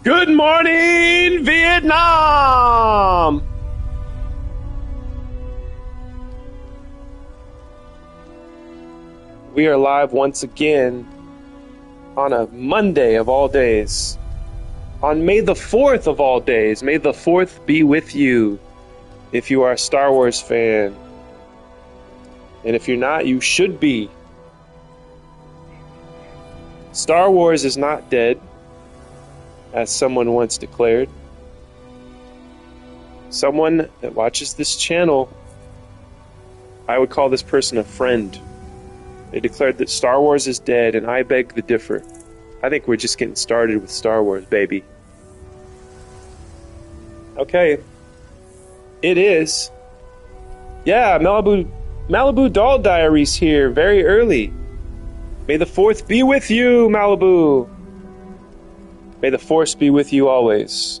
Good morning, Vietnam! We are live once again on a Monday of all days. On May the 4th of all days. May the 4th be with you if you are a Star Wars fan. And if you're not, you should be. Star Wars is not dead, as someone once declared. Someone that watches this channel, I would call this person a friend. They declared that Star Wars is dead, and I beg to differ. I think we're just getting started with Star Wars, baby. Okay. It is. Yeah, Malibu Doll Diaries here, very early. May the 4th be with you, Malibu. May the Force be with you always.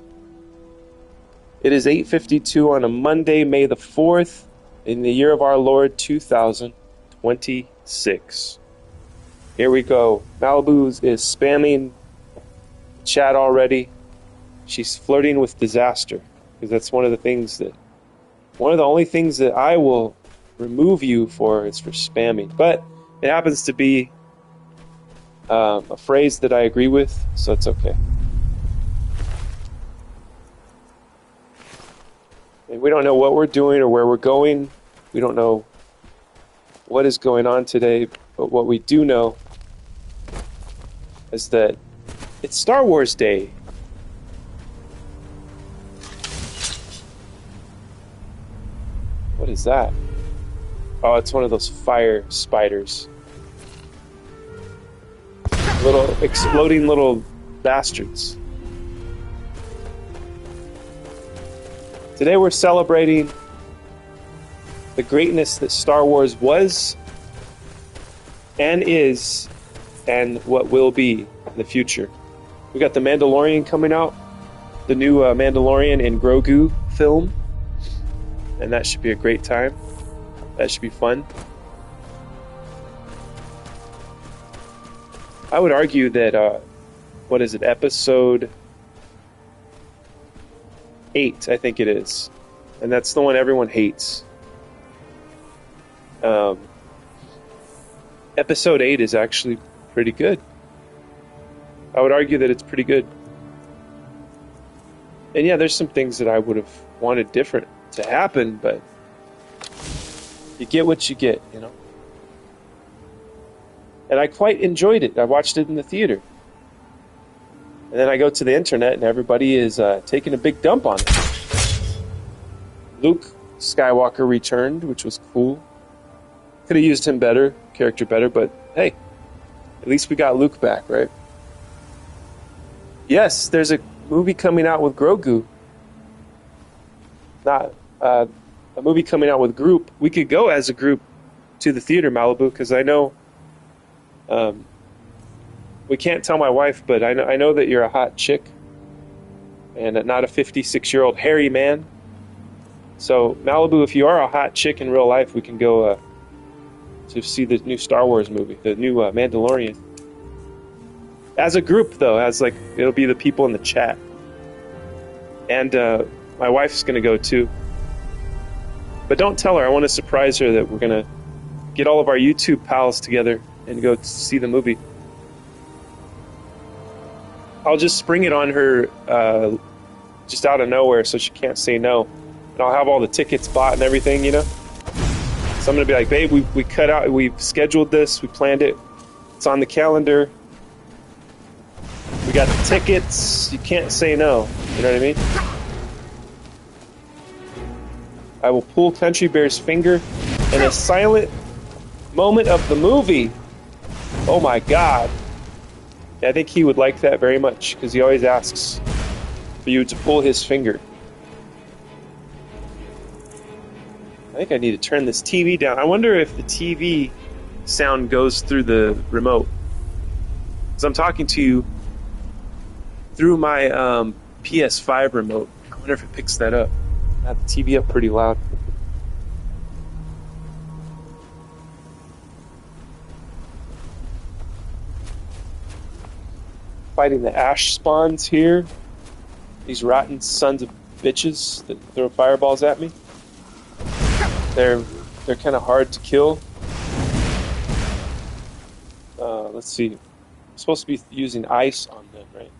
It is 8:52 on a Monday, May the 4th, in the year of our Lord 2026. Here we go. Malibu is spamming chat already. She's flirting with disaster, because that's one of the only things that I will remove you for is for spamming. But it happens to be a phrase that I agree with, so it's okay. And we don't know what we're doing or where we're going. We don't know what is going on today, but what we do know is that it's Star Wars Day. What is that? Oh, it's one of those fire spiders. Little exploding little bastards. Today we're celebrating the greatness that Star Wars was and is and what will be in the future. We got The Mandalorian coming out, the new Mandalorian and Grogu film, and that should be a great time. That should be fun. I would argue that, what is it, episode 8, I think it is. And that's the one everyone hates. Episode 8 is actually pretty good. I would argue that it's pretty good. And yeah, there's some things that I would have wanted different to happen, but you get what you get, you know? And I quite enjoyed it. I watched it in the theater. And then I go to the internet and everybody is taking a big dump on it. Luke Skywalker returned, which was cool. Could have used him better, character better, but hey, at least we got Luke back, right? Yes, there's a movie coming out with Grogu. Not a movie coming out with group. We could go as a group to the theater, Malibu, because I know we can't tell my wife, but I know that you're a hot chick and not a 56-year-old hairy man. So, Malibu, if you are a hot chick in real life, we can go to see the new Star Wars movie, the new Mandalorian. As a group, though, it'll be the people in the chat. And my wife's going to go, too. But don't tell her. I want to surprise her that we're going to get all of our YouTube pals together and go see the movie. I'll just spring it on her just out of nowhere so she can't say no. And I'll have all the tickets bought and everything, you know? So I'm going to be like, babe, we've scheduled this, we planned it, it's on the calendar, we got the tickets, you can't say no, you know what I mean? I will pull Country Bear's finger in a silent moment of the movie. Oh my god. I think he would like that very much, because he always asks for you to pull his finger. I think I need to turn this TV down. I wonder if the TV sound goes through the remote. Because I'm talking to you through my PS5 remote. I wonder if it picks that up. I have the TV up pretty loud. Fighting the ash spawns here. These rotten sons of bitches that throw fireballs at me. They're kind of hard to kill. Let's see. I'm supposed to be using ice on them, right?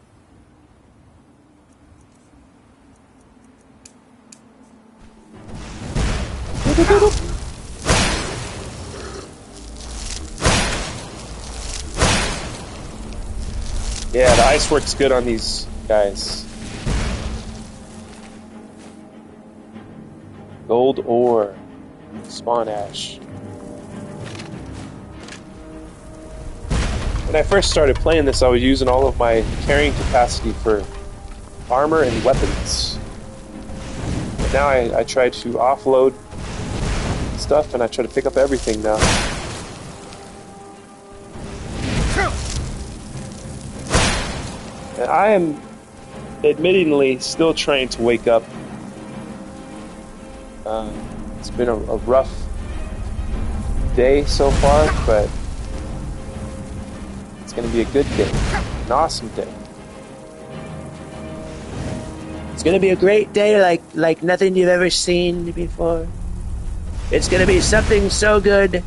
Yeah, the ice works good on these guys. Gold ore. Spawn ash. When I first started playing this, I was using all of my carrying capacity for armor and weapons. But now I try to offload stuff and I try to pick up everything now. And I am admittingly still trying to wake up. It's been a rough day so far, but it's going to be a good day, an awesome day. It's going to be a great day like nothing you've ever seen before. It's going to be something so good.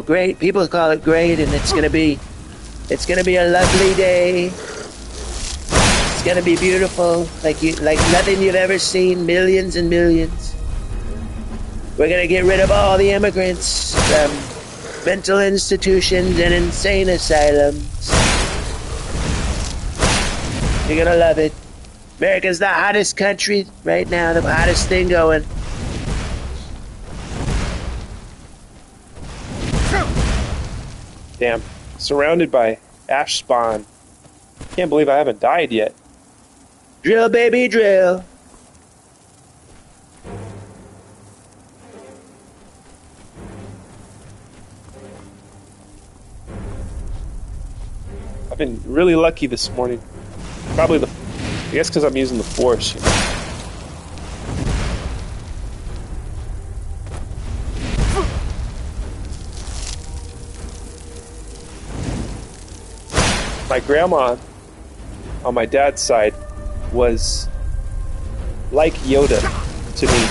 Great. People call it great, and it's going to be a lovely day. It's going to be beautiful, like nothing you've ever seen, millions and millions. We're going to get rid of all the immigrants from mental institutions and insane asylums. You're going to love it. America's the hottest country right now, the hottest thing going. Damn. Surrounded by ash spawn. Can't believe I haven't died yet. Drill, baby, drill. I've been really lucky this morning. Probably I guess because I'm using the force, you know. My grandma, on my dad's side, was like Yoda to me.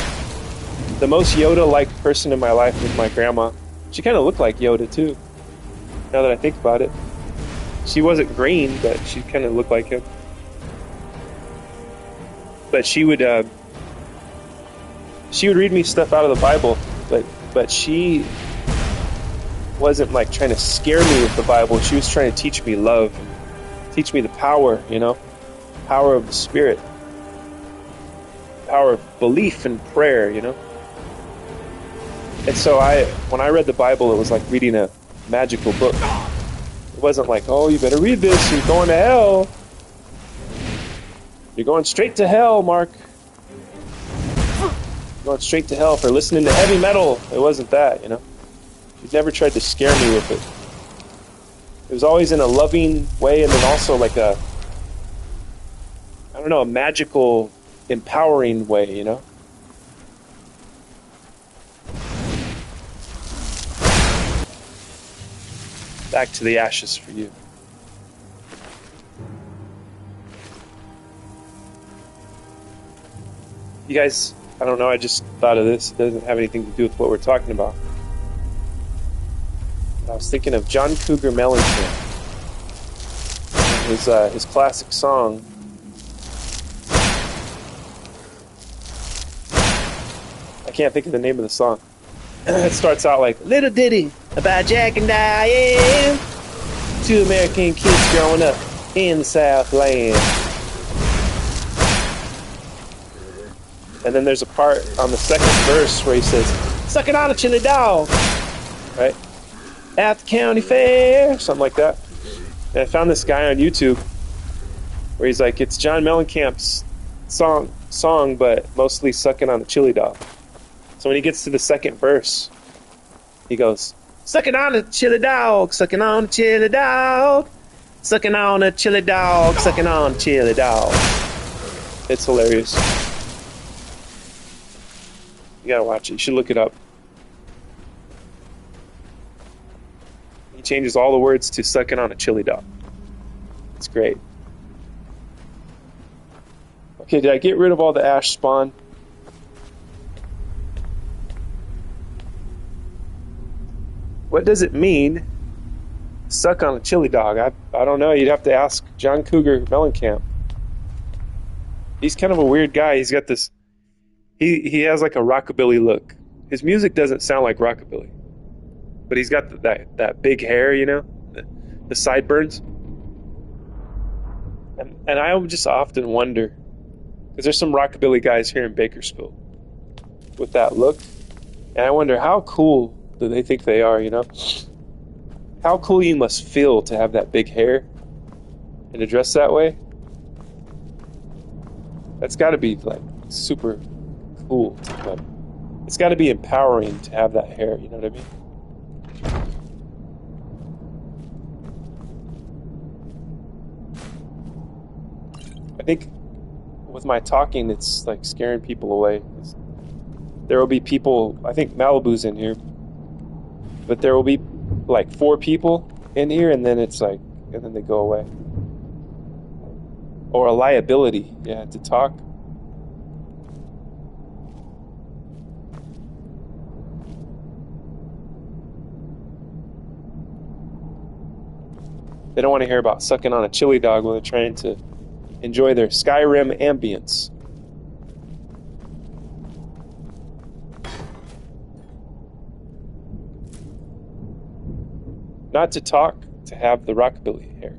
The most Yoda-like person in my life was my grandma. She kind of looked like Yoda too, now that I think about it. She wasn't green, but she kind of looked like him. But she would read me stuff out of the Bible, but she wasn't like trying to scare me with the Bible. She was trying to teach me love, teach me the power, you know, power of the Spirit, power of belief and prayer, you know. And so when I read the Bible, it was like reading a magical book. It wasn't like, oh, you better read this, you're going to hell. You're going straight to hell, Mark. You're going straight to hell for listening to heavy metal. It wasn't that, you know. She never tried to scare me with it. It was always in a loving way, and then also like a magical, empowering way, you know. Back to the ashes for you. You guys, I don't know, I just thought of this. It doesn't have anything to do with what we're talking about. I was thinking of John Cougar Mellencamp. His classic song. I can't think of the name of the song. It starts out like, little ditty about Jack and Diane, two American kids growing up in the Southland. And then there's a part on the second verse where he says, sucking on a chili dog, right? At the county fair, something like that. And I found this guy on YouTube where he's like, it's John Mellencamp's song, but mostly sucking on a chili dog. So when he gets to the second verse, he goes, sucking on a chili dog, sucking on a chili dog, sucking on a chili dog, sucking on a chili dog. It's hilarious. You gotta watch it. You should look it up. He changes all the words to sucking on a chili dog. It's great. Okay, did I get rid of all the ash spawn? What does it mean, suck on a chili dog? I don't know. You'd have to ask John Cougar Mellencamp. He's kind of a weird guy. He's got this... He has like a rockabilly look. His music doesn't sound like rockabilly. But he's got that big hair, you know? The sideburns. And I just often wonder, because there's some rockabilly guys here in Bakersfield with that look, and I wonder how cool do they think they are, you know? How cool you must feel to have that big hair and to dress that way. That's got to be like super cool. But it's got to be empowering to have that hair, you know what I mean? I think with my talking, it's like scaring people away. There will be people, I think Malibu's in here, but there will be like 4 people in here, and then it's like, and then they go away. Or a liability, yeah, to talk. They don't want to hear about sucking on a chili dog when they're trying to enjoy their Skyrim ambience. Not to talk, to have the rockabilly hair.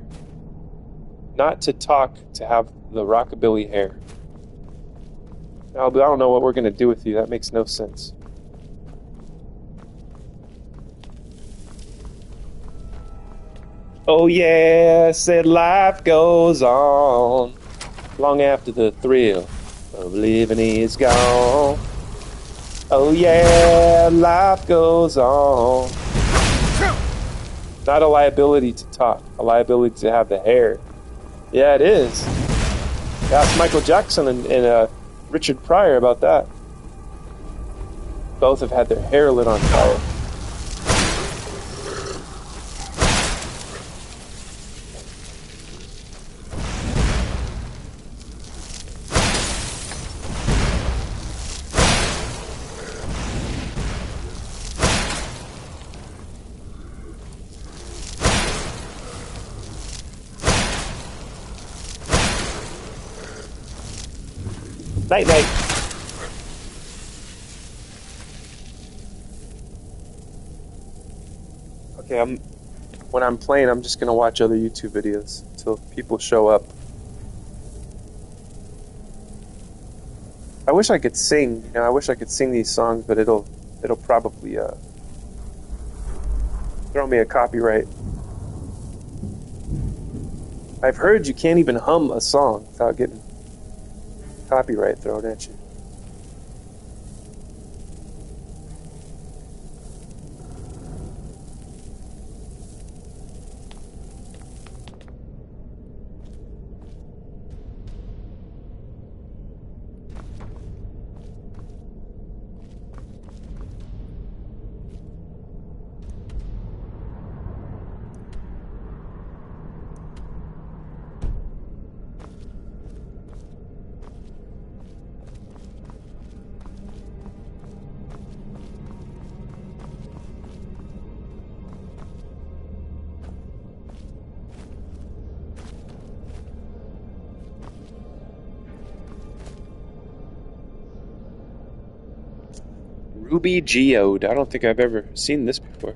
Not to talk, to have the rockabilly hair. Now, I don't know what we're going to do with you. That makes no sense. Oh yeah, said life goes on long after the thrill of living is gone. Oh yeah, life goes on. Not a liability to talk, a liability to have the hair. Yeah, it is. Ask Michael Jackson and Richard Pryor about that. Both have had their hair lit on fire. Night night. Okay, when I'm playing, I'm just gonna watch other YouTube videos until people show up. I wish I could sing. You know, I wish I could sing these songs, but it'll probably throw me a copyright. I've heard you can't even hum a song without getting copyright thrown at you. Ruby Geode. I don't think I've ever seen this before.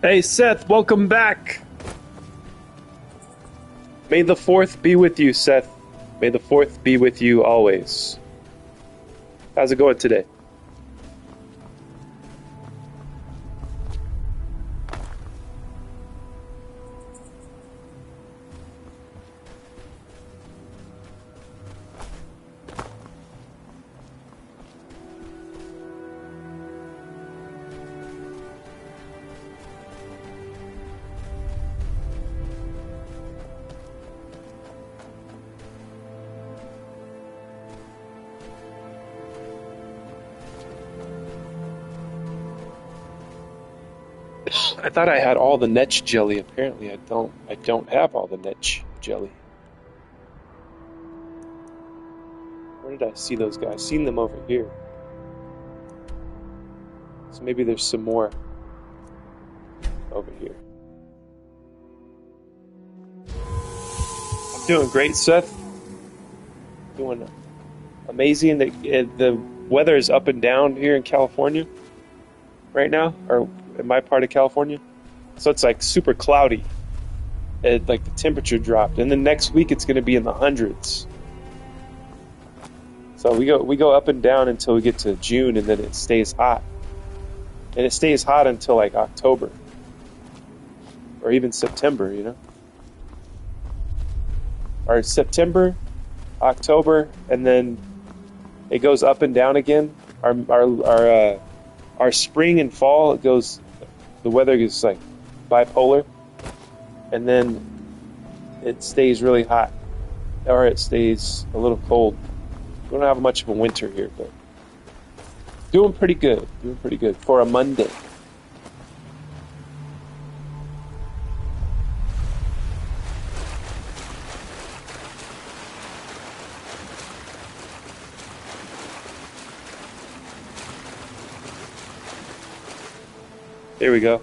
Hey, Seth, welcome back. May the 4th be with you, Seth. May the 4th be with you always. How's it going today? I thought I had all the netch jelly. Apparently, I don't. I don't have all the netch jelly. Where did I see those guys? Seen them over here. So maybe there's some more over here. I'm doing great, Seth. Doing amazing. The weather is up and down here in California right now, or in my part of California. So it's like super cloudy. Like the temperature dropped, and then next week it's going to be in the hundreds. So we go up and down until we get to June, and then it stays hot. And it stays hot until like October, or even September, you know. Or September, October, and then it goes up and down again. Our spring and fall, it goes. The weather is like bipolar, and then it stays really hot, or it stays a little cold. We don't have much of a winter here, but doing pretty good. Doing pretty good for a Monday. There we go.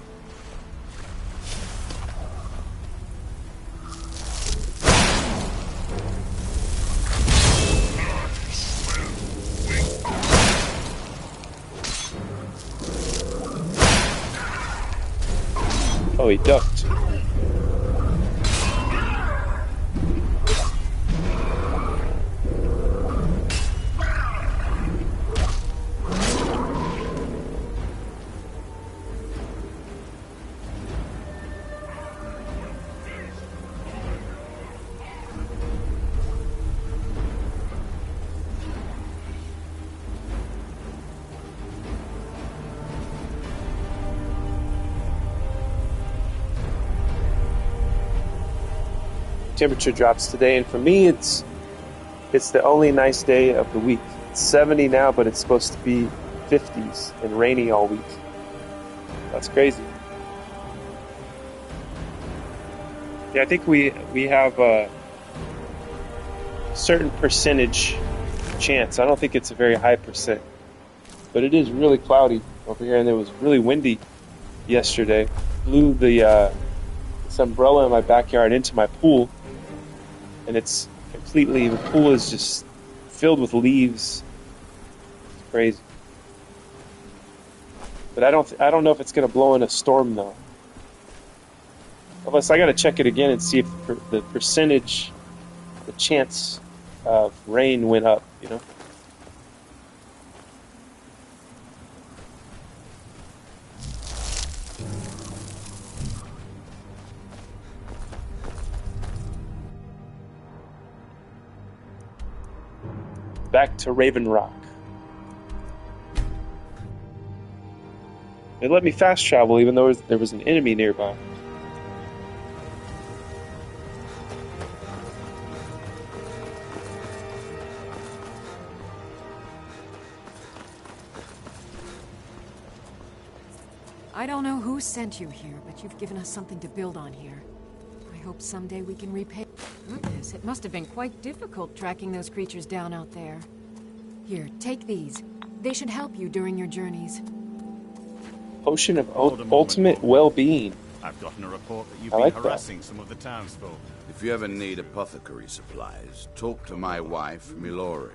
Oh, he ducked. Temperature drops today, and for me it's the only nice day of the week. It's 70 now, but it's supposed to be 50s and rainy all week. That's crazy. Yeah, I think we have a certain percentage chance. I don't think it's a very high percent, but it is really cloudy over here, and it was really windy yesterday. Blew this umbrella in my backyard into my pool. And it's completely, the pool is just filled with leaves. It's crazy. But I don't know if it's going to blow in a storm though. Unless I got to check it again and see if the percentage, the chance of rain went up, you know. Back to Raven Rock. It let me fast travel even though there was an enemy nearby. I don't know who sent you here, but you've given us something to build on here. I hope someday we can repay. Goodness, it must have been quite difficult tracking those creatures down out there. Here, take these. They should help you during your journeys. Potion of ultimate well-being. I've gotten a report that you've I been like that. harassing some of the townsfolk. If you ever need apothecary supplies, talk to my wife, Milori.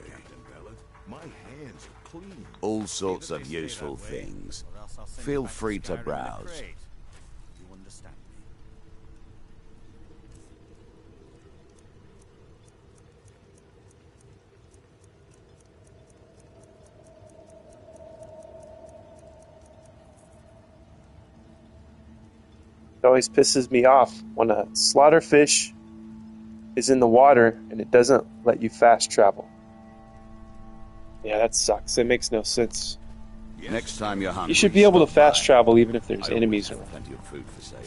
My hands are clean. All sorts of useful things. Feel free to browse. It always pisses me off when a slaughterfish is in the water and it doesn't let you fast travel. Yeah, that sucks. It makes no sense. Next time you're hungry, You should be able to stop fast by. travel even if there's I always enemies have around. plenty of food for sale.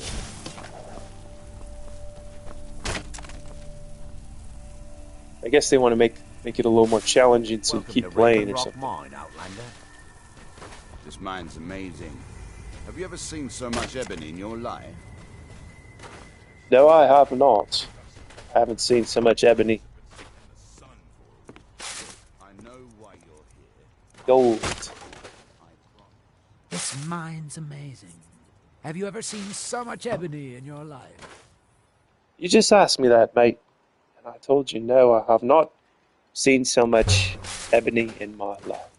I guess they want to make it a little more challenging so you Welcome keep to playing Raven or Rock something. Mine, Outlander. This mine's amazing. Have you ever seen so much ebony in your life? No, I have not. I haven't seen so much ebony. I know why you're here. Gold. This mine's amazing. Have you ever seen so much ebony in your life? You just asked me that, mate. And I told you, no, I have not seen so much ebony in my life.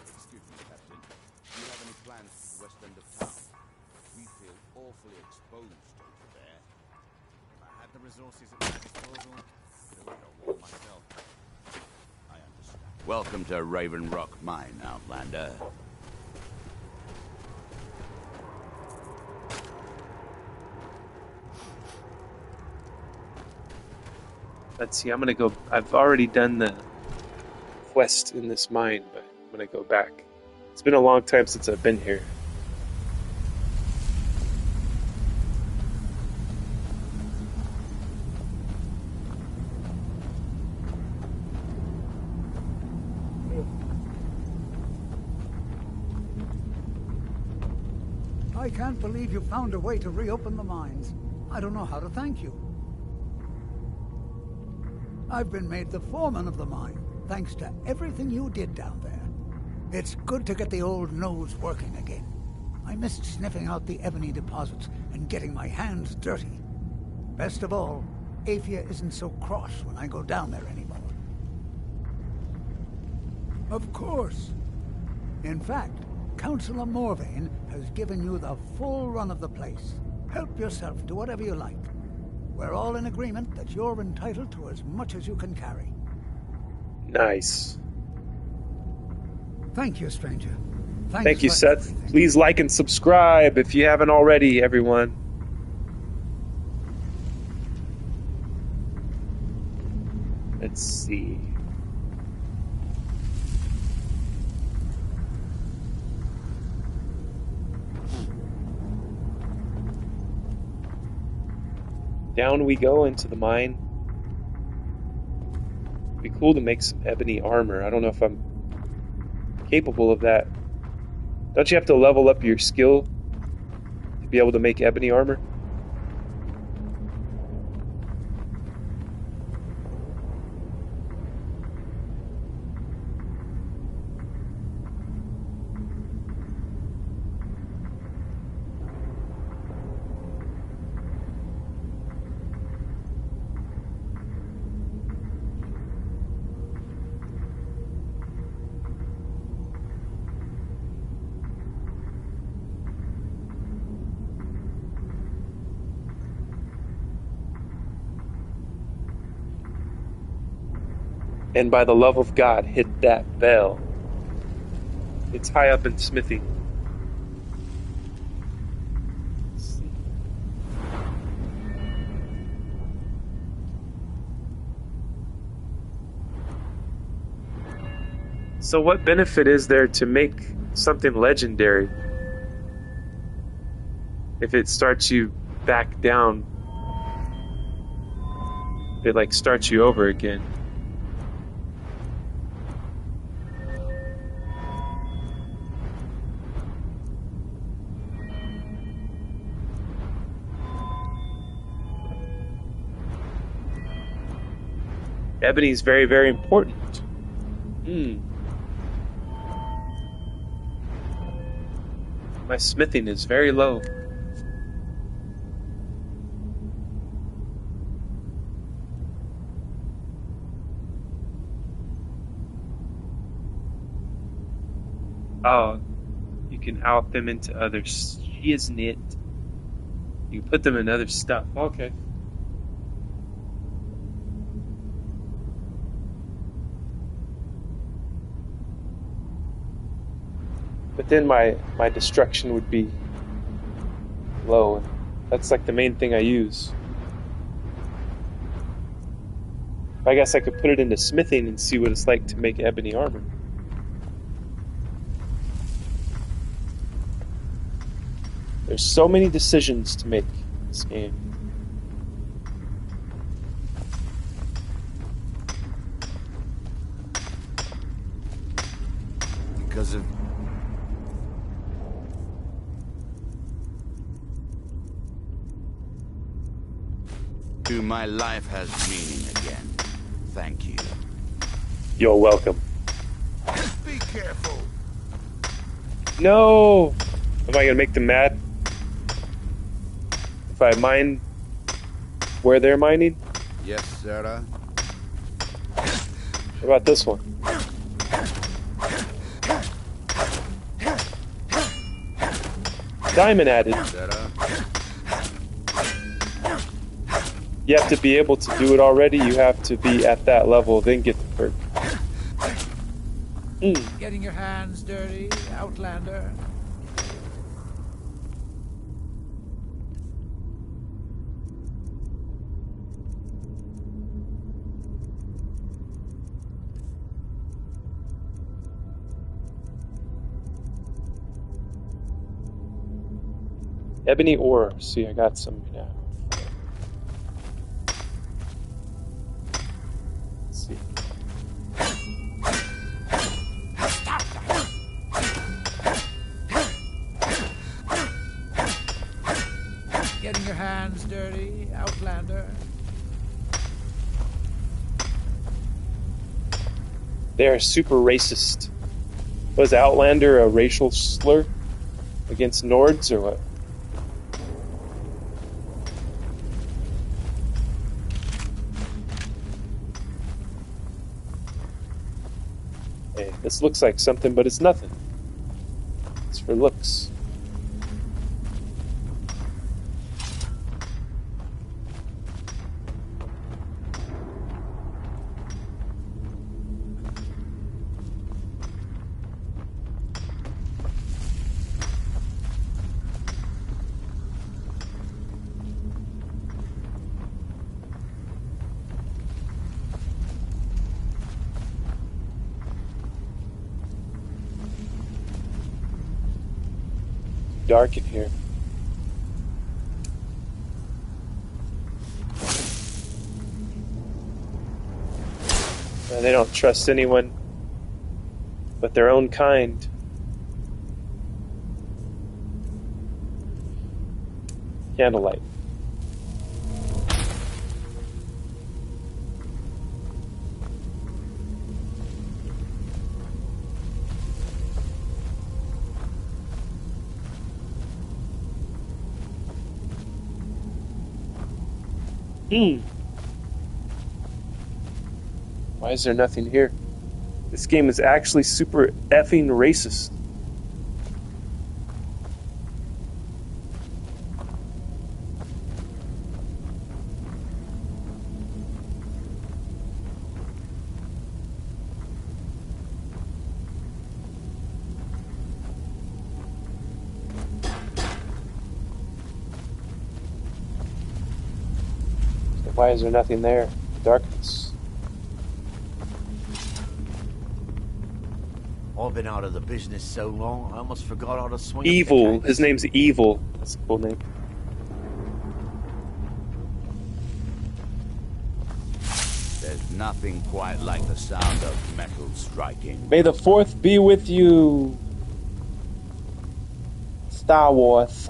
Excuse me, Captain. Do you have any plans for the west end of town? We feel awfully exposed over there. If I had the resources at my disposal, I would go war myself. I understand. Welcome to Raven Rock Mine, Outlander. Let's see, I'm gonna go. I've already done the quest in this mine, but I'm gonna go back. It's been a long time since I've been here. I can't believe you found a way to reopen the mines. I don't know how to thank you. I've been made the foreman of the mine, thanks to everything you did down there. It's good to get the old nose working again. I missed sniffing out the ebony deposits and getting my hands dirty. Best of all, Aphia isn't so cross when I go down there anymore. Of course. In fact, Councillor Morvain has given you the full run of the place. Help yourself to whatever you like. We're all in agreement that you're entitled to as much as you can carry. Nice. Thank you, stranger. Thank you, for Seth. everything. Please like and subscribe if you haven't already, everyone. Let's see. Down we go into the mine. It'd be cool to make some ebony armor. I don't know if I'm capable of that. Don't you have to level up your skill to be able to make ebony armor? And by the love of God, hit that bell. It's high up in Smithy. Let's see. So what benefit is there to make something legendary if it starts you back down? It like starts you over again. Ebony is very, very important. My smithing is very low. Oh, you can out them into other shiznit. You can put them in other stuff. Okay. But then my destruction would be low. That's like the main thing I use. I guess I could put it into smithing and see what it's like to make ebony armor. There's so many decisions to make in this game. Because of... my life has meaning again. Thank you. You're welcome. Be careful. No! Am I gonna make them mad? If I mine where they're mining? Yes, Sarah. What about this one? Diamond added. Sarah. You have to be able to do it already. You have to be at that level, then get the perk. Getting your hands dirty, Outlander. Ebony ore. See, I got some now. Let's see. Getting your hands dirty, Outlander. They are super racist. Was Outlander a racial slur against Nords or what? Hey, this looks like something, but it's nothing. It's for looks. Dark in here. They don't trust anyone but their own kind. Candlelight. Why is there nothing here? This game is actually super effing racist. Why is there nothing there? Darkness. I've been out of the business so long, I almost forgot how to swing. Evil. His name's Evil. That's a cool name. There's nothing quite like the sound of metal striking. May the 4th be with you. Star Wars.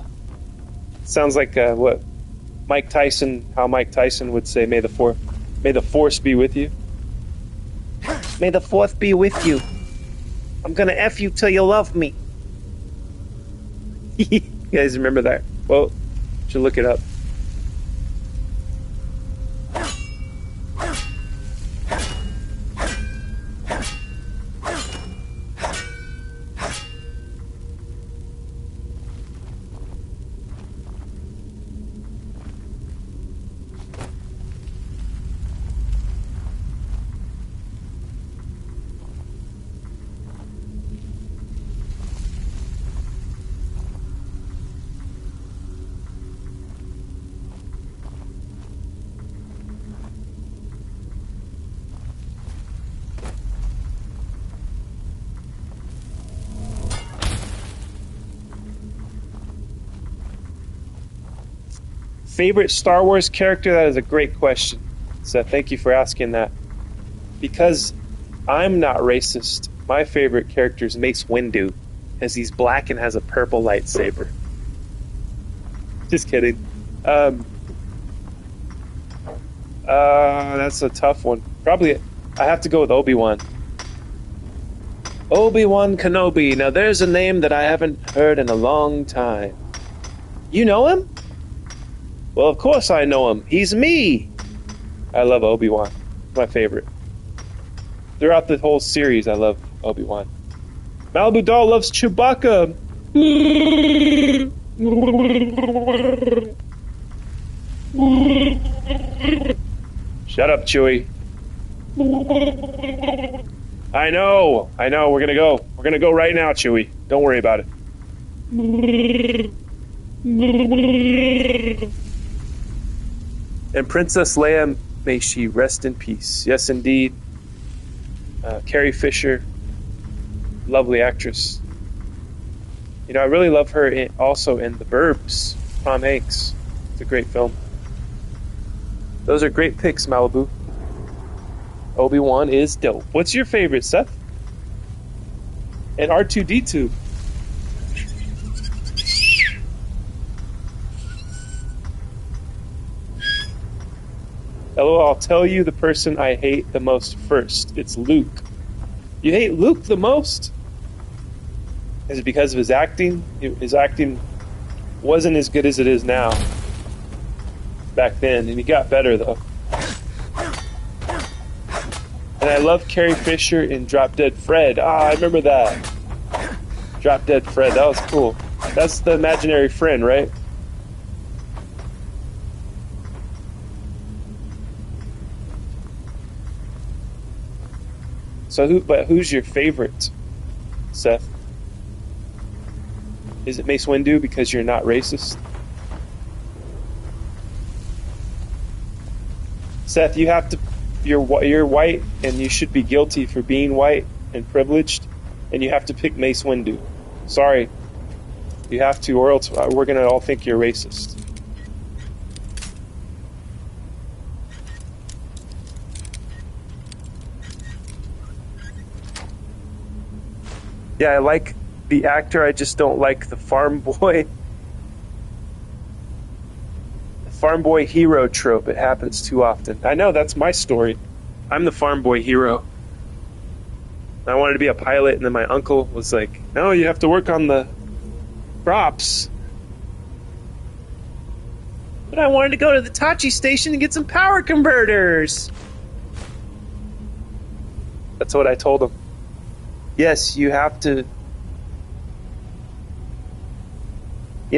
Sounds like what Mike Tyson, how Mike Tyson would say, may the force be with you. May the 4th be with you. I'm gonna F you till you love me. You guys remember that? Well, should look it up. Favorite Star Wars character? That is a great question. So thank you for asking that. Because I'm not racist, my favorite character is Mace Windu, as he's black and has a purple lightsaber. Just kidding. That's a tough one. Probably, I have to go with Obi-Wan. Obi-Wan Kenobi. Now there's a name that I haven't heard in a long time. You know him? Well, of course I know him. He's me. I love Obi-Wan. My favorite. Throughout the whole series, I love Obi-Wan. Malibu Doll loves Chewbacca. Shut up, Chewie. I know. We're gonna go. We're gonna go right now, Chewie. Don't worry about it. And Princess Leia, may she rest in peace. Yes, indeed. Carrie Fisher, lovely actress. You know, I really love her also in The Burbs. Tom Hanks. It's a great film. Those are great picks, Malibu. Obi-Wan is dope. What's your favorite, Seth? And R2-D2. LOL, I'll tell you the person I hate the most first. It's Luke. You hate Luke the most? Is it because of his acting? His acting wasn't as good as it is now. Back then, and he got better though. And I love Carrie Fisher in Drop Dead Fred. I remember that. Drop Dead Fred, that was cool. That's the imaginary friend, right? So who's your favorite, Seth? Is it Mace Windu because you're not racist? Seth, you have to. You're white, and you should be guilty for being white and privileged, and you have to pick Mace Windu. Sorry, you have to, or else we're gonna all think you're racist. Yeah, I like the actor. I just don't like the farm boy. Farm boy hero trope. It happens too often. I know, that's my story. I'm the farm boy hero. I wanted to be a pilot, and then my uncle was like, no, you have to work on the crops. But I wanted to go to the Tachi station and get some power converters. That's what I told him. Yes, you have to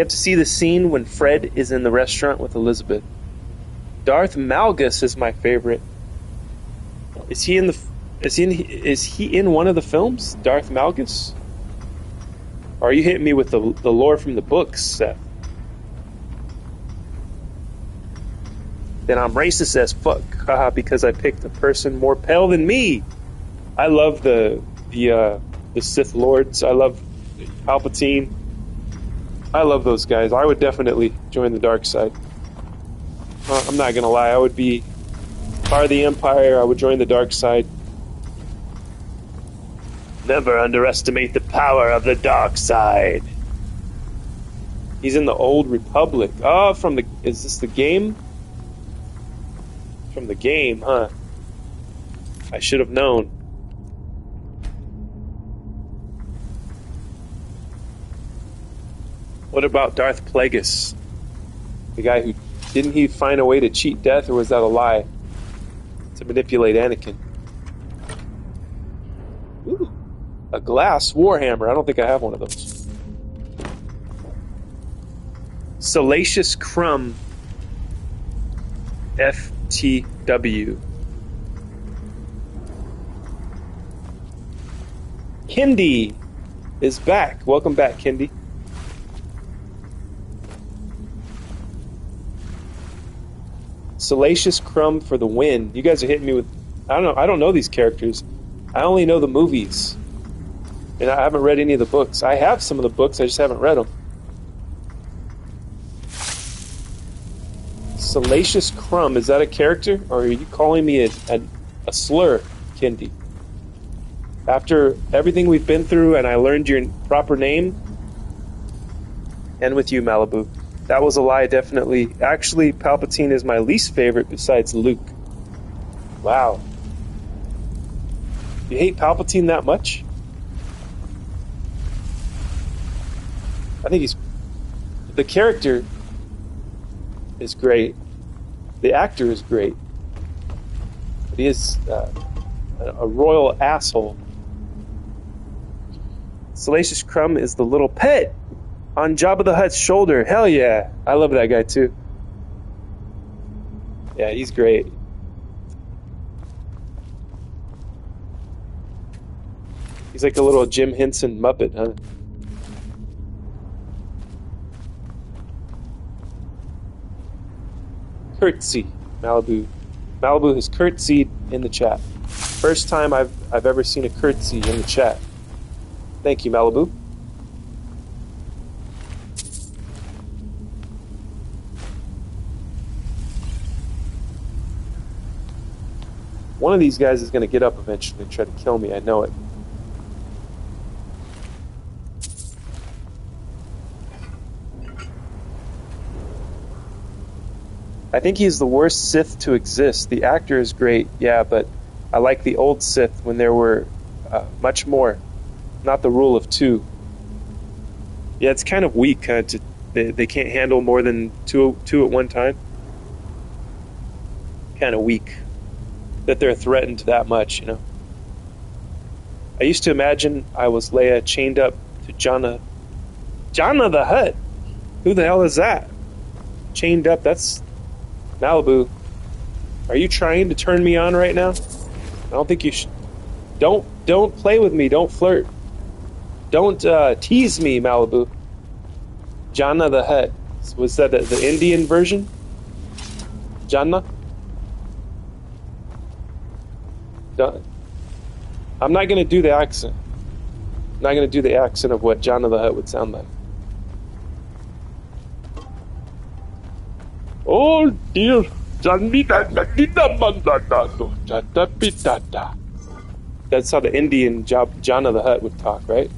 see the scene when Fred is in the restaurant with Elizabeth. Darth Malgus is my favorite. Is he in one of the films? Darth Malgus? Or are you hitting me with the lore from the books, Seth? Then I'm racist as fuck, haha, because I picked a person more pale than me. I love the Sith Lords. I love Palpatine. I love those guys. I would definitely join the dark side. I'm not gonna lie. I would be part of the Empire. I would join the dark side. Never underestimate the power of the dark side. He's in the Old Republic. Oh, is this the game? From the game, huh? I should have known. What about Darth Plagueis? The guy who... Didn't he find a way to cheat death, or was that a lie? To manipulate Anakin. Ooh. A glass warhammer. I don't think I have one of those. Salacious Crumb. FTW. Kindy is back. Welcome back, Kindy. Salacious Crumb for the win. You guys are hitting me with... I don't know these characters. I only know the movies. And I haven't read any of the books. I have some of the books, I just haven't read them. Salacious Crumb, is that a character? Or are you calling me a slur, Kendi? After everything we've been through and I learned your proper name, and with you, Malibu. That was a lie, definitely. Actually, Palpatine is my least favorite besides Luke. Wow. You hate Palpatine that much? I think the character is great. The actor is great. But he is a royal asshole. Salacious Crumb is the little pet on Jabba the Hutt's shoulder. Hell yeah. I love that guy too. Yeah, he's great. He's like a little Jim Henson Muppet, huh? Curtsy, Malibu. Malibu has curtsied in the chat. First time I've ever seen a curtsy in the chat. Thank you, Malibu. One of these guys is going to get up eventually and try to kill me. I know it. I think he's the worst Sith to exist. The actor is great, yeah, but I like the old Sith when there were much more. Not the rule of two. Yeah, it's kind of weak. They can't handle more than two at one time. Kind of weak that they're threatened that much, you know. I used to imagine I was Leia chained up to Jannah the Hutt. Who the hell is that? Chained up, that's Malibu. Are you trying to turn me on right now? I don't think you should. Don't play with me. Don't flirt. Don't tease me, Malibu. Jannah the Hutt. Was that the Indian version? Jannah? I'm not going to do the accent. I'm not going to do the accent of what Jannah the Hutt would sound like. Oh dear. That's how the Indian Jannah the Hutt would talk, right?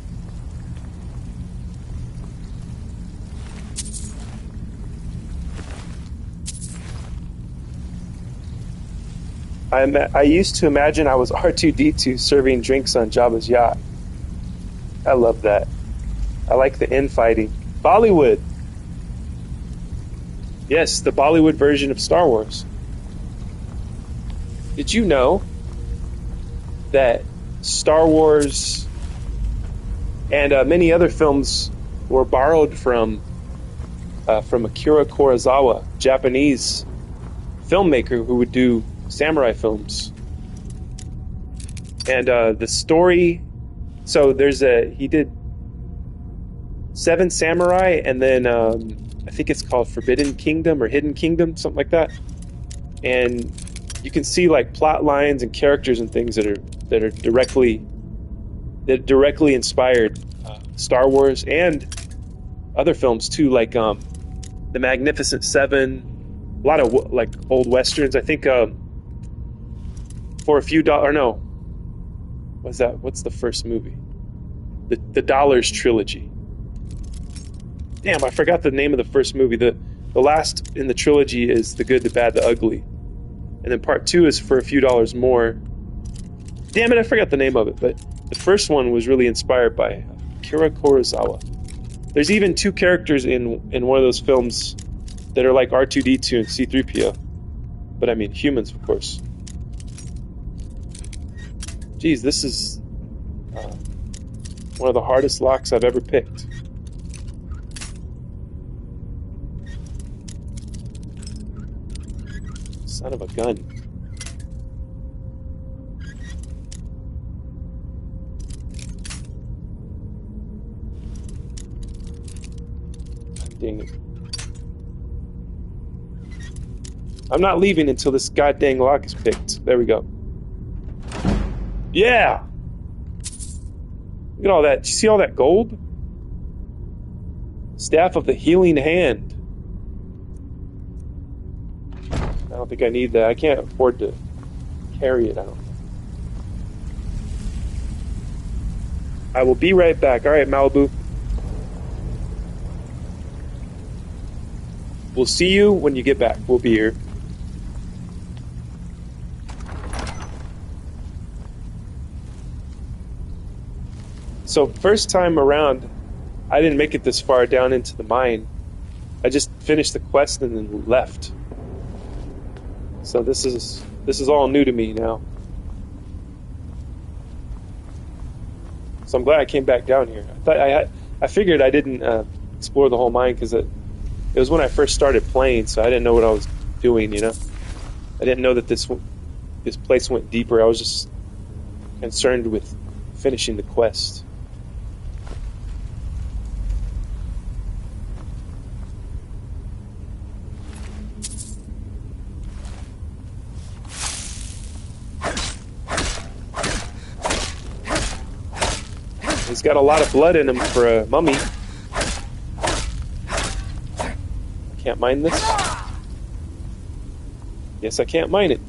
I used to imagine I was R2-D2 serving drinks on Jabba's yacht. I love that. I like the infighting. Bollywood. Yes, the Bollywood version of Star Wars. Did you know that Star Wars and many other films were borrowed from Akira Kurosawa, Japanese filmmaker who would do samurai films? And the story, so he did Seven Samurai, and then I think it's called Forbidden Kingdom or Hidden Kingdom, something like that. And you can see like plot lines and characters and things that are directly inspired Star Wars and other films too, like The Magnificent Seven, a lot of like old westerns. I think for a few dollars, or no, what's the first movie? The Dollars Trilogy. Damn, I forgot the name of the first movie. The last in the trilogy is The Good, the Bad, the Ugly. And then part 2 is For a Few Dollars More. Damn it, I forgot the name of it. But the first one was really inspired by Akira Kurosawa. There's even 2 characters in one of those films that are like R2-D2 and C-3PO. But I mean humans, of course. Geez, this is one of the hardest locks I've ever picked. Son of a gun. Dang it. I'm not leaving until this goddamn lock is picked. There we go. Yeah! Look at all that. Did you see all that gold? Staff of the Healing Hand. I don't think I need that. I can't afford to carry it, I don't. I will be right back. Alright, Malibu. We'll see you when you get back. We'll be here. So, first time around, I didn't make it this far down into the mine. I just finished the quest and then left. So this is all new to me now. So I'm glad I came back down here. I figured I didn't explore the whole mine because it was when I first started playing, so I didn't know what I was doing. You know, I didn't know that this place went deeper. I was just concerned with finishing the quest. He's got a lot of blood in him for a mummy. Can't mine this? Yes, I can't mine it.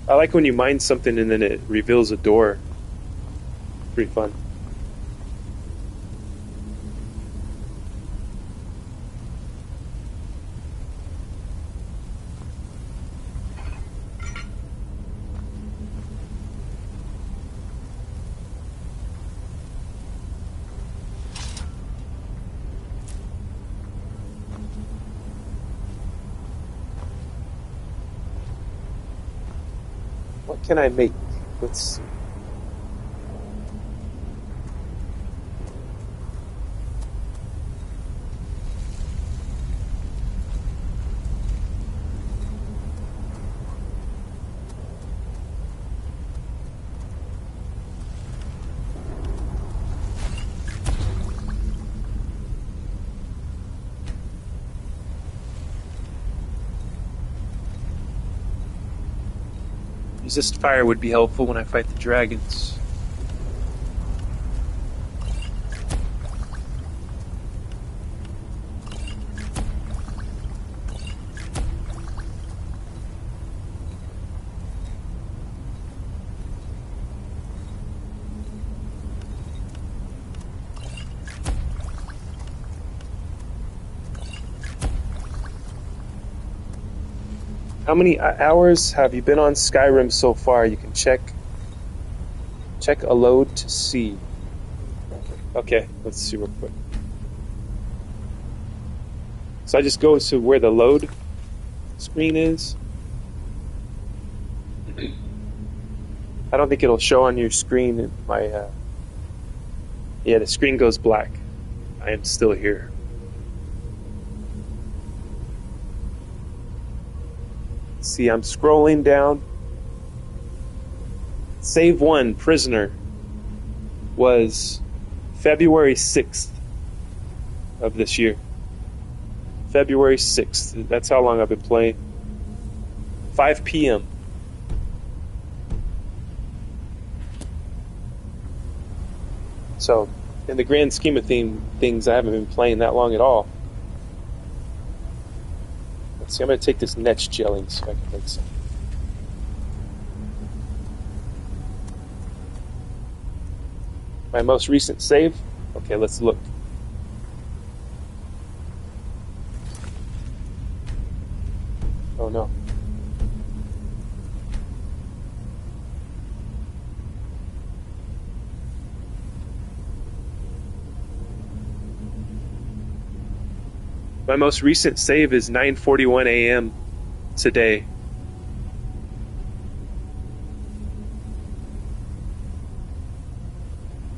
I like when you mine something and then it reveals a door. Pretty fun. What can I make? Let's see. Resist fire would be helpful when I fight the dragons. How many hours have you been on Skyrim so far? You can check a load to see. Okay, let's see real quick. So I just go to where the load screen is. I don't think it'll show on your screen. Yeah, the screen goes black. I am still here. See, I'm scrolling down. Save 1, prisoner, was February 6th of this year. February 6th. That's how long I've been playing. 5 p.m. So, in the grand scheme of things, I haven't been playing that long at all. Let's see, I'm going to take this next jelly and see if I can make some. My most recent save? Okay, let's look. Oh no. My most recent save is 9:41 a.m. today.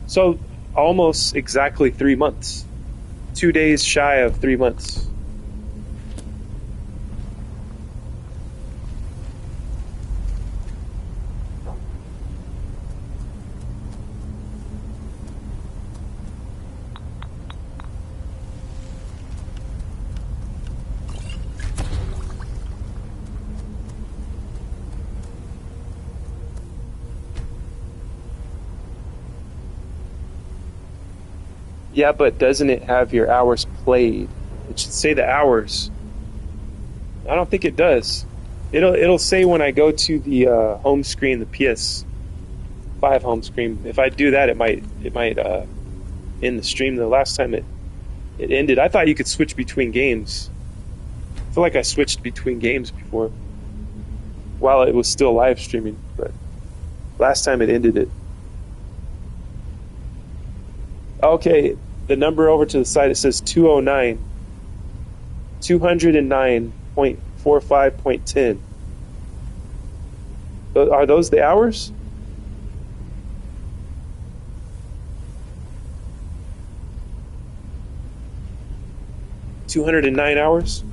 So, almost exactly 3 months. 2 days shy of 3 months. Yeah, but doesn't it have your hours played? It should say the hours. I don't think it does. It'll say when I go to the home screen, the PS5 home screen. If I do that, it might end the stream. The last time it ended, I thought you could switch between games. I feel like I switched between games before while it was still live streaming, but last time it ended it. Okay, the number over to the side, it says 209. 209.45.10. Are those the hours? $209 hours?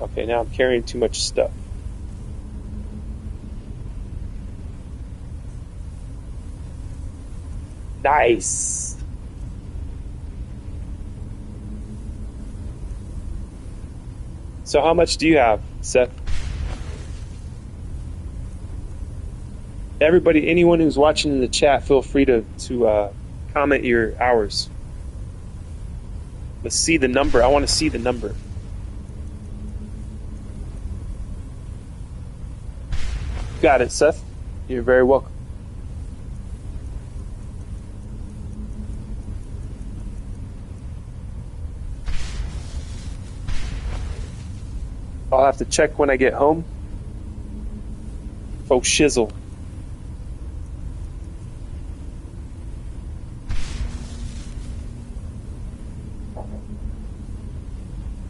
Okay, now I'm carrying too much stuff. Nice. So how much do you have, Seth? Everybody, anyone who's watching in the chat, feel free to comment your hours. Let's see the number. I want to see the number. Got it, Seth. You're very welcome. I'll have to check when I get home. Faux shizzle.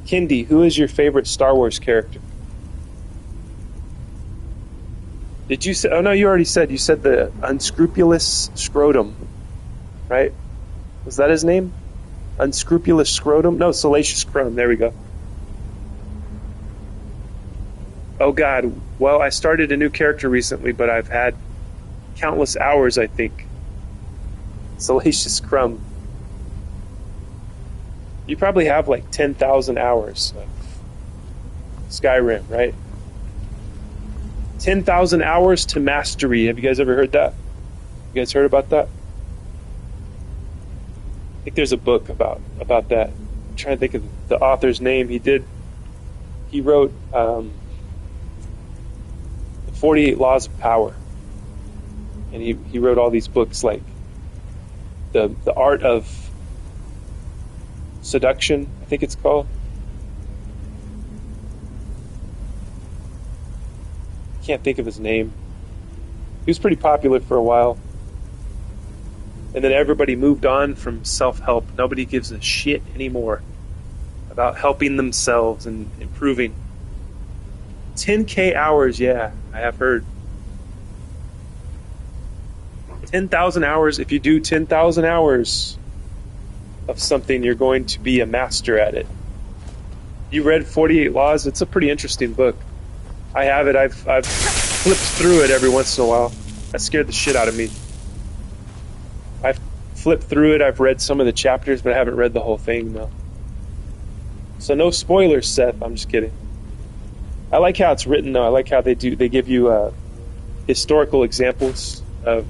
Kindy, who is your favorite Star Wars character? Did you say? Oh no, you already said. You said the unscrupulous scrotum, right? Was that his name? Unscrupulous scrotum? No, salacious crumb. There we go. Oh God. Well, I started a new character recently, but I've had countless hours, I think. Salacious crumb. You probably have like 10,000 hours of Skyrim, right? 10,000 hours to mastery. Have you guys ever heard that? You guys heard about that? I think there's a book about that. I'm trying to think of the author's name. He wrote the 48 Laws of Power. And he wrote all these books like the Art of Seduction, I think it's called. Can't think of his name. He was pretty popular for a while. And then everybody moved on from self-help. Nobody gives a shit anymore about helping themselves and improving. 10K hours, yeah, I have heard. 10,000 hours. If you do 10,000 hours of something, you're going to be a master at it. You read 48 Laws? It's a pretty interesting book. I have it. I've flipped through it every once in a while. That scared the shit out of me. I've flipped through it. I've read some of the chapters, but I haven't read the whole thing, though. So no spoilers, Seth. I'm just kidding. I like how it's written, though. I like how they give you historical examples of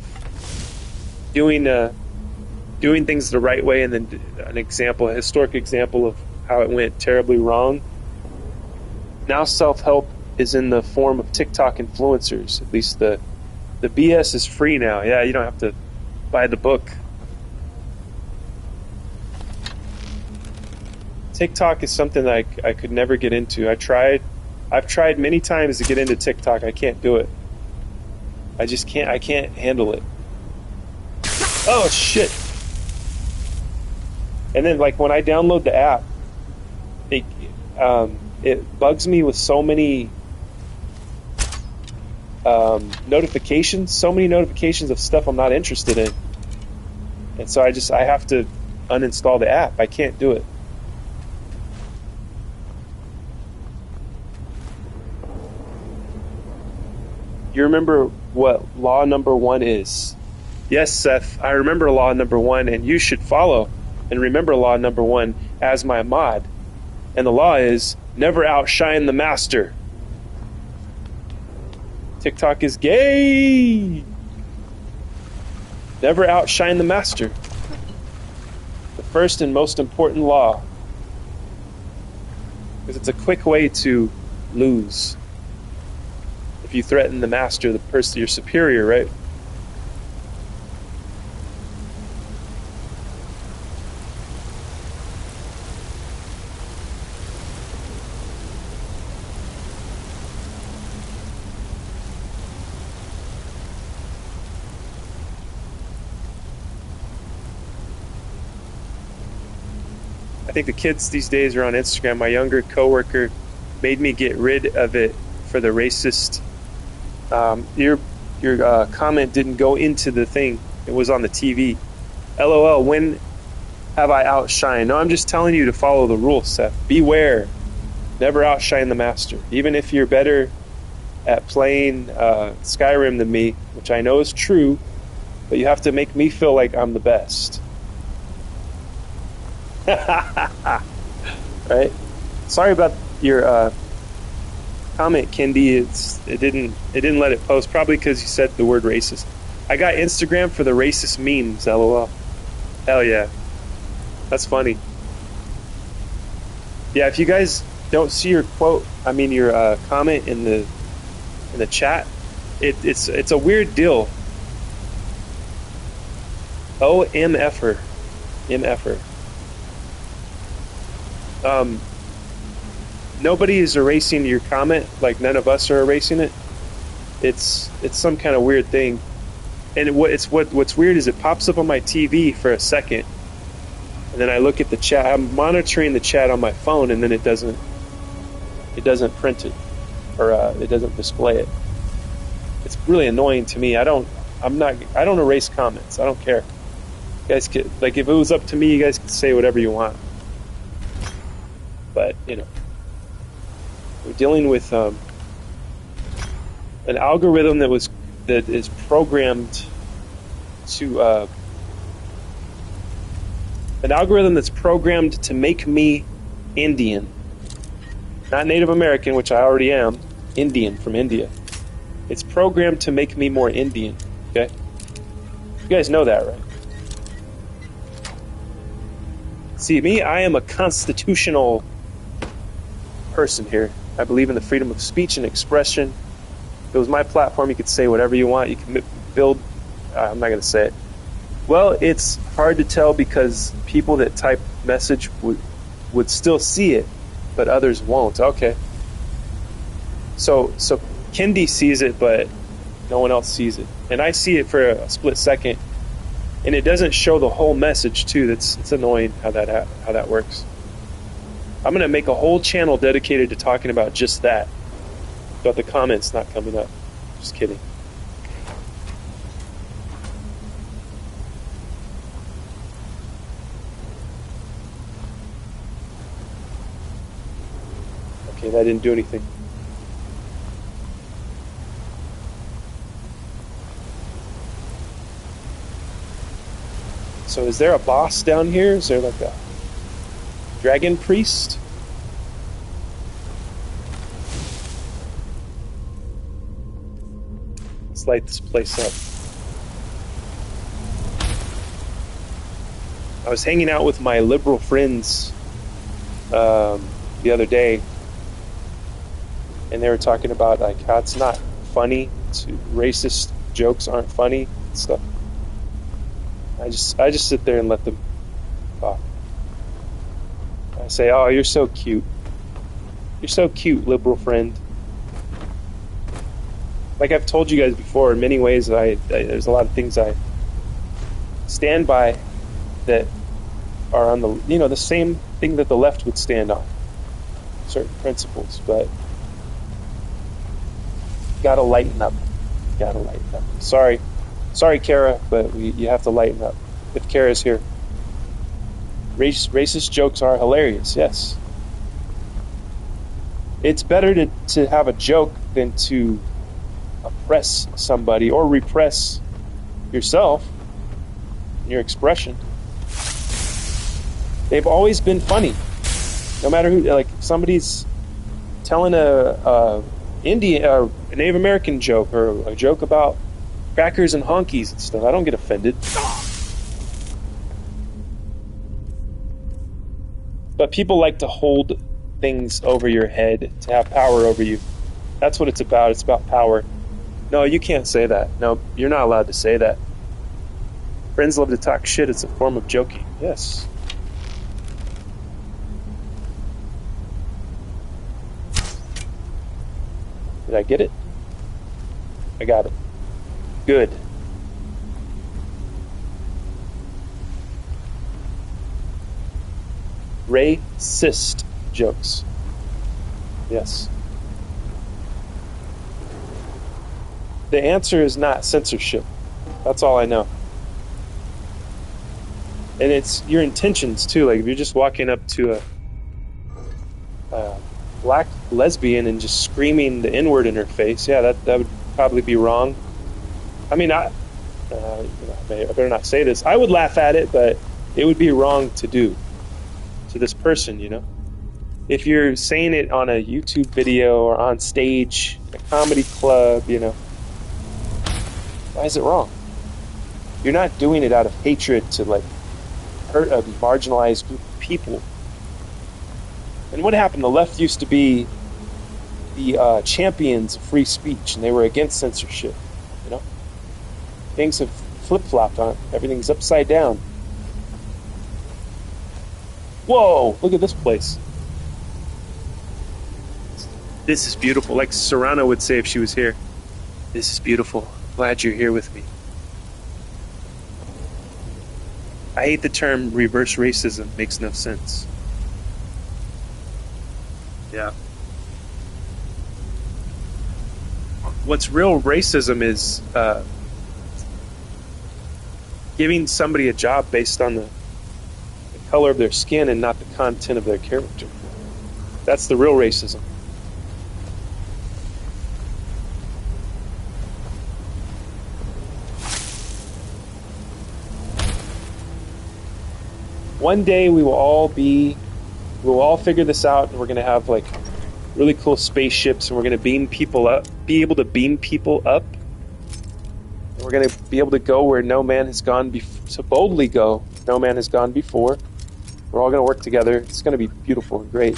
doing things the right way, and then a historic example of how it went terribly wrong. Now self-help is in the form of TikTok influencers. At least the BS is free now. Yeah, you don't have to buy the book. TikTok is something that I could never get into. I've tried many times to get into TikTok. I can't do it. I just can't. I can't handle it. Oh shit. And then, like, when I download the app, it bugs me with so many notifications, of stuff I'm not interested in. And so I have to uninstall the app. I can't do it. You remember what law number 1 is? Yes, Seth, I remember law number 1, and you should follow and remember law number 1 as my mod. And the law is never outshine the master. TikTok is gay. Never outshine the master. The first and most important law. Because it's a quick way to lose. If you threaten the master, the person, your superior, right? I think the kids these days are on Instagram. My younger coworker made me get rid of it for the racist. Your comment didn't go into the thing. It was on the TV. LOL, when have I outshined? No, I'm just telling you to follow the rules, Seth. Beware. Never outshine the master. Even if you're better at playing Skyrim than me, which I know is true, but you have to make me feel like I'm the best. Right? Sorry about your comment, Kendi. It didn't let it post, probably because you said the word racist. I got Instagram for the racist memes. LOL. Hell yeah, that's funny. Yeah, if you guys don't see your your comment in the chat, it's a weird deal. MFer. Nobody is erasing your comment, like none of us are erasing it. It's some kind of weird thing, and what's weird is it pops up on my TV for a second, and then I look at the chat. I'm monitoring the chat on my phone, and then it doesn't print it, or it doesn't display it. It's really annoying to me. I don't erase comments. I don't care. You guys could, like, if it was up to me, you guys could say whatever you want. But, we're dealing with an algorithm that is programmed to an algorithm that's programmed to make me Indian, not Native American, which I already am. Indian, from India. It's programmed to make me more Indian. Okay, you guys know that, right? See, me, I am a constitutional person here. I believe in the freedom of speech and expression. If it was my platform, you could say whatever you want. You can build... I'm not going to say it. Well, it's hard to tell because people that type message would still see it, but others won't. Okay. So Kendi sees it, but no one else sees it. And I see it for a split second, and it doesn't show the whole message, too. It's annoying how that works. I'm going to make a whole channel dedicated to talking about just that. About the comments not coming up. Just kidding. Okay, that didn't do anything. So is there a boss down here? Is there like a dragon priest? Let's light this place up. I was hanging out with my liberal friends the other day, and they were talking about like how it's not funny racist jokes aren't funny and stuff. I just sit there and let them talk. I say, "Oh, you're so cute. You're so cute, liberal friend." Like I've told you guys before, in many ways, there's a lot of things I stand by that are on the same thing that the left would stand on, certain principles, but gotta lighten up. Gotta lighten up. Sorry, Kara, but you have to lighten up. If Kara's here. Racist jokes are hilarious, yes. It's better to have a joke than to oppress somebody or repress yourself, your expression. They've always been funny. No matter who, like somebody's telling a Indian or a Native American joke or a joke about crackers and honkies and stuff, I don't get offended. But people like to hold things over your head, to have power over you. That's what it's about. It's about power. No, you can't say that. No, you're not allowed to say that. Friends love to talk shit. It's a form of joking. Yes. Did I get it? I got it. Good. Racist jokes. Yes. The answer is not censorship. That's all I know. And it's your intentions too. Like if you're just walking up to a black lesbian and just screaming the N-word in her face, yeah, that would probably be wrong. I mean, I better not say this. I would laugh at it, but it would be wrong to do to this person, you know? If you're saying it on a YouTube video or on stage, a comedy club, you know, why is it wrong? You're not doing it out of hatred to, like, hurt a marginalized group of people. And what happened? The left used to be the champions of free speech, and they were against censorship, you know? Things have flip-flopped on it. Everything's upside down. Whoa, look at this place. This is beautiful. Like Serrano would say if she was here. This is beautiful. Glad you're here with me. I hate the term reverse racism. Makes no sense. Yeah. What's real racism is giving somebody a job based on the color of their skin and not the content of their character. That's the real racism. One day we will all figure this out, and we're going to have like really cool spaceships, and we're going to beam people up, be able to beam people up. And we're going to be able to go where no man has gone before, so boldly go, no man has gone before. We're all going to work together. It's going to be beautiful and great.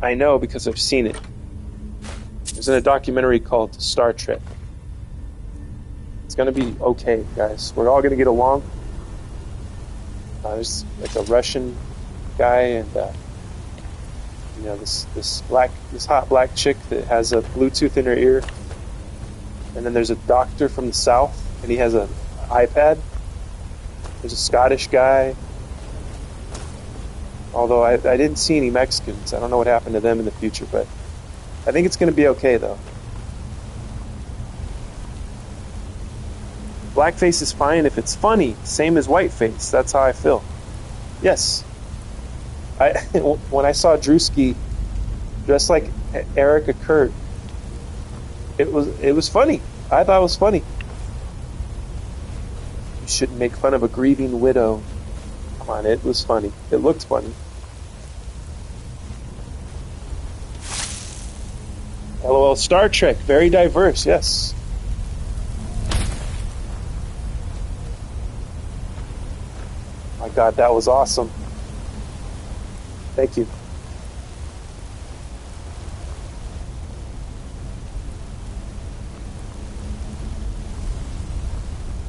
I know because I've seen it. It was in a documentary called Star Trek. It's going to be okay, guys. We're all going to get along. There's like a Russian guy and you know, this hot black chick that has a Bluetooth in her ear, and then there's a doctor from the south and he has an iPad. There's a Scottish guy, although I didn't see any Mexicans. I don't know what happened to them in the future, but I think it's going to be okay though. Blackface is fine if it's funny, same as whiteface. That's how I feel. Yes. When I saw Drewski dressed like Erica Kurt, it was funny. I thought it was funny. You shouldn't make fun of a grieving widow. Come on, it was funny. It looked funny. LOL, Star Trek, very diverse, yes. My God, that was awesome. Thank you.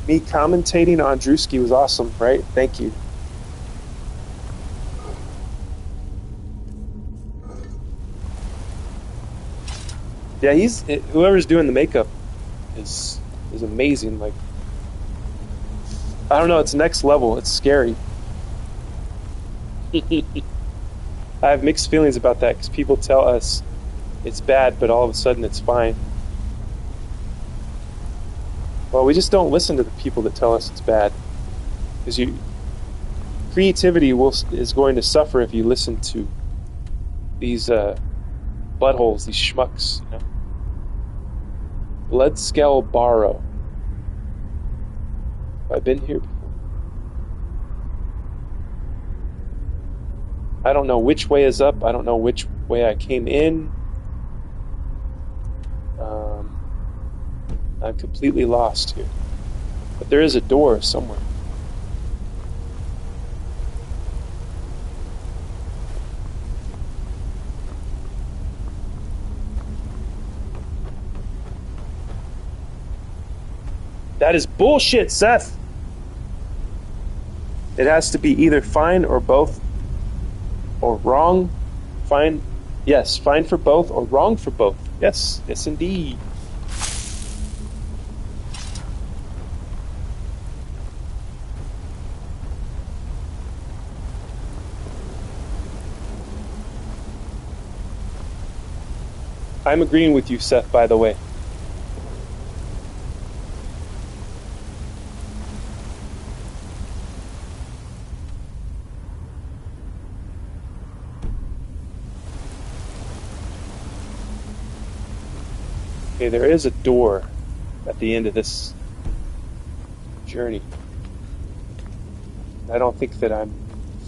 Me commentating on Drewski was awesome, right? Thank you. Yeah, whoever's doing the makeup is amazing. Like, I don't know, it's next level. It's scary. I have mixed feelings about that because people tell us it's bad, but all of a sudden it's fine. Well, we just don't listen to the people that tell us it's bad, because creativity is going to suffer if you listen to these buttholes, these schmucks. You know? Bloodscale Barrow. I've been here before. I don't know which way is up. I don't know which way I came in. I'm completely lost here. But there is a door somewhere. That is bullshit, Seth. It has to be either fine or both, or wrong. Fine, yes, fine for both or wrong for both. Yes, yes indeed. I'm agreeing with you, Seth, by the way. Okay, there is a door at the end of this journey. I don't think that I'm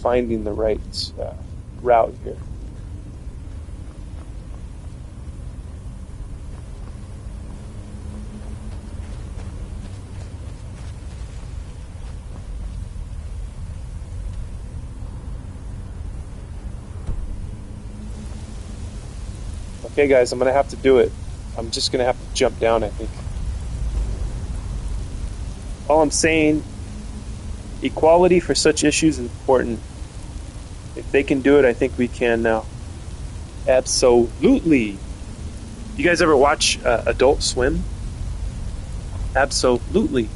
finding the right route here. Okay, guys, I'm going to have to do it. I'm just going to have to jump down, I think. All I'm saying, equality for such issues is important. If they can do it, I think we can now. Absolutely. You guys ever watch Adult Swim? Absolutely.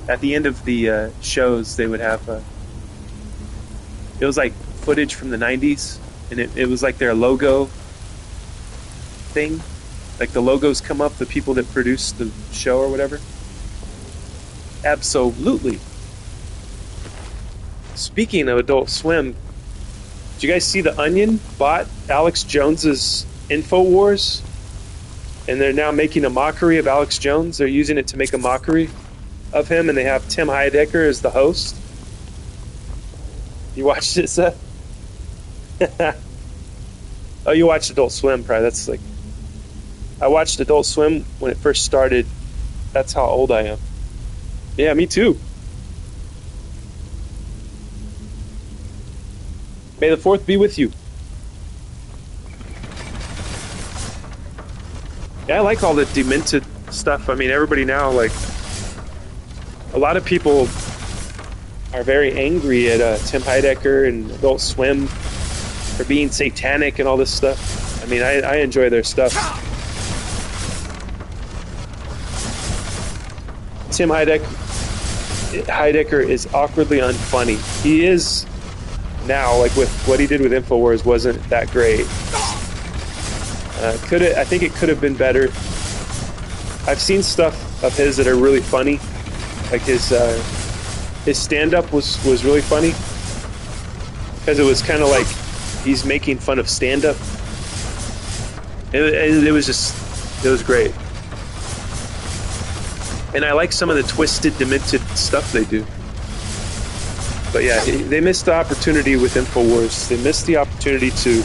At the end of the shows, they would have... it was like footage from the 90s, and it was like their logo thing. Like the logos come up, the people that produce the show or whatever. Absolutely. Speaking of Adult Swim, did you guys see The Onion bought Alex Jones's InfoWars? And they're now making a mockery of Alex Jones. They're using it to make a mockery of him, and they have Tim Heidecker as the host. You watched it, Seth? Oh, you watched Adult Swim, probably. That's like... I watched Adult Swim when it first started. That's how old I am. Yeah, me too. May the 4th be with you. Yeah, I like all the demented stuff. I mean, everybody now, like... A lot of people are very angry at Tim Heidecker and Adult Swim for being satanic and all this stuff. I mean, I enjoy their stuff. Tim Heidecker is awkwardly unfunny. He is now, like with what he did with InfoWars wasn't that great. I think it could have been better. I've seen stuff of his that are really funny. Like his stand-up was really funny. Because it was kind of like he's making fun of stand-up. It was great. And I like some of the twisted, demented stuff they do. But yeah, they missed the opportunity with InfoWars. They missed the opportunity to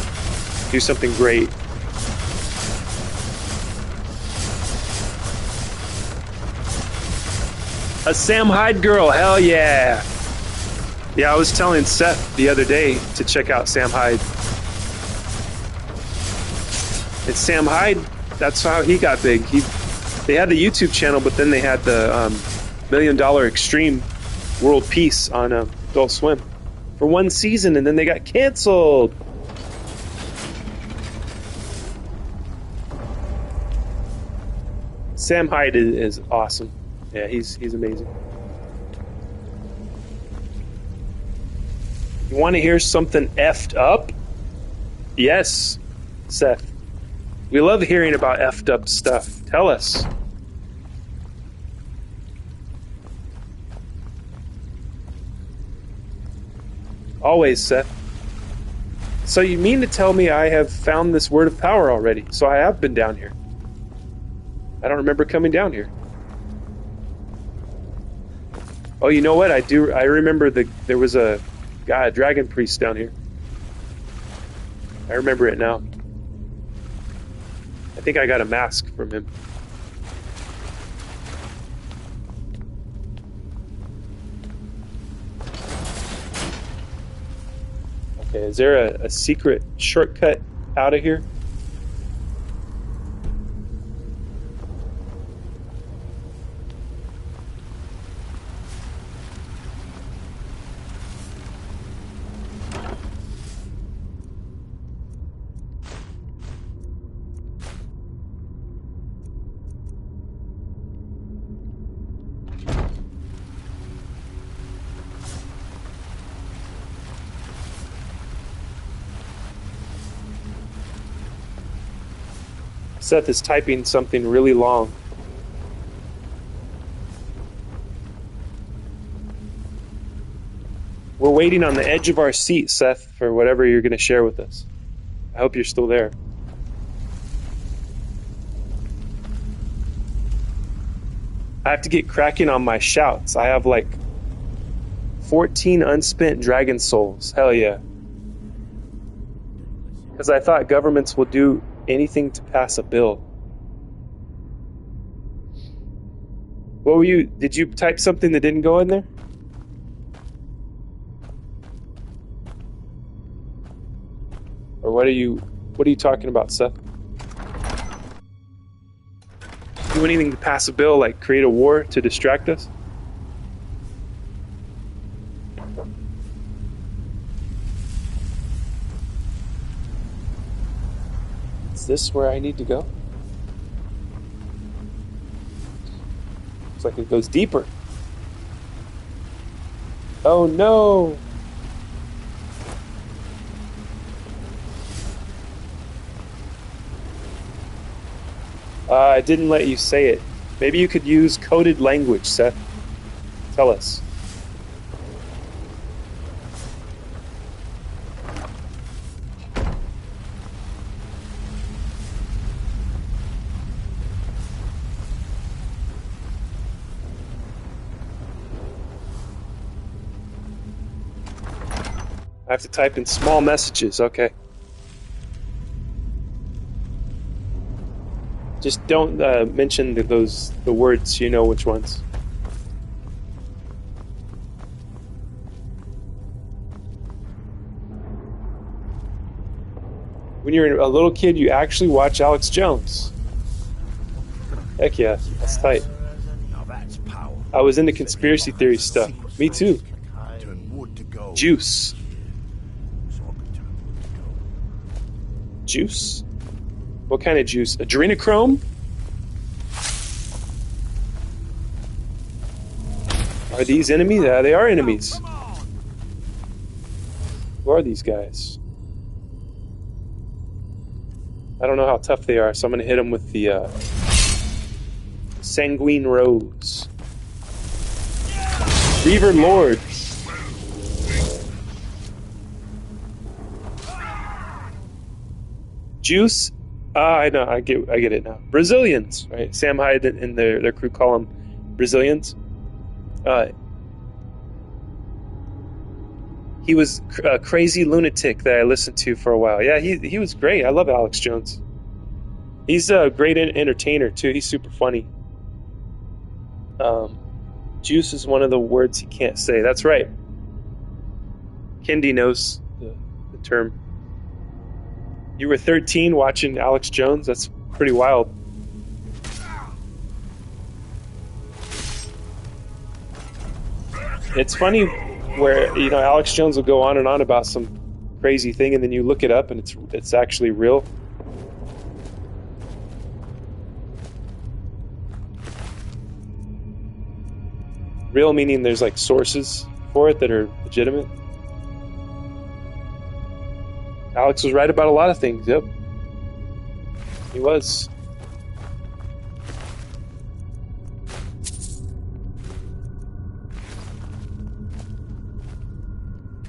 do something great. A Sam Hyde girl, hell yeah. Yeah, I was telling Seth the other day to check out Sam Hyde. It's Sam Hyde, that's how he got big. They had the YouTube channel, but then they had the $1 Million Extreme World Peace on Adult Swim for one season, and then they got canceled. Sam Hyde is awesome. Yeah, he's amazing. You want to hear something effed up? Yes, Seth. We love hearing about effed up stuff. Tell us. Always, Seth. So you mean to tell me I have found this word of power already? So I have been down here. I don't remember coming down here. Oh, you know what? I do. I remember there was a guy, a dragon priest down here. I remember it now. I think I got a mask from him. Okay, is there a secret shortcut out of here? Seth is typing something really long. We're waiting on the edge of our seat, Seth, for whatever you're going to share with us. I hope you're still there. I have to get cracking on my shouts. I have like 14 unspent dragon souls. Hell yeah. Because I thought governments will do anything to pass a bill. What were you... Did you type something that didn't go in there? Or what are you talking about, Seth? Do anything to pass a bill, like create a war to distract us? Is this where I need to go? Looks like it goes deeper. Oh no! I didn't let you say it. Maybe you could use coded language, Seth. Tell us. I have to type in small messages, okay. Just don't mention the words, you know which ones. When you're a little kid, you actually watch Alex Jones. Heck yeah, that's tight. Now that's power. I was into conspiracy theory stuff. Me too. Turn wood to gold. Juice. So I can turn wood to gold. Juice? What kind of juice? Adrenochrome? Are these enemies? They are enemies. Who are these guys? I don't know how tough they are, so I'm going to hit them with the Sanguine Rose. Reaver Lord. Juice? I know, I get it now. Brazilians, right? Sam Hyde and their crew call them Brazilians. He was a crazy lunatic that I listened to for a while. Yeah, he was great. I love Alex Jones. He's a great entertainer too. He's super funny. Juice is one of the words he can't say. That's right. Kendi knows the term. You were 13 watching Alex Jones? That's pretty wild. It's funny where, you know, Alex Jones will go on and on about some crazy thing, and then you look it up and it's actually real. Real meaning there's like sources for it that are legitimate. Alex was right about a lot of things, yep. He was.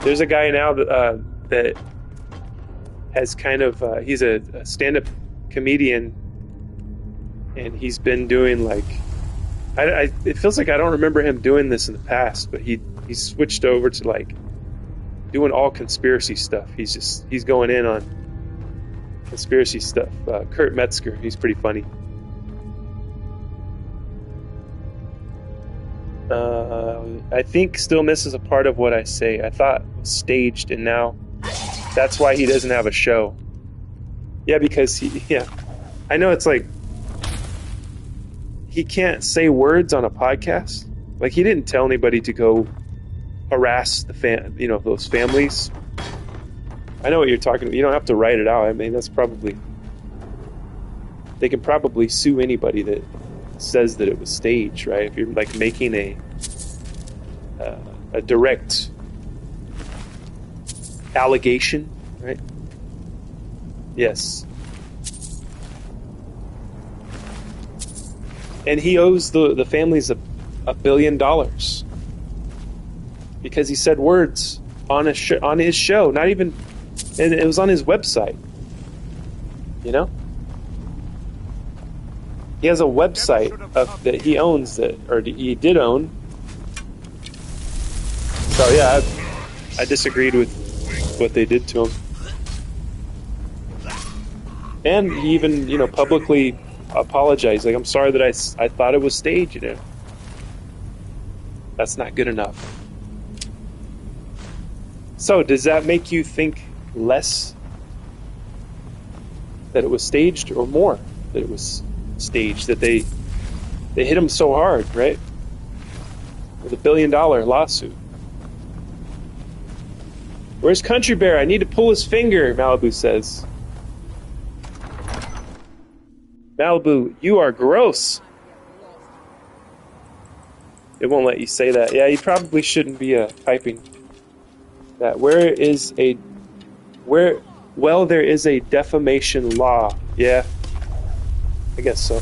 There's a guy now that has kind of, he's a stand-up comedian, and he's been doing like, it feels like I don't remember him doing this in the past, but he switched over to like doing all conspiracy stuff. He's going in on conspiracy stuff. Kurt Metzger, he's pretty funny. I think still misses a part of what I say. I thought it was staged, and now that's why he doesn't have a show. Yeah, because I know it's like he can't say words on a podcast. Like, he didn't tell anybody to go harass the those families. I know what you're talking about. You don't have to write it out. I mean, that's probably, they can probably sue anybody that says that it was staged, right? If you're like making a direct allegation, right? Yes. And he owes the families $1 billion because he said words on his show. Not even, and it was on his website. You know, he has a website that he owns or he did own. So yeah, I disagreed with what they did to him, and he even publicly apologized. Like, I'm sorry that I thought it was staged. That's not good enough. So does that make you think less that it was staged, or more that it was staged, that they hit him so hard, right? With a $1 billion lawsuit. Where's Country Bear? I need to pull his finger, Malibu says. Malibu, you are gross. It won't let you say that. Yeah, you probably shouldn't be typing that. Well, there is a defamation law. Yeah, I guess so.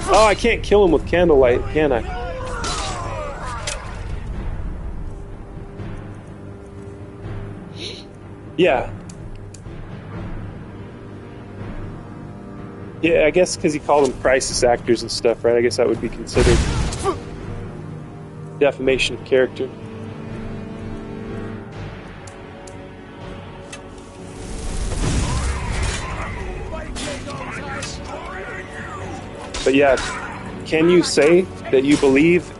Oh, I can't kill him with candlelight, can I? Yeah. Yeah, I guess because he called them crisis actors and stuff, right? I guess that would be considered defamation of character. But yeah, can you say that you believe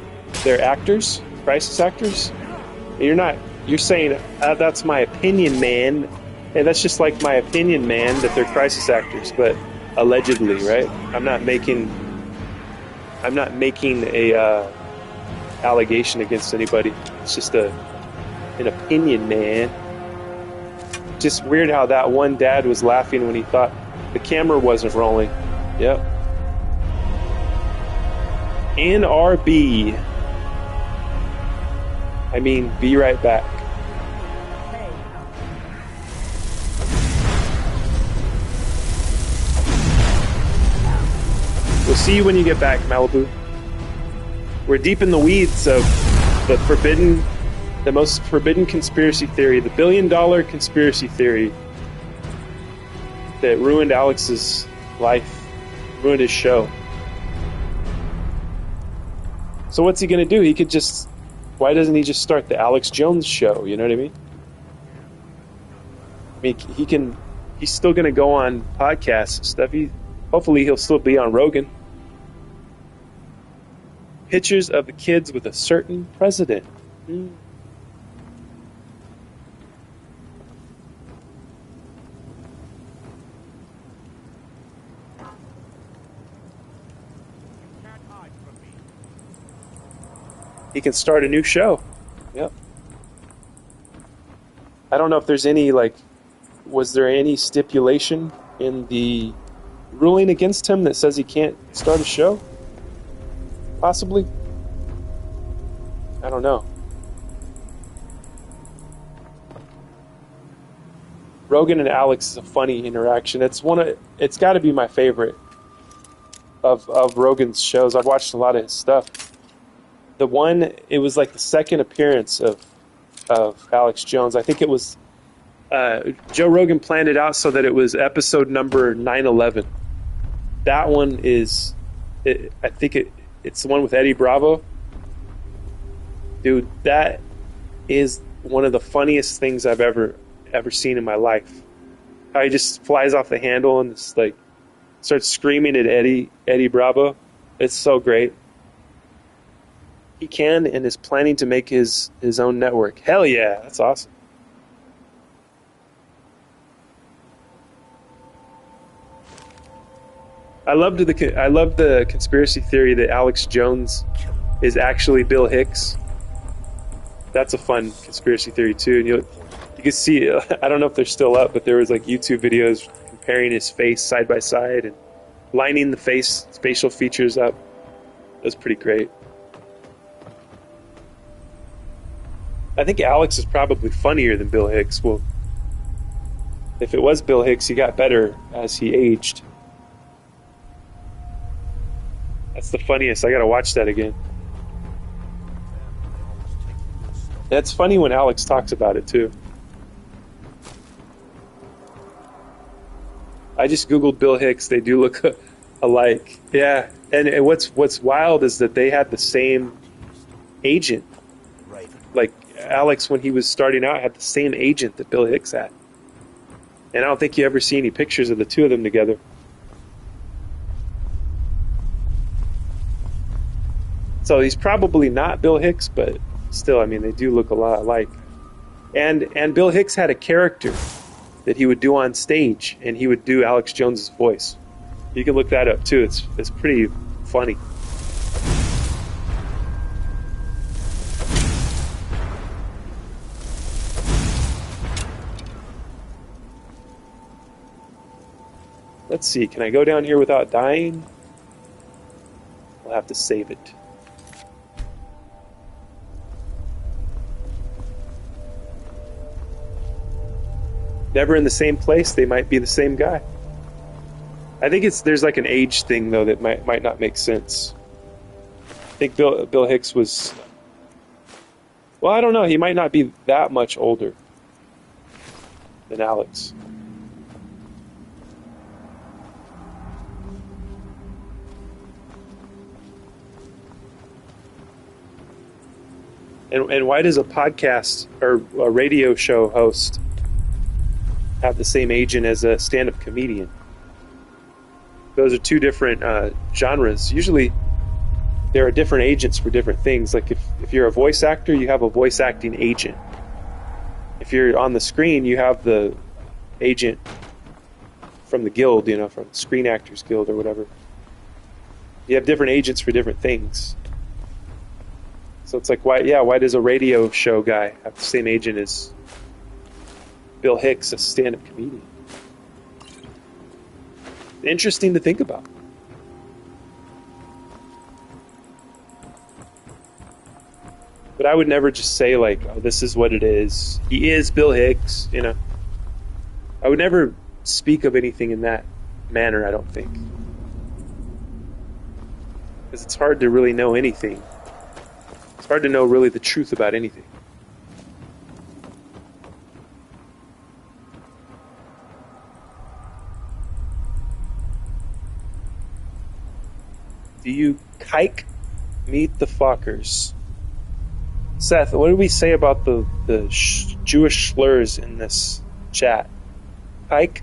they're actors, crisis actors? You're saying, that's my opinion, man. Hey, that's just like my opinion, man, that they're crisis actors, but allegedly, right? I'm not making a allegation against anybody. It's just an opinion, man. Just weird how that one dad was laughing when he thought the camera wasn't rolling. Yep. NRB. I mean, be right back. We'll see you when you get back, Malibu. We're deep in the weeds of the most forbidden conspiracy theory, the $1 billion conspiracy theory that ruined Alex's life, ruined his show. So what's he going to do? Why doesn't he just start the Alex Jones show? You know what I mean? He's still going to go on podcasts and stuff. Hopefully he'll still be on Rogan. Pictures of the kids with a certain president. He can start a new show. Yep. I don't know if there's any, was there any stipulation in the ruling against him that says he can't start a show? Possibly? I don't know. Rogan and Alex is a funny interaction. It's got to be my favorite of Rogan's shows. I've watched a lot of his stuff. It was like the second appearance of Alex Jones. I think it was Joe Rogan planned it out so that it was episode number 911. That one is, I think it's the one with Eddie Bravo. Dude, that is one of the funniest things I've ever seen in my life. How he just flies off the handle and just starts screaming at Eddie Bravo. It's so great. He can and is planning to make his own network. Hell yeah, that's awesome. I love the conspiracy theory that Alex Jones is actually Bill Hicks. That's a fun conspiracy theory too. And you can see, I don't know if they're still up, but there was YouTube videos comparing his face side by side and lining the facial features up. That was pretty great. I think Alex is probably funnier than Bill Hicks. Well, If it was Bill Hicks, he got better as he aged. That's the funniest. I gotta watch that again. That's funny when Alex talks about it too. I just googled Bill Hicks. They do look alike. Yeah, and what's wild is that they had the same agent. Like Alex, when he was starting out, had the same agent that Bill Hicks had. And I don't think you ever see any pictures of the two of them together. So he's probably not Bill Hicks, but still, I mean, they do look a lot alike. And Bill Hicks had a character that he would do on stage, and he would do Alex Jones's voice. You can look that up too. It's pretty funny. Let's see, can I go down here without dying? I'll have to save it. Never in the same place, they might be the same guy. I think there's like an age thing though that might not make sense. I think Bill Hicks was, well, I don't know, he might not be that much older than Alex. And why does a podcast or a radio show host have the same agent as a stand-up comedian? Those are two different genres. Usually there are different agents for different things. Like if you're a voice actor, you have a voice acting agent. If you're on the screen, you have the agent from the guild, from Screen Actors Guild or whatever. You have different agents for different things. So it's like, why does a radio show guy have the same agent as Bill Hicks, a stand-up comedian? Interesting to think about. But I would never just say like, oh, this is what it is. He is Bill Hicks, I would never speak of anything in that manner, I don't think. Because it's hard to really know anything. It's hard to know really the truth about anything. Do you kike meet the Fockers? Seth, what did we say about the Jewish slurs in this chat? Kike?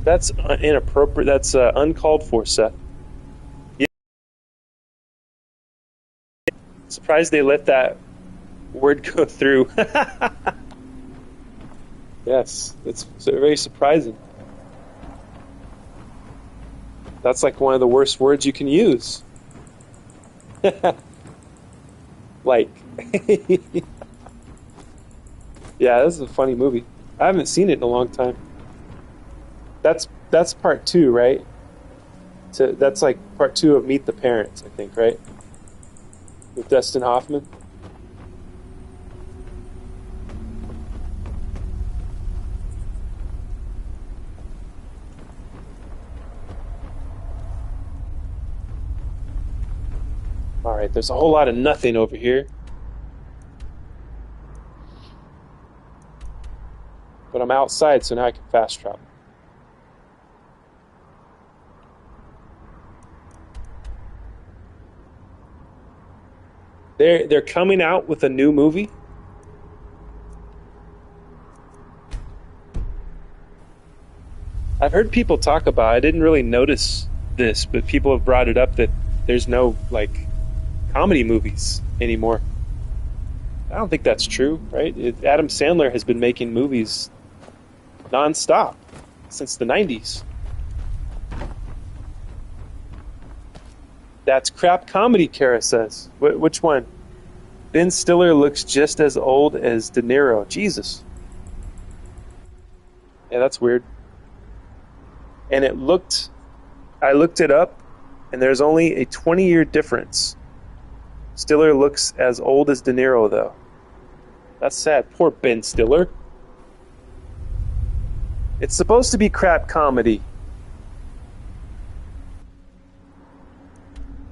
That's inappropriate. That's uncalled for, Seth. Surprised they let that word go through. Yes, it's very surprising. That's like one of the worst words you can use. Like. Yeah, this is a funny movie. I haven't seen it in a long time. That's part 2, right? So that's like part 2 of Meet the Parents, I think, right? With Dustin Hoffman. Alright, there's a whole lot of nothing over here. But I'm outside, so now I can fast travel. They're coming out with a new movie. I've heard people talk about it. I didn't really notice this, but people have brought it up that there's no comedy movies anymore. I don't think that's true, right? Adam Sandler has been making movies non-stop since the 90s. That's crap comedy, Kara says. Which one? Ben Stiller looks just as old as De Niro. Jesus. Yeah, that's weird. And I looked it up, and there's only a 20-year difference. Stiller looks as old as De Niro, though. That's sad. Poor Ben Stiller. It's supposed to be crap comedy.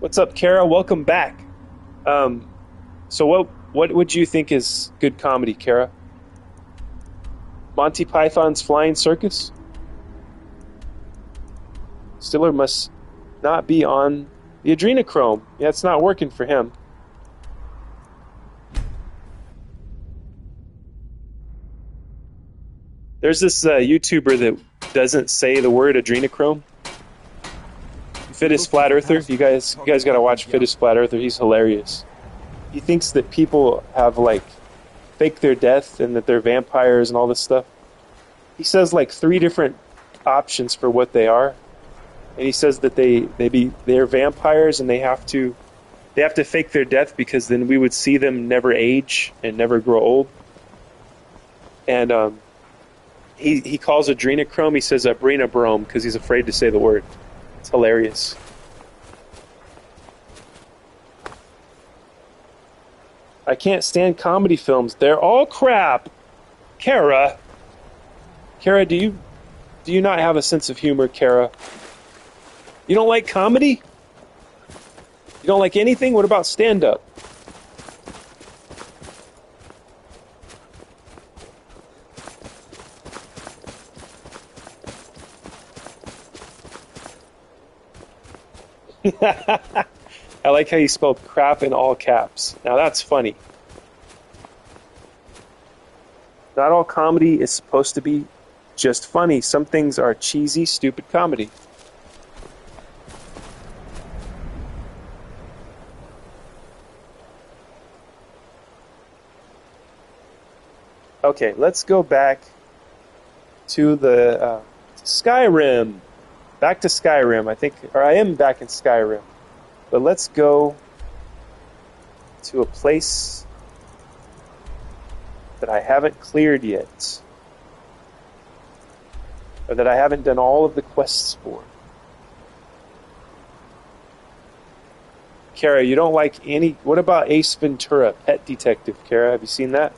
What's up, Kara? Welcome back. So what would you think is good comedy, Kara? Monty Python's Flying Circus? Stiller must not be on the adrenochrome. Yeah, it's not working for him. There's this YouTuber that doesn't say the word adrenochrome. Fittest Flat Earther. You guys gotta watch Fittest Flat Earther. He's hilarious. He thinks that people have like faked their death and that they're vampires and all this stuff. He says like 3 different options for what they are, and he says that they're vampires and they have to fake their death because then we would see them never age and never grow old. And he calls adrenochrome. He says abrenobrome because he's afraid to say the word. It's hilarious. I can't stand comedy films. They're all crap. Kara, do you not have a sense of humor, Kara? You don't like comedy? You don't like anything? What about stand-up? I like how you spelled crap in all caps. Now that's funny. Not all comedy is supposed to be just funny. Some things are cheesy, stupid comedy. Okay, let's go back to the Skyrim. Back to Skyrim, I think, or I am back in Skyrim. But let's go to a place that I haven't cleared yet. Or that I haven't done all of the quests for. Kara, you don't like any... What about Ace Ventura, Pet Detective, Kara? Have you seen that?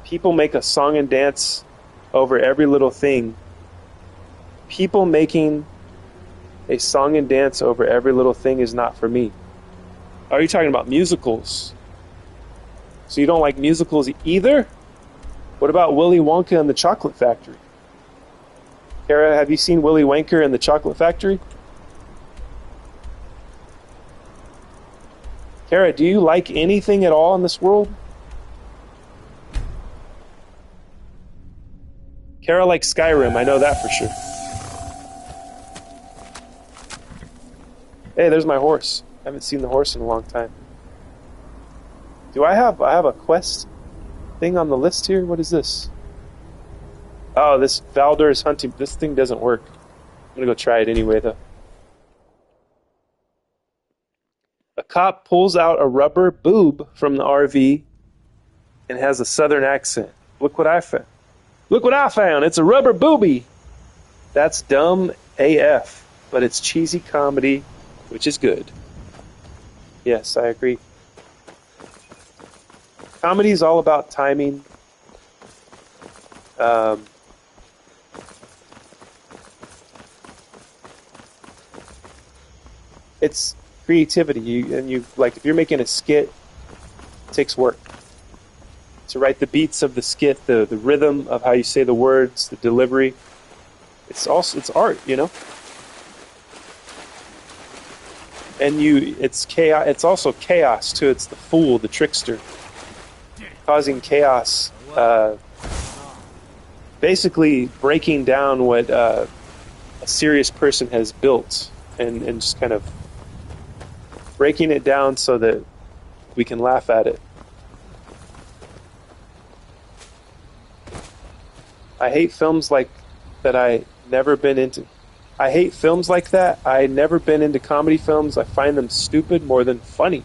People make a song and dance over every little thing. People making a song and dance over every little thing is not for me. Are you talking about musicals? So you don't like musicals either? What about Willy Wonka and the Chocolate Factory? Kara, have you seen Willy Wonka and the Chocolate Factory? Kara, do you like anything at all in this world? Kara likes Skyrim, I know that for sure. Hey, there's my horse. I haven't seen the horse in a long time. Do I have a quest thing on the list here? What is this? Oh, this Valdor's hunting. This thing doesn't work. I'm gonna go try it anyway, though. A cop pulls out a rubber boob from the RV and has a southern accent. Look what I found. Look what I found. It's a rubber booby. That's dumb AF, but it's cheesy comedy, which is good. Yes, I agree. Comedy is all about timing. It's creativity. If you're making a skit, it takes work. To write the beats of the skit, the rhythm of how you say the words, the delivery. It's art, you know? And it's chaos. It's also chaos too. It's the fool, the trickster, causing chaos. Basically breaking down what a serious person has built, and just kind of breaking it down so that we can laugh at it. I hate films like that. I never been into. I hate films like that. I never been into comedy films. I find them stupid more than funny.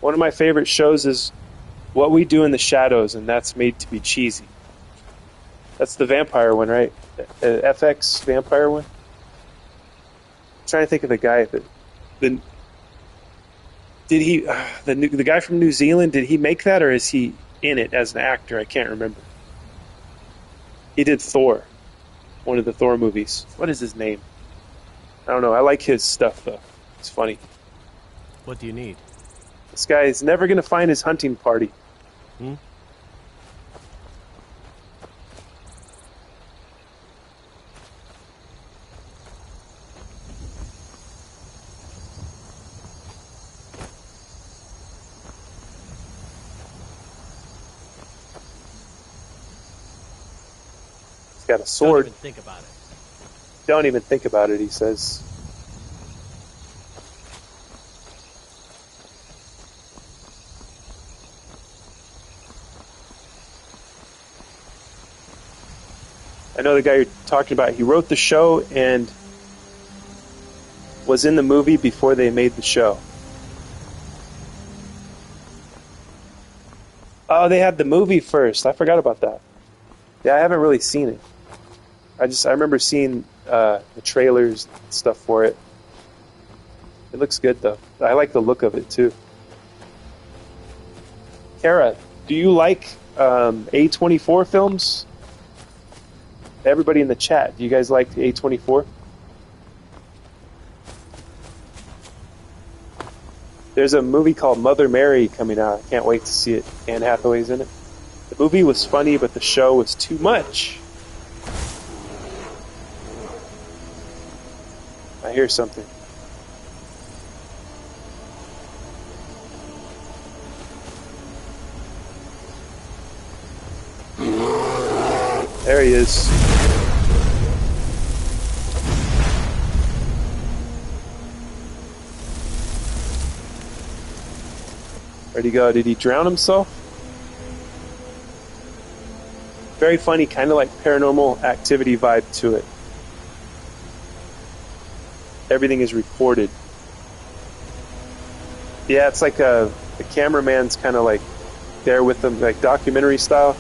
One of my favorite shows is What We Do in the Shadows, and that's made to be cheesy. That's the vampire one, right? FX vampire one. I'm trying to think of the guy that the did he the guy from New Zealand, did he make that, or is he in it as an actor? I can't remember. He did Thor, one of the Thor movies. What is his name? I don't know. I like his stuff though. It's funny. What do you need? This guy is never going to find his hunting party. Hmm? He's got a sword. Don't even think about it. Don't even think about it, he says. I know the guy you're talking about. He wrote the show and was in the movie before they made the show. Oh, they had the movie first. I forgot about that. Yeah, I haven't really seen it. I remember seeing the trailers and stuff for it. It looks good though. I like the look of it too. Kara, do you like A24 films? Everybody in the chat, do you guys like A24? There's a movie called Mother Mary coming out. I can't wait to see it. Anne Hathaway's in it. The movie was funny, but the show was too much. I hear something. There he is. Where'd he go? Did he drown himself? Very funny, kind of like Paranormal Activity vibe to it. Everything is recorded. Yeah, it's like the cameraman's kind of like there with them, like documentary style.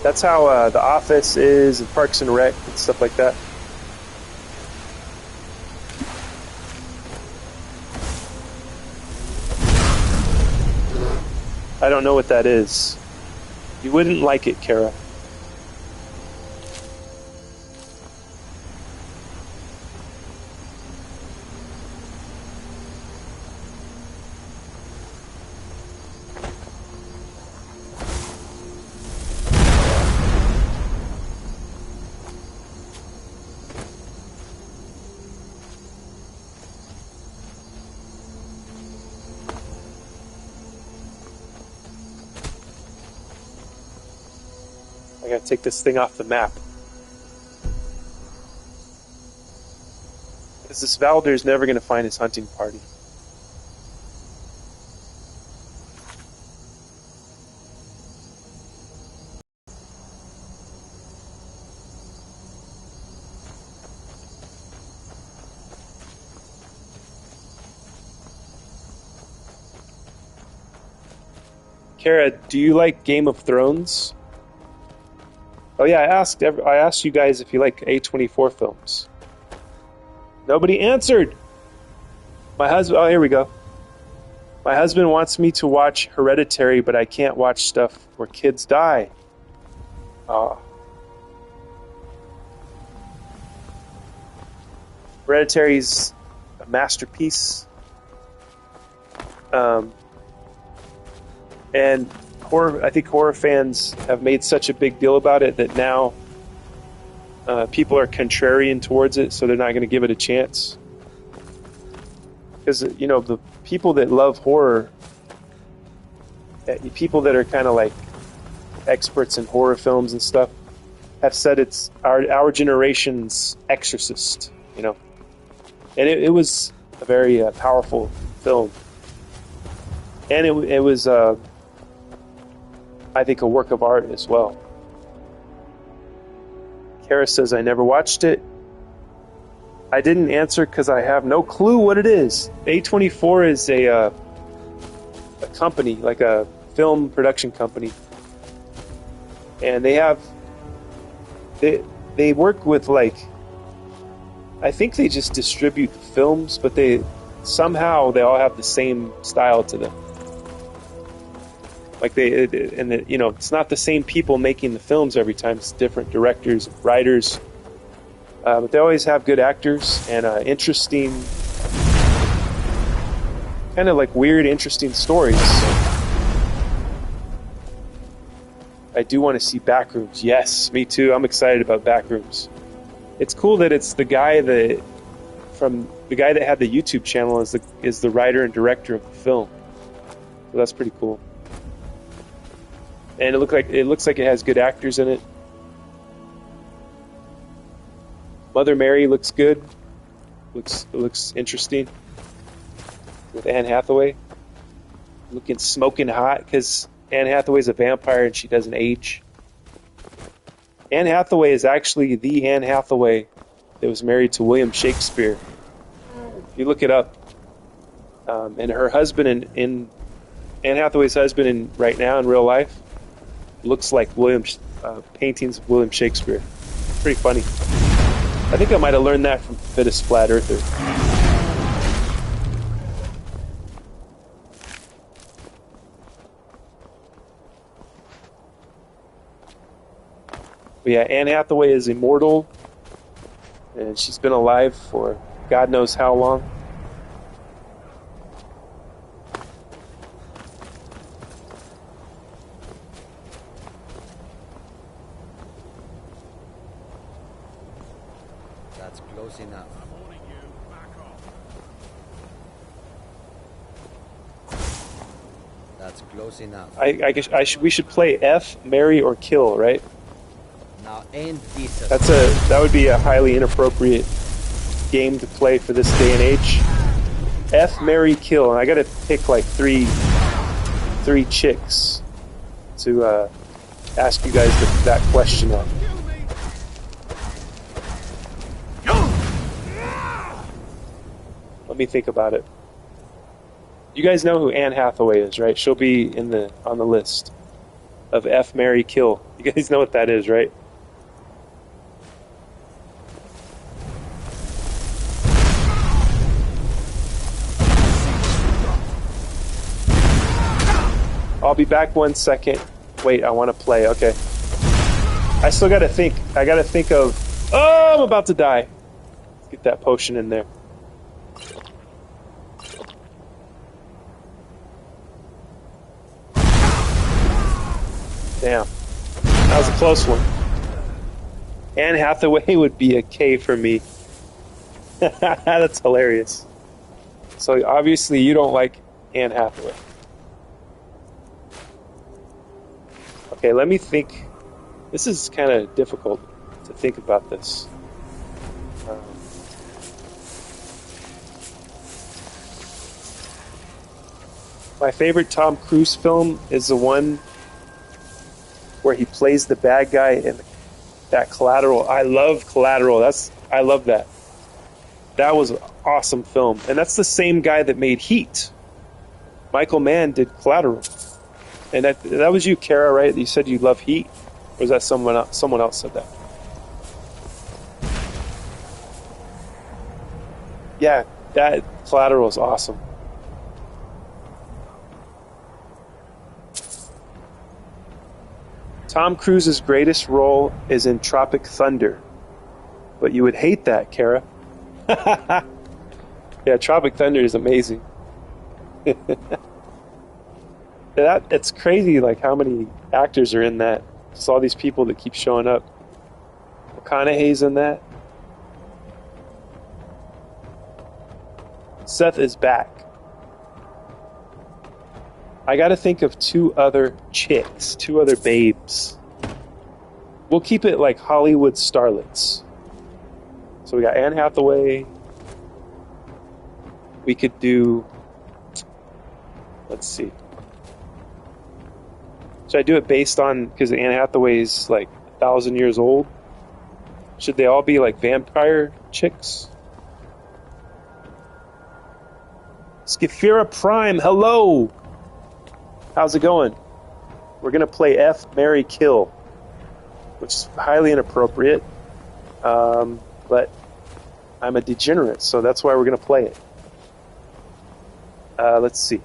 That's how The Office is, and Parks and Rec, and stuff like that. I don't know what that is. You wouldn't like it, Kara. I gotta take this thing off the map. Because this Valder's never gonna find his hunting party. Kara, do you like Game of Thrones? Oh yeah, I asked you guys if you like A24 films. Nobody answered. My husband. Oh, here we go. My husband wants me to watch Hereditary, but I can't watch stuff where kids die. Oh. Hereditary's a masterpiece. And I think horror fans have made such a big deal about it that now people are contrarian towards it, so they're not going to give it a chance. Because, you know, the people that love horror, people that are kind of like experts in horror films and stuff, have said it's our generation's Exorcist, you know. And it was a very powerful film. And it was... I think a work of art as well. Kara says, I never watched it. I didn't answer because I have no clue what it is. A24 is a company, like a film production company. And they have they work with like, I think they just distribute the films, but they all have the same style to them. Like it's not the same people making the films every time. It's different directors, writers, but they always have good actors and interesting, kind of like weird, interesting stories. I do want to see Backrooms. Yes, me too. I'm excited about Backrooms. It's cool that it's the guy that had the YouTube channel is the writer and director of the film. So that's pretty cool. And it looks like it has good actors in it. Mother Mary looks good. Looks interesting. With Anne Hathaway looking smoking hot because Anne Hathaway's a vampire and she doesn't age. Anne Hathaway is actually the Anne Hathaway that was married to William Shakespeare. If you look it up, and her husband in Anne Hathaway's husband right now in real life looks like paintings of William Shakespeare. Pretty funny. I think I might have learned that from Fittest Flat Earther. But yeah, Anne Hathaway is immortal, and she's been alive for God knows how long. That's close enough. I'm warning you, back off. That's close enough. I guess we should play F, marry, or kill, right? Now end this. That would be a highly inappropriate game to play for this day and age. F, marry, kill, and I gotta pick like three chicks to ask you guys that question on. Let me think about it. You guys know who Anne Hathaway is, right? She'll be on the list of F, marry, kill. You guys know what that is, right? I'll be back 1 second. Wait, I want to play. Okay. I still got to think. I got to think of... Oh, I'm about to die. Let's get that potion in there. Damn. That was a close one. Anne Hathaway would be a K for me. That's hilarious. So obviously you don't like Anne Hathaway. Okay, let me think. This is kind of difficult to think about this. My favorite Tom Cruise film is the one where he plays the bad guy in that Collateral. I love Collateral. I love that. That was an awesome film. And that's the same guy that made Heat. Michael Mann did Collateral. And that was you, Kara, right? You said you love Heat? Or was that someone else said that? Yeah, that Collateral is awesome. Tom Cruise's greatest role is in Tropic Thunder. But you would hate that, Kara. Yeah, Tropic Thunder is amazing. It's crazy, like how many actors are in that. Just all these people that keep showing up. McConaughey's in that. Seth is back. I gotta think of two other chicks, two other babes. We'll keep it like Hollywood starlets. So we got Anne Hathaway. We could do... Let's see. Should I do it based on... Because Anne Hathaway's like 1,000 years old? Should they all be like vampire chicks? Skifira Prime, hello! How's it going? We're going to play F, marry, kill which is highly inappropriate. But I'm a degenerate, so that's why we're going to play it. Let's see.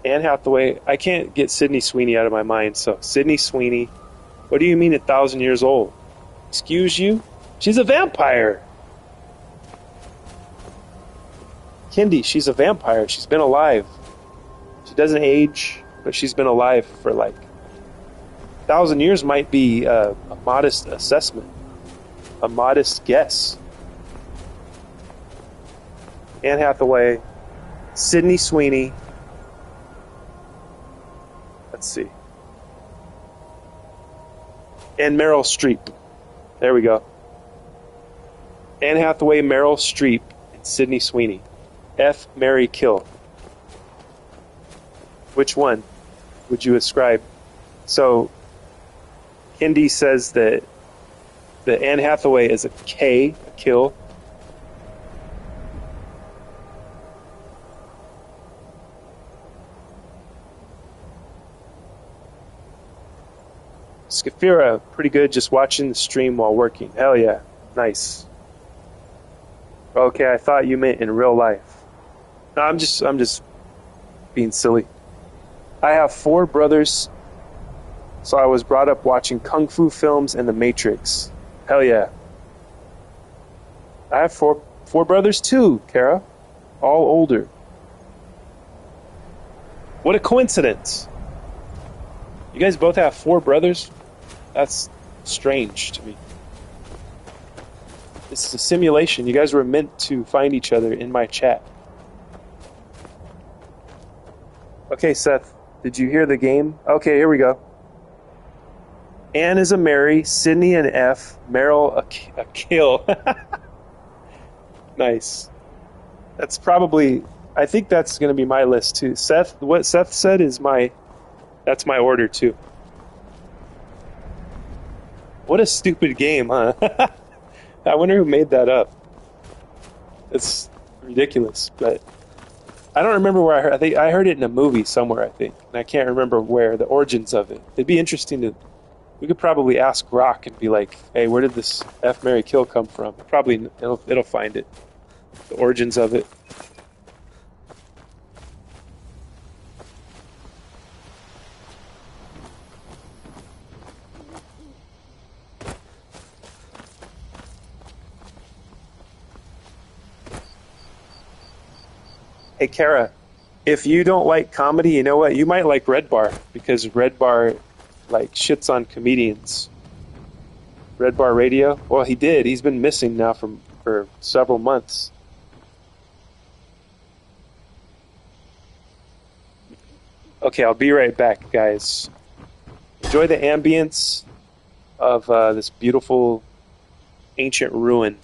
Anne Hathaway. I can't get Sydney Sweeney out of my mind, so Sydney Sweeney. What do you mean 1,000 years old? Excuse you? She's a vampire. Kindy, she's a vampire. She's been alive. She doesn't age, but she's been alive for like 1,000 years. Might be a modest assessment, a modest guess. Anne Hathaway, Sydney Sweeney. Let's see. And Meryl Streep. There we go. Anne Hathaway, Meryl Streep, and Sydney Sweeney. F, marry, kill. Which one would you ascribe? So, Kindy says that Anne Hathaway is a K, a kill. Skafira, pretty good, just watching the stream while working. Hell yeah, nice. Okay, I thought you meant in real life. No, I'm just being silly. I have 4 brothers, so I was brought up watching kung fu films and The Matrix. Hell yeah. I have four brothers too, Kara. All older. What a coincidence. You guys both have 4 brothers? That's strange to me. This is a simulation. You guys were meant to find each other in my chat. Okay, Seth, did you hear the game? Okay, here we go. Anne is a Mary, Sydney an F, Meryl a kill. Nice. That's probably, I think that's going to be my list too. Seth, what Seth said is that's my order too. What a stupid game, huh? I wonder who made that up. It's ridiculous, but I don't remember where I heard. I think I heard it in a movie somewhere. I think, and I can't remember where. The origins of it. It'd be interesting to. We could probably ask Rock and be like, "Hey, where did this F, marry, kill come from?" Probably it'll find it. The origins of it. Hey, Kara, if you don't like comedy, you know what? You might like Red Bar, because Red Bar, like, shits on comedians. Red Bar Radio? Well, he did. He's been missing now for several months. Okay, I'll be right back, guys. Enjoy the ambience of this beautiful ancient ruin.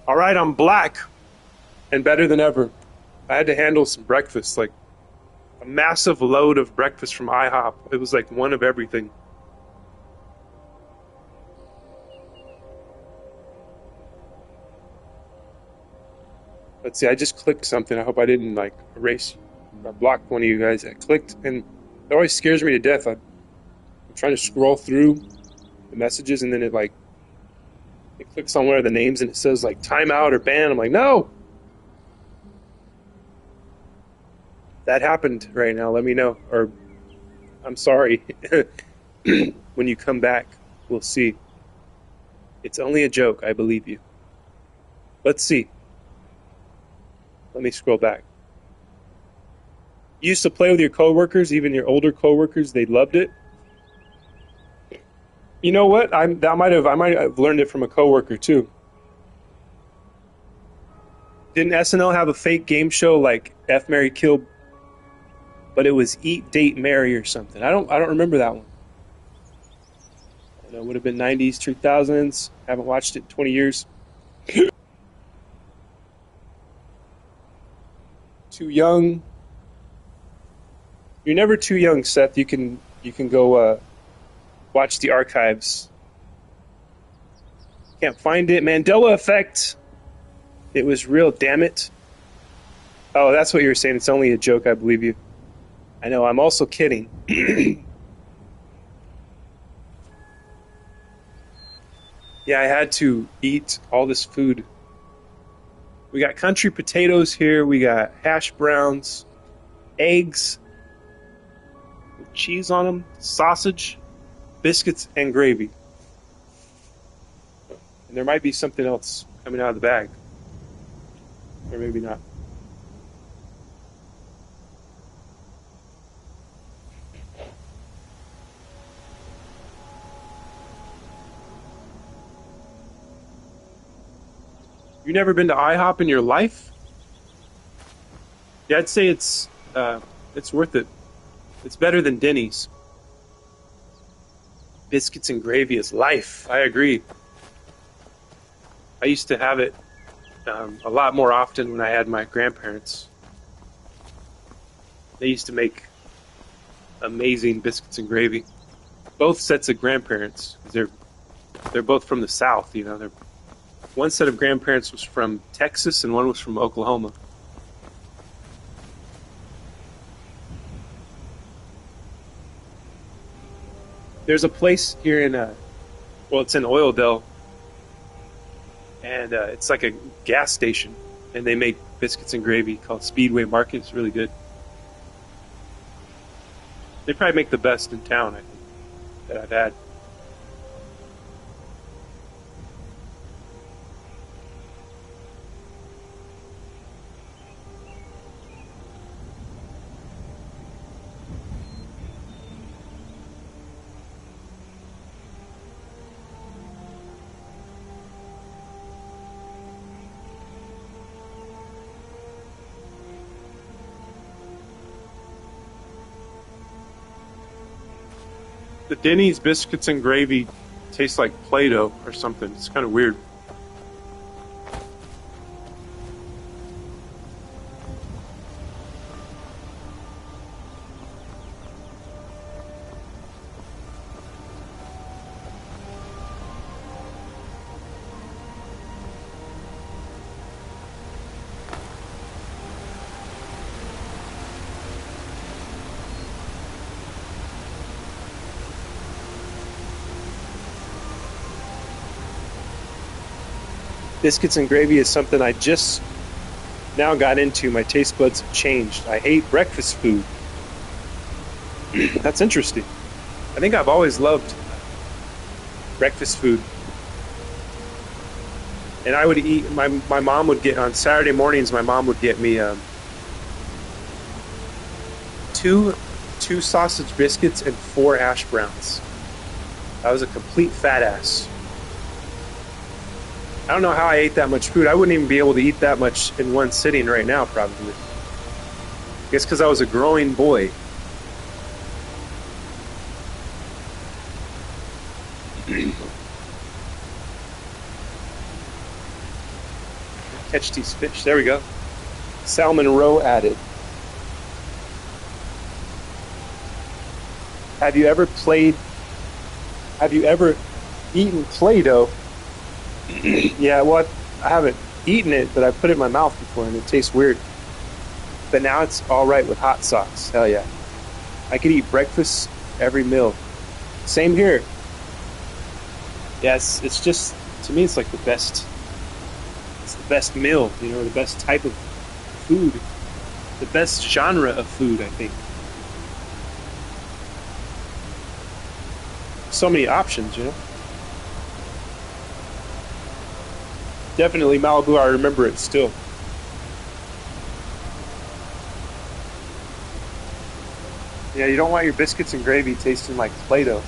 All right, I'm black and better than ever. I had to handle some breakfast, like a massive load of breakfast from IHOP. It was like one of everything. Let's see, I just clicked something. I hope I didn't like erase or block one of you guys. I clicked and it always scares me to death. I'm trying to scroll through the messages and then it clicks on one of the names and it says like timeout or ban. I'm like, no! That happened right now. Let me know. Or I'm sorry. When you come back, we'll see. It's only a joke. I believe you. Let's see. Let me scroll back. You used to play with your coworkers, even your older coworkers. They loved it. You know what? I might have learned it from a coworker too. Didn't SNL have a fake game show like F, Marry, Kill? But it was Eat, Date, Marry or something. I don't remember that one. I know it would have been 90s, 2000s. Haven't watched it in 20 years. Too young. You're never too young, Seth. You can go watch the archives. Can't find it. Mandela effect. It was real, damn it. Oh, that's what you were saying. It's only a joke. I believe you. I know, I'm also kidding. Yeah, I had to eat all this food. We got country potatoes here. We got hash browns, eggs, with cheese on them, sausage, biscuits, and gravy. And there might be something else coming out of the bag. Or maybe not. You never been to IHOP in your life? Yeah, I'd say it's worth it. It's better than Denny's. Biscuits and gravy is life. I agree. I used to have it a lot more often when I had my grandparents. They used to make amazing biscuits and gravy. Both sets of grandparents. They're both from the South, you know. One set of grandparents was from Texas and one was from Oklahoma. There's a place here in, it's in Oildale, and it's like a gas station, and they make biscuits and gravy called Speedway Market. It's really good. They probably make the best in town, I think, that I've had. The Denny's biscuits and gravy taste like Play-Doh or something. It's kind of weird. Biscuits and gravy is something I just now got into. My taste buds have changed. I hate breakfast food. That's interesting. I think I've always loved breakfast food. And I would eat, my mom would get, on Saturday mornings, my mom would get me two sausage biscuits and 4 hash browns. I was a complete fat ass. I don't know how I ate that much food. I wouldn't even be able to eat that much in one sitting right now, probably. I guess because I was a growing boy. catch these fish. There we go. Salmon roe added. Have you ever eaten Play-Doh? Yeah, well, I haven't eaten it, but I put it in my mouth before and it tastes weird. But now it's all right with hot sauce. Hell yeah. I could eat breakfast every meal. Same here. Yes, it's just, to me, it's like the best meal, you know, the best type of food, the best genre of food, I think. So many options, you know. Definitely Malibu, I remember it still. Yeah, you don't want your biscuits and gravy tasting like Play-Doh.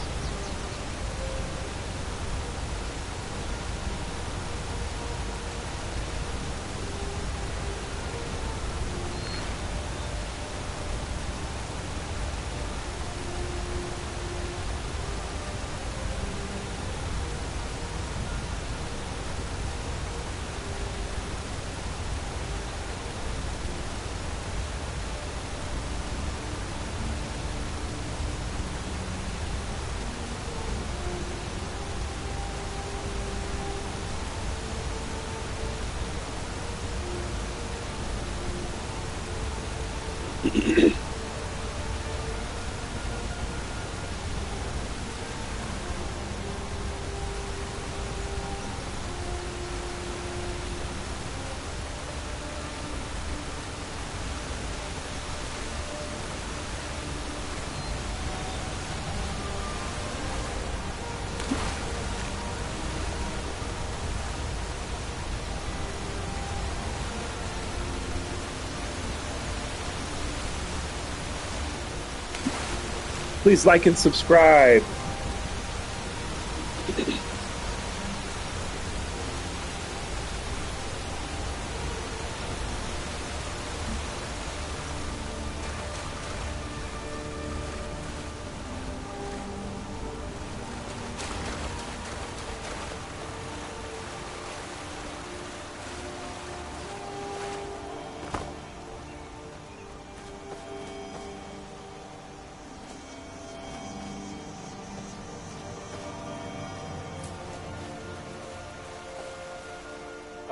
Please like and subscribe.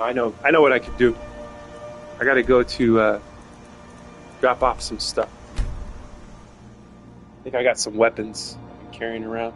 I know what I could do. I gotta go to drop off some stuff. I think I got some weapons I've been carrying around.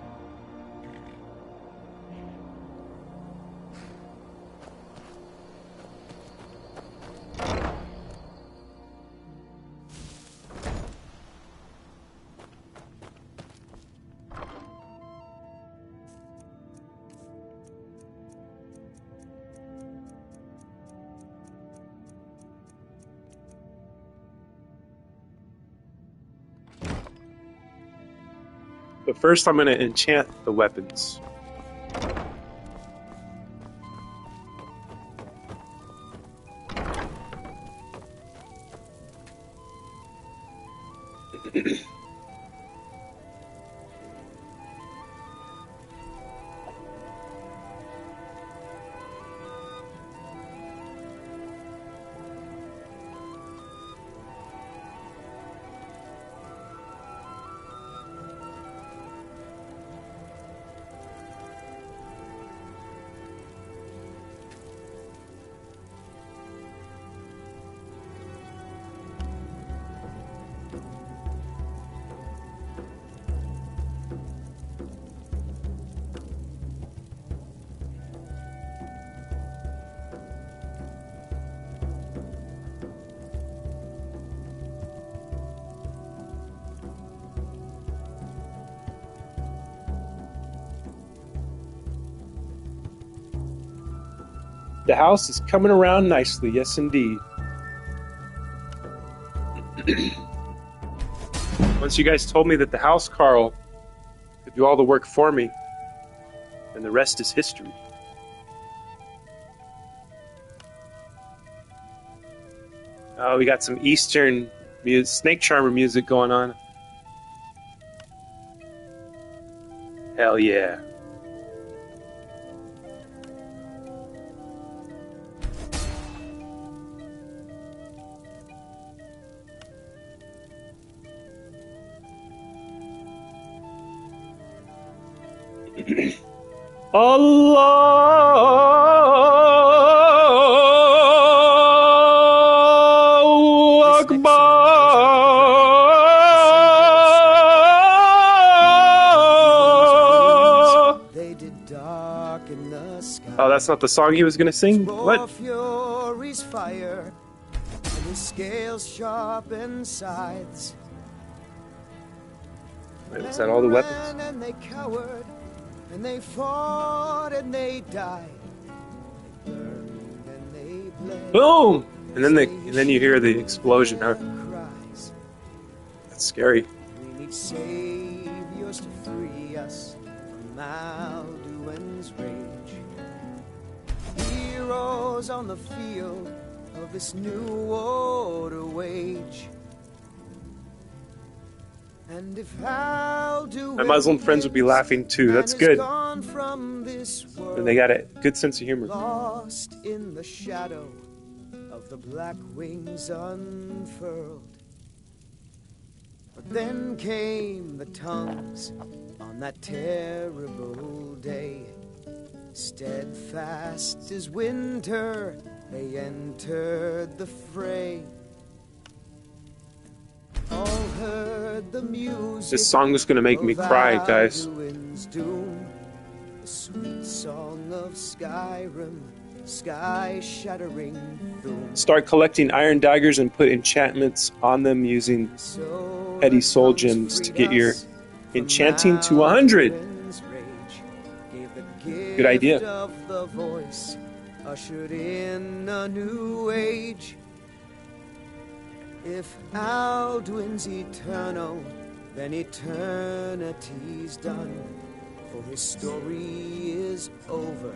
But first I'm gonna enchant the weapons. The house is coming around nicely, yes indeed. Once you guys told me that the house Carl could do all the work for me, and the rest is history. Oh, we got some Eastern snake charmer music going on. Hell yeah. Allahu This next Akbar. They did dark in the sky. Oh, that's not the song he was gonna sing? What? Fury's fire, and his scales sharpen scythes. Wait, was that all the weapons? Ran and they cowered, and they fought and they died. They burned and they bled. Boom! And then you hear the explosion. Huh? Cries. That's scary. We need saviors to free us from Alduin's rage. Heroes on the field of this new war to wage. And if Alduin, My Muslim friends would be laughing too. That's good. From this world, And they got a good sense of humor. lost in the shadow of the black wings unfurled. But then came the tongues on that terrible day. Steadfast as winter, they entered the fray. All heard the music. This song is gonna make me cry, guys. Alduin's doom, the sweet song of Skyrim, sky-shattering doom. Start collecting iron daggers and put enchantments on them using So petty the soul tongues gems to freed get your us from enchanting to 100. Alduin's rage, gave the Good idea. gift of the voice, ushered in a new age. If Alduin's eternal, then eternity's done. For his story is over,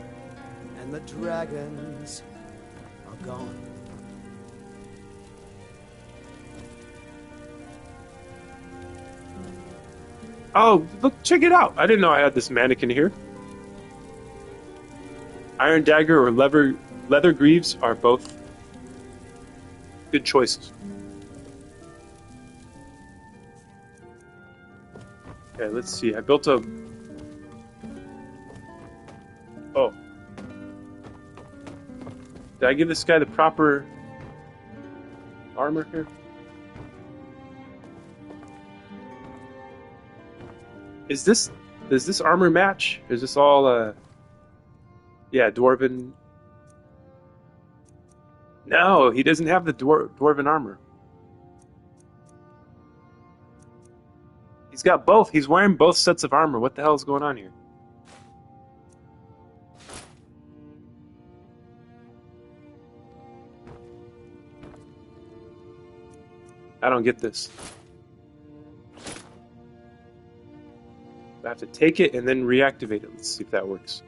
and the dragons are gone. Oh, look, check it out. I didn't know I had this mannequin here. Iron dagger or leather greaves are both good choices. Okay, let's see. I built a... Oh. Did I give this guy the proper armor here? Does this armor match? Is this all, yeah, dwarven? No, he doesn't have the dwarven armor. He's got both. He's wearing both sets of armor. What the hell is going on here? I don't get this. I have to take it and then reactivate it. Let's see if that works.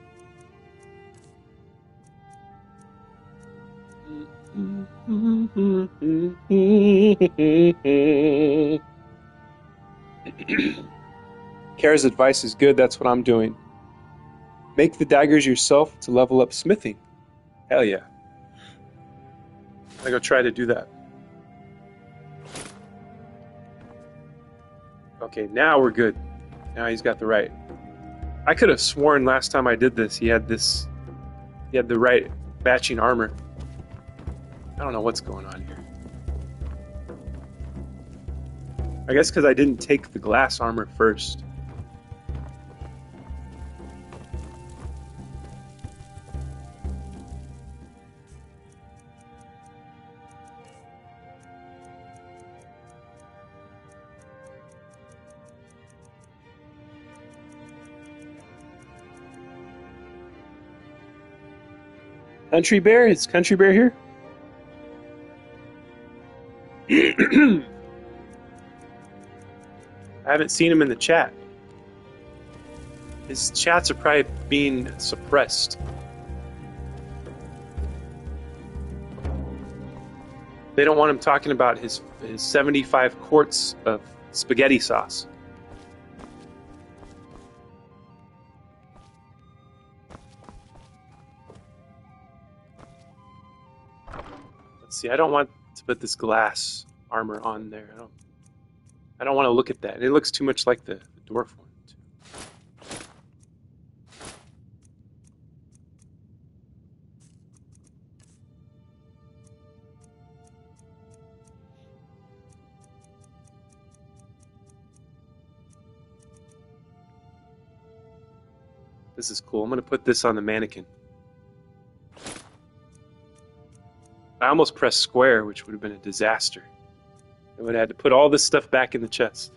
Kara's advice is good. That's what I'm doing. Make the daggers yourself to level up smithing. Hell yeah. I'm gonna try to do that. Okay, now we're good. Now he's got the right. I could have sworn last time I did this, he had the right matching armor. I don't know what's going on here. I guess because I didn't take the glass armor first. Country Bear? Is Country Bear here? I haven't seen him in the chat. His chats are probably being suppressed. They don't want him talking about his 75 quarts of spaghetti sauce. Let's see, I don't want to put this glass armor on there. I don't want to look at that. It looks too much like the dwarf one. This is cool. I'm going to put this on the mannequin. I almost pressed square, which would have been a disaster. I would have had to put all this stuff back in the chest.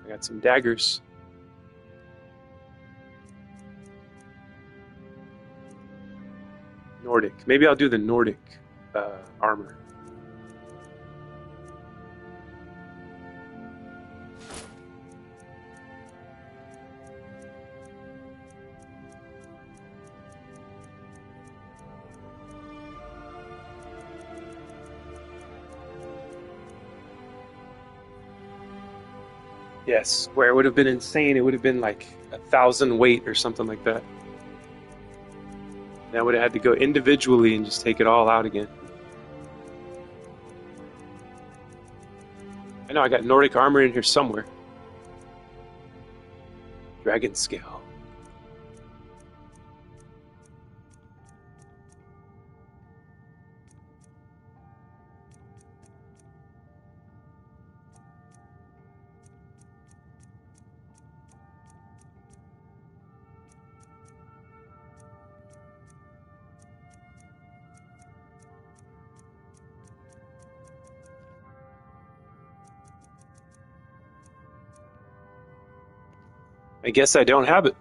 I got some daggers. Nordic. Maybe I'll do the Nordic armor. Yes, where it would have been insane. It would have been like 1,000 weight or something like that. And I would have had to go individually and just take it all out again. I know I got Nordic armor in here somewhere. Dragon scale. I guess I don't have it.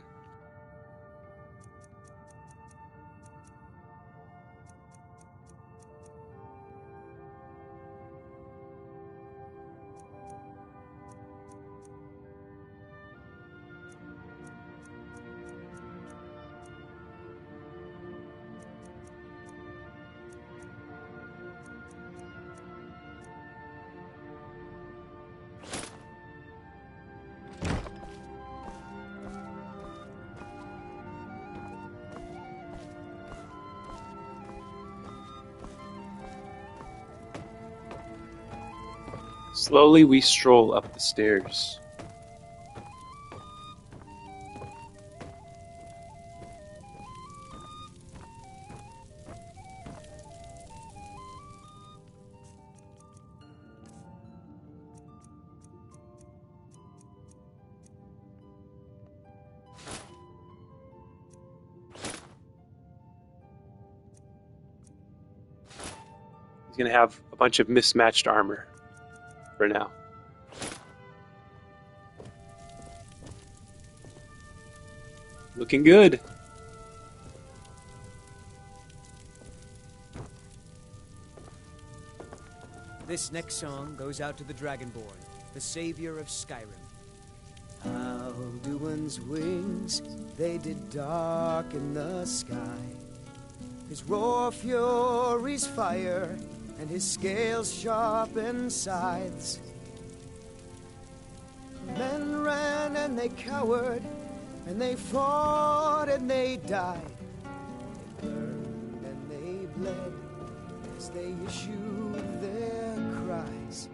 Slowly we stroll up the stairs. He's gonna have a bunch of mismatched armor for now. Looking good. This next song goes out to the Dragonborn, the savior of Skyrim. Alduin's wings, they did darken the sky. His roar fury's fire, and his scales sharpened scythes. Men ran and they cowered, and they fought and they died. They burned and they bled as they issued their cries.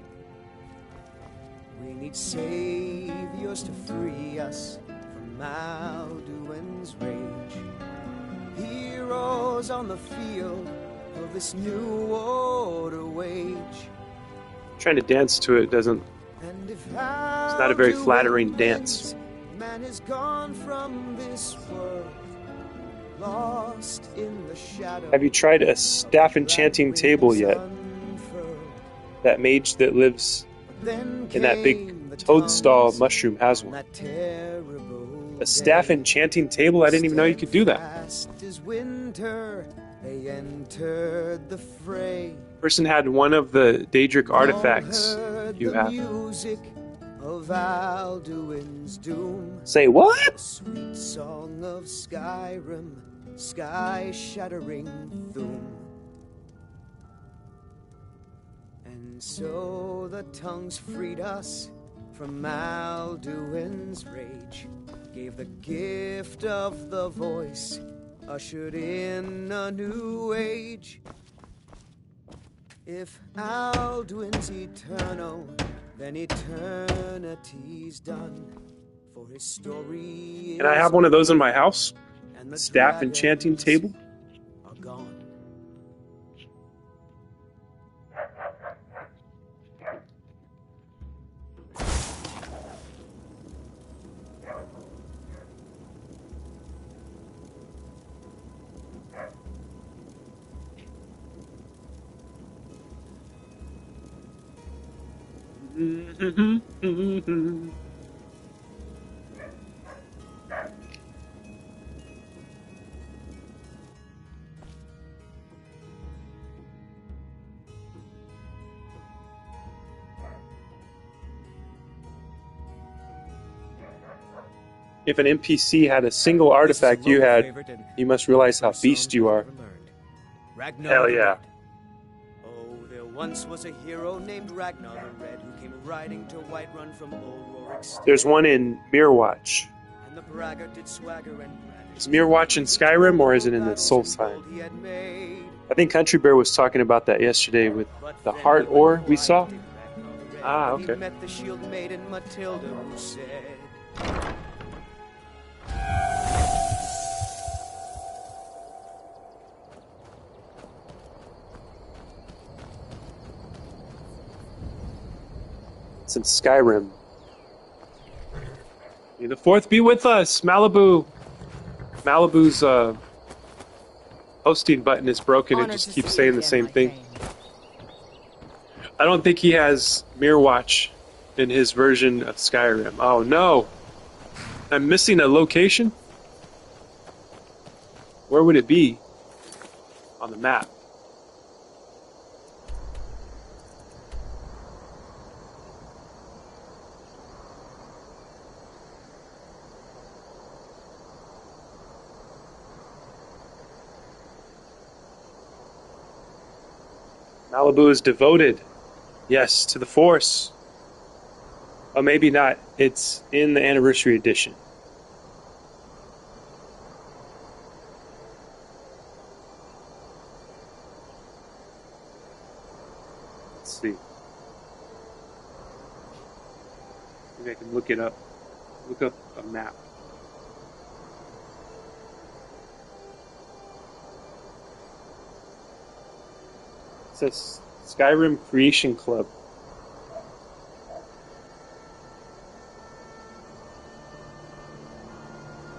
We need saviors to free us from Alduin's rage. Heroes on the field of this new order wage. Trying to dance to it doesn't. It's not a very flattering dance. Man is gone from this world, lost in the shadow. Have you tried a staff enchanting table yet? That mage that lives in that big toadstool mushroom has one. A staff enchanting table? I didn't even know you could do that. They entered the fray. Person had one of the Daedric artifacts you have. Music of Alduin's doom. Say what? Sweet song of Skyrim, sky-shattering doom. And so the tongues freed us from Alduin's rage, gave the gift of the voice, ushered in a new age. If Alduin's eternal, then eternity's done. For his story. Can I have one of those in my house? Staff enchanting table? Are gone. If an NPC had a single artifact you had, you must realize how beast you are. Hell yeah. Oh, there once was a hero named Ragnar the Red who came riding to Whiterun from old Rorik's stead. There's one in Mirrorwatch. And the braggart did swagger and brand. Is Mirrorwatch in Skyrim or is it in the Soulside? I think Country Bear was talking about that yesterday with the heart ore we saw. Ah, okay. He met the shield maiden Matilda who said, it's in Skyrim. May the fourth be with us, Malibu. Malibu's hosting button is broken. It just keeps saying the same thing. I don't think he has Mirrorwatch in his version of Skyrim. Oh no! I'm missing a location? Where would it be on the map? Malibu is devoted, yes, to the Force. Oh, maybe not. It's in the Anniversary Edition. Let's see. Maybe I can look it up. Look up a map. It says Skyrim Creation Club.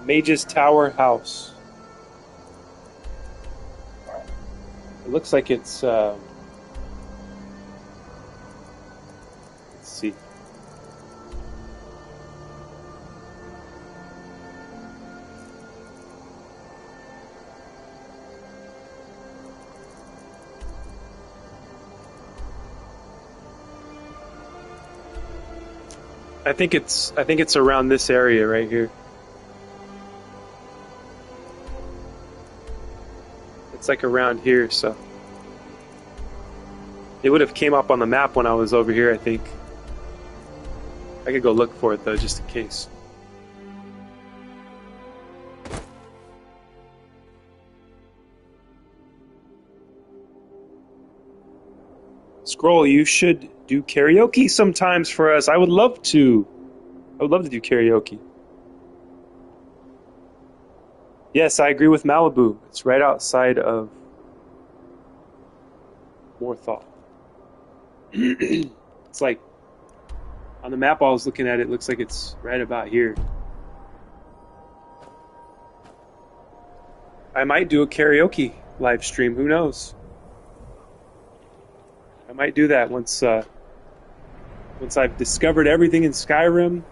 Mage's Tower House. It looks like it's let's see. I think it's around this area right here. It's like around here, so it would have came up on the map when I was over here, I think. I could go look for it though, just in case. Scroll, you should do karaoke sometimes for us. I would love to. I would love to do karaoke. Yes, I agree with Malibu. It's right outside of Morthal. It's like, on the map I was looking at, it looks like it's right about here. I might do a karaoke live stream, who knows? I might do that once I've discovered everything in Skyrim.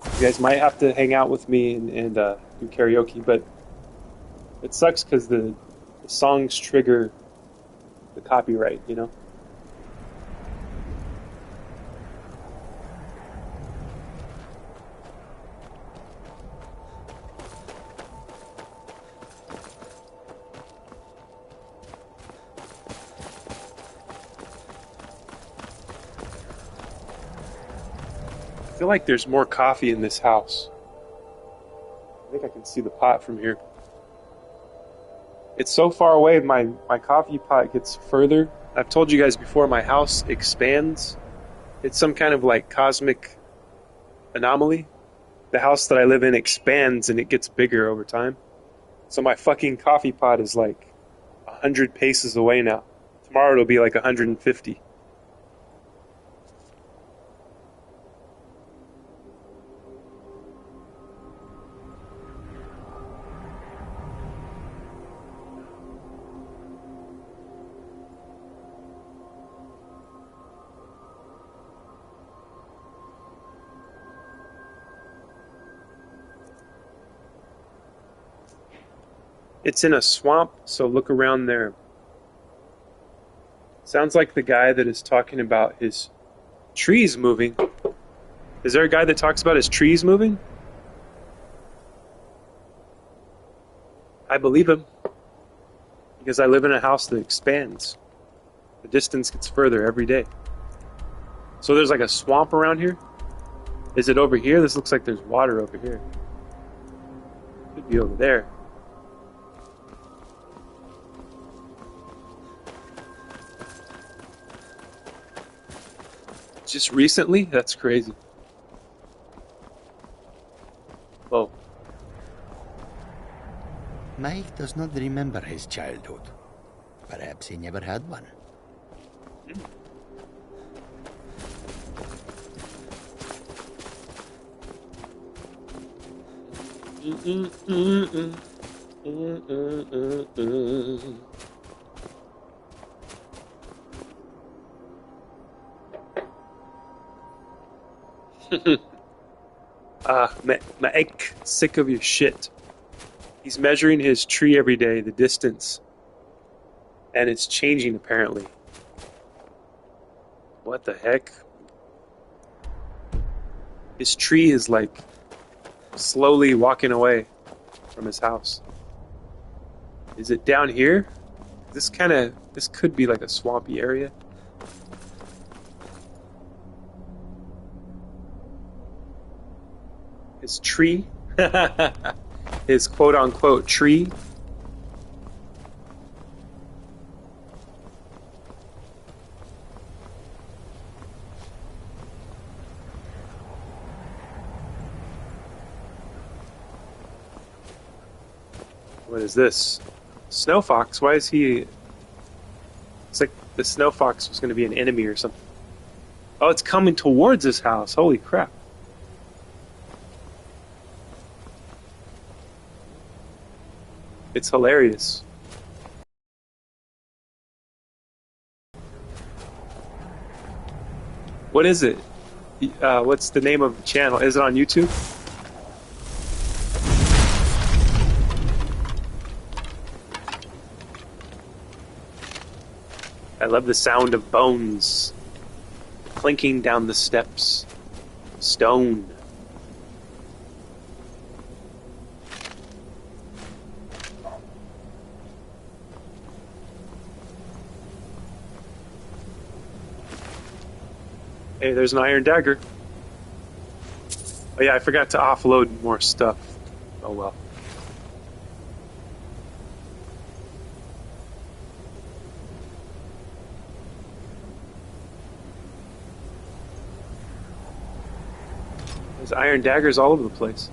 You guys might have to hang out with me and do karaoke, but it sucks because the songs trigger the copyright, you know? I feel like there's more coffee in this house. I think I can see the pot from here. It's so far away, my coffee pot gets further. I've told you guys before, my house expands. It's some kind of like cosmic anomaly. The house that I live in expands and it gets bigger over time. So my fucking coffee pot is like 100 paces away now. Tomorrow it'll be like 150. It's in a swamp, so look around there. Sounds like the guy that is talking about his trees moving. Is there a guy that talks about his trees moving? I believe him. Because I live in a house that expands. The distance gets further every day. So there's like a swamp around here? Is it over here? This looks like there's water over here. Could be over there. Just recently? That's crazy. Whoa. Mike does not remember his childhood. Perhaps he never had one. Mike, sick of your shit. He's measuring his tree every day, the distance. And it's changing, apparently. What the heck? His tree is like slowly walking away from his house. Is it down here? This could be like a swampy area. His tree, his quote-unquote tree. What is this? Snow fox? Why is he... It's like the snow fox was going to be an enemy or something. Oh, it's coming towards his house. Holy crap. It's hilarious. What is it? What's the name of the channel? Is it on YouTube? I love the sound of bones clinking down the steps. Stone. Hey, there's an iron dagger. Oh yeah, I forgot to offload more stuff. Oh well. There's iron daggers all over the place.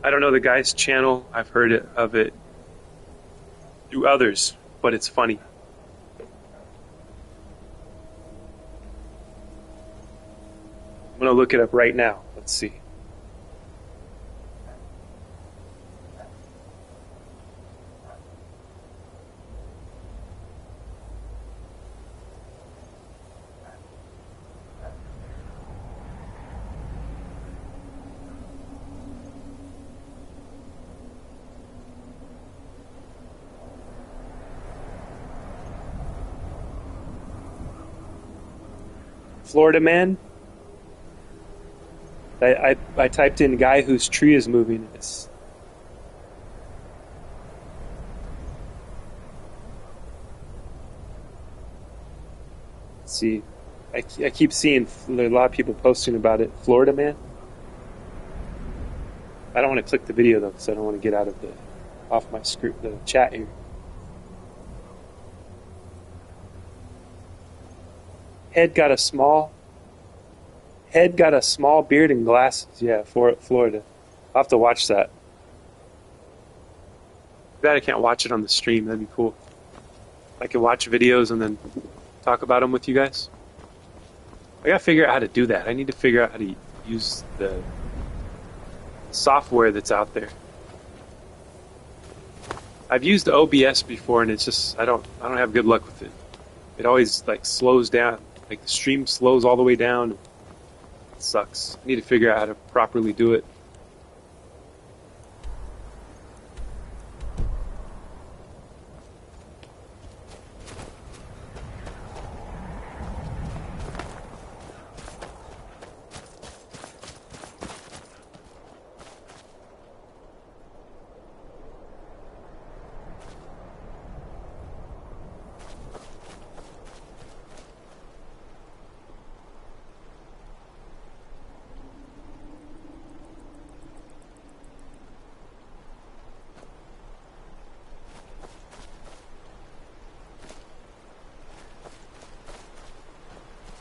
I don't know the guy's channel. I've heard of it through others, but it's funny. I'm gonna look it up right now. Let's see. Florida man. I typed in guy whose tree is moving. Let's see. I keep seeing there are a lot of people posting about it. Florida man. I don't want to click the video though, because I don't want to get out of off my script, the chat here. Head got a small beard and glasses. Yeah, Florida. I'll have to watch that. Glad I can't watch it on the stream. That'd be cool. I can watch videos and then talk about them with you guys. I gotta figure out how to do that. I need to figure out how to use the software that's out there. I've used OBS before, and it's just I don't have good luck with it. It always like slows down, like the stream slows all the way down. It sucks. I need to figure out how to properly do it.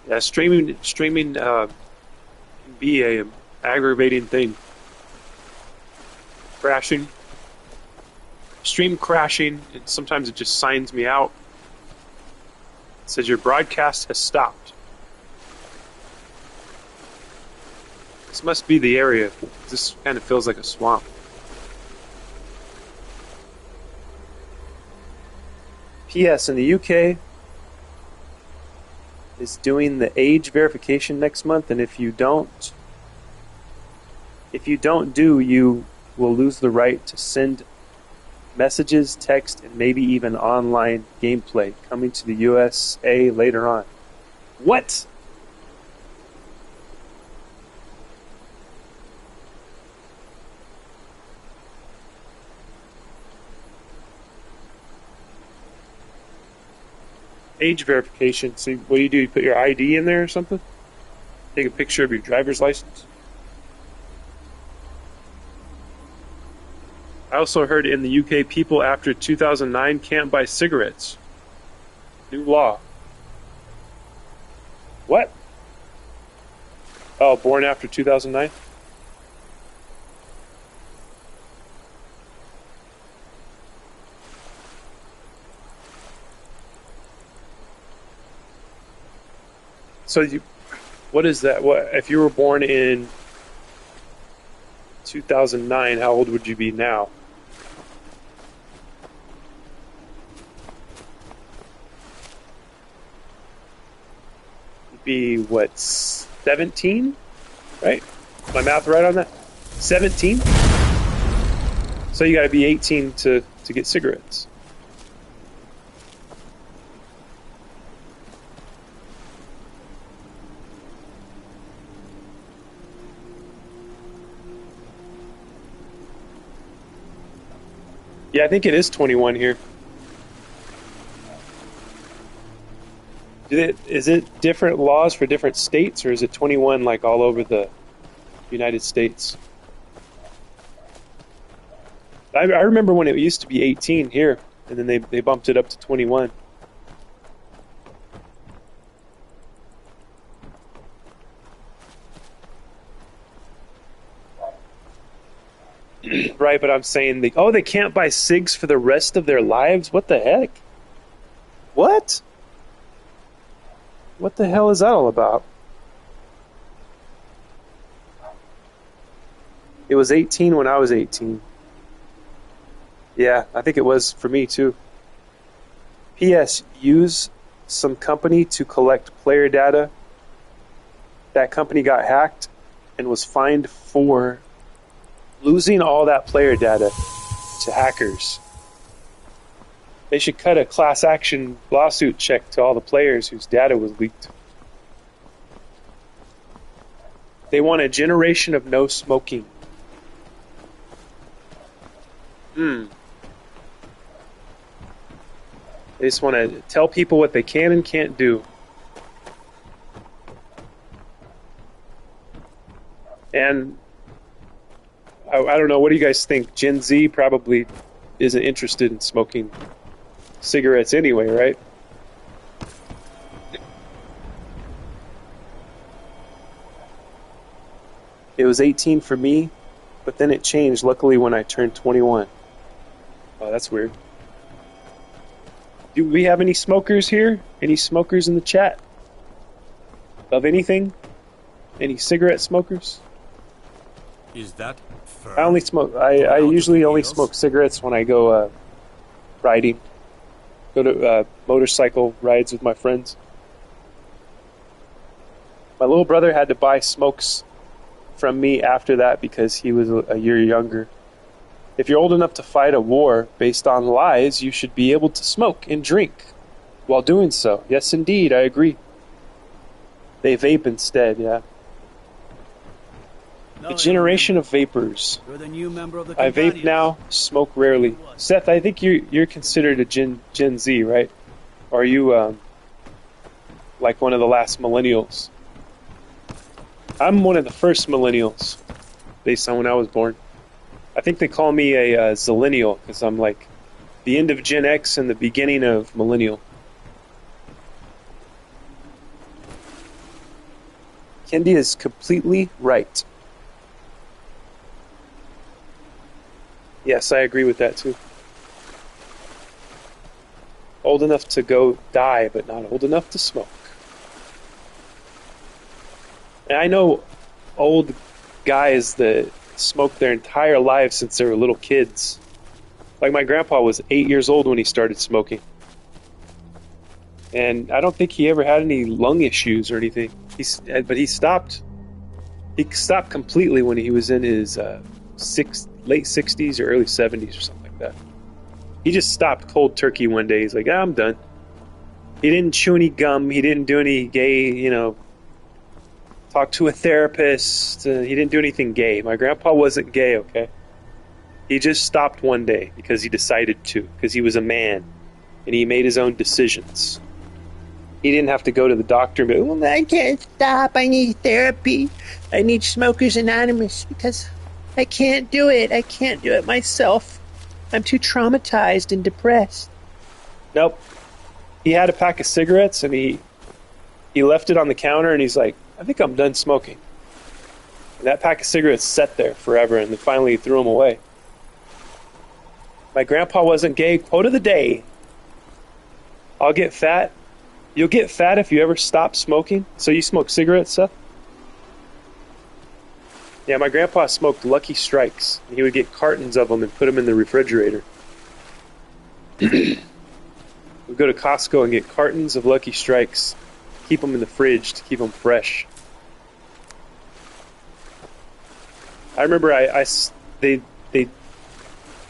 Yeah, streaming can be a aggravating thing. Crashing, stream crashing, and sometimes it just signs me out. It says your broadcast has stopped. This must be the area. This kind of feels like a swamp. P.S. In the UK is doing the age verification next month, and if you don't do, you will lose the right to send messages, text, and maybe even online gameplay coming to the USA later on. What? Age verification. See, what do? You put your ID in there or something? Take a picture of your driver's license? I also heard in the UK people after 2009 can't buy cigarettes. New law. What? Oh, born after 2009? So what is that? What if you were born in 2009? How old would you be now? You'd be what, 17? Right? Is my math right on that? 17? So you got to be 18 to get cigarettes. Yeah, I think it is 21 here. Is it different laws for different states, or is it 21 like all over the United States? I remember when it used to be 18 here, and then they bumped it up to 21. Right, but I'm saying they can't buy cigs for the rest of their lives? What the heck? What? What the hell is that all about? It was 18 when I was 18. Yeah, I think it was for me too. P.S. Use some company to collect player data. That company got hacked and was fined for losing all that player data to hackers. They should cut a class action lawsuit check to all the players whose data was leaked. They want a generation of no smoking. They just want to tell people what they can and can't do. And I don't know, what do you guys think? Gen Z probably isn't interested in smoking cigarettes anyway, right? It was 18 for me, but then it changed, luckily, when I turned 21. Oh, that's weird. Do we have any smokers here? Any smokers in the chat? of anything? Any cigarette smokers? Is that I only smoke. I usually only smoke cigarettes when I go riding. Go to motorcycle rides with my friends. My little brother had to buy smokes from me after that because he was a year younger. If you're old enough to fight a war based on lies, you should be able to smoke and drink while doing so. Yes, indeed, I agree. They vape instead, yeah. The generation of vapors. You're the new member of the I vape now, smoke rarely. Seth, I think you're considered a Gen Z, right? Or are you like one of the last millennials? I'm one of the first millennials, based on when I was born. I think they call me a zillennial, because I'm like the end of Gen X and the beginning of millennial. Kendi is completely right. Yes, I agree with that too. Old enough to go die, but not old enough to smoke. And I know old guys that smoke their entire lives since they were little kids. Like my grandpa was 8 years old when he started smoking. And I don't think he ever had any lung issues or anything. But he stopped. He stopped completely when he was in his late 60s or early 70s or something like that. He just stopped cold turkey one day. He's like, I'm done. He didn't chew any gum. He didn't do any gay, talk to a therapist. He didn't do anything gay. My grandpa wasn't gay, okay? He just stopped one day because he decided to, because he was a man and he made his own decisions. He didn't have to go to the doctor and be, well, I can't stop. I need therapy. I need Smokers Anonymous because I can't do it. I can't do it myself. I'm too traumatized and depressed. Nope. He had a pack of cigarettes and he left it on the counter and he's like, I think I'm done smoking. And that pack of cigarettes sat there forever and then finally he threw them away. My grandpa wasn't gay. Quote of the day. I'll get fat. You'll get fat if you ever stop smoking. So you smoke cigarettes, Seth? Yeah, my grandpa smoked Lucky Strikes. He would get cartons of them and put them in the refrigerator. We'd go to Costco and get cartons of Lucky Strikes. Keep them in the fridge to keep them fresh. I remember they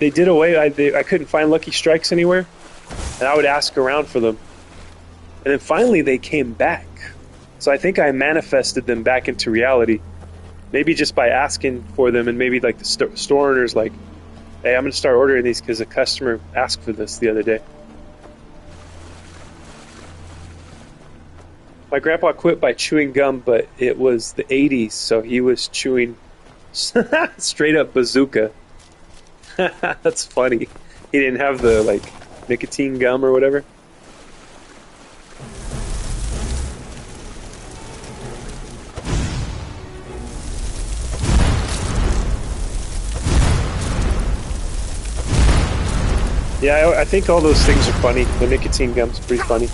did away. I couldn't find Lucky Strikes anywhere, and I would ask around for them. And then finally they came back. So I think I manifested them back into reality. Maybe just by asking for them, and maybe like the store owner's like, hey, I'm going to start ordering these because a customer asked for this the other day. My grandpa quit by chewing gum, but it was the 80s, so he was chewing straight up bazooka. That's funny. He didn't have the nicotine gum or whatever. Yeah, I think all those things are funny. The nicotine gum's pretty funny.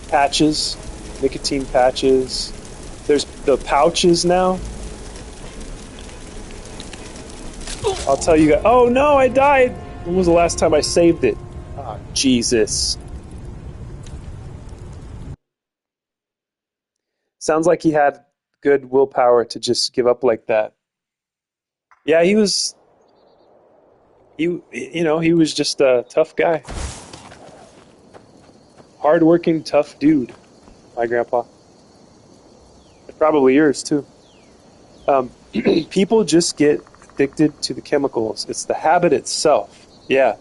Patches, nicotine patches. There's the pouches now. I'll tell you guys. Oh no, I died. When was the last time I saved it? Oh, Jesus. Sounds like he had good willpower to just give up like that. Yeah, he was just a tough guy. Hard-working, tough dude, my grandpa. And probably yours, too. People just get addicted to the chemicals. It's the habit itself. Yeah,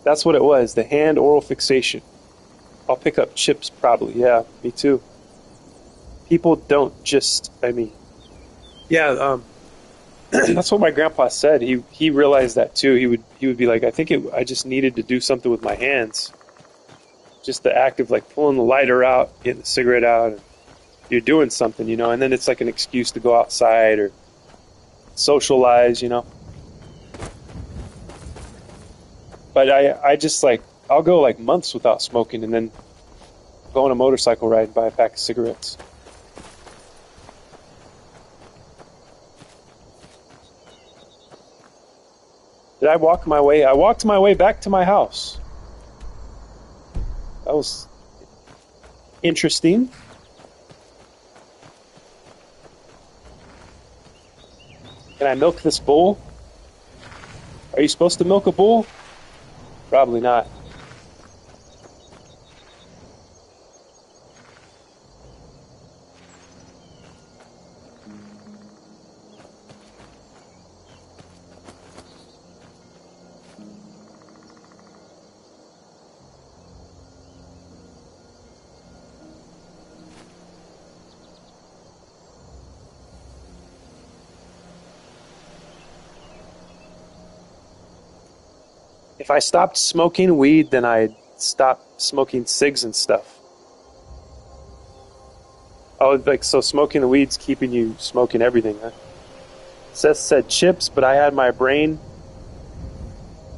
that's what it was, the hand oral fixation. I'll pick up chips, probably. Yeah, me too. People don't just, that's what my grandpa said. He realized that too. He would be like, I just needed to do something with my hands. Just the act of pulling the lighter out, getting the cigarette out, and you're doing something, and then it's like an excuse to go outside or socialize, But I just I'll go like months without smoking and then go on a motorcycle ride and buy a pack of cigarettes. Did I walk my way? I walked my way back to my house. That was interesting. Can I milk this bull? Are you supposed to milk a bull? Probably not. If I stopped smoking weed, then I'd stop smoking cigs and stuff. Oh, like, so smoking the weed's keeping you smoking everything, huh? Seth said chips, but I had my brain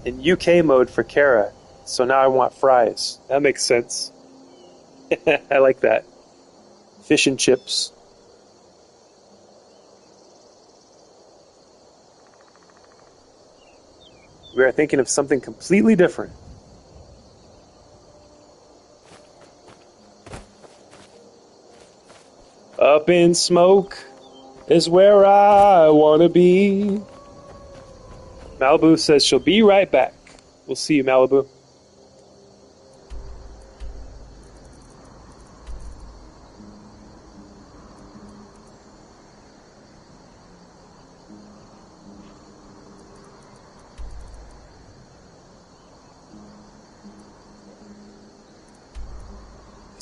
in UK mode for Kara, so now I want fries. That makes sense. I like that. Fish and chips. We are thinking of something completely different. Up in smoke is where I want to be. Malibu says she'll be right back. We'll see you, Malibu.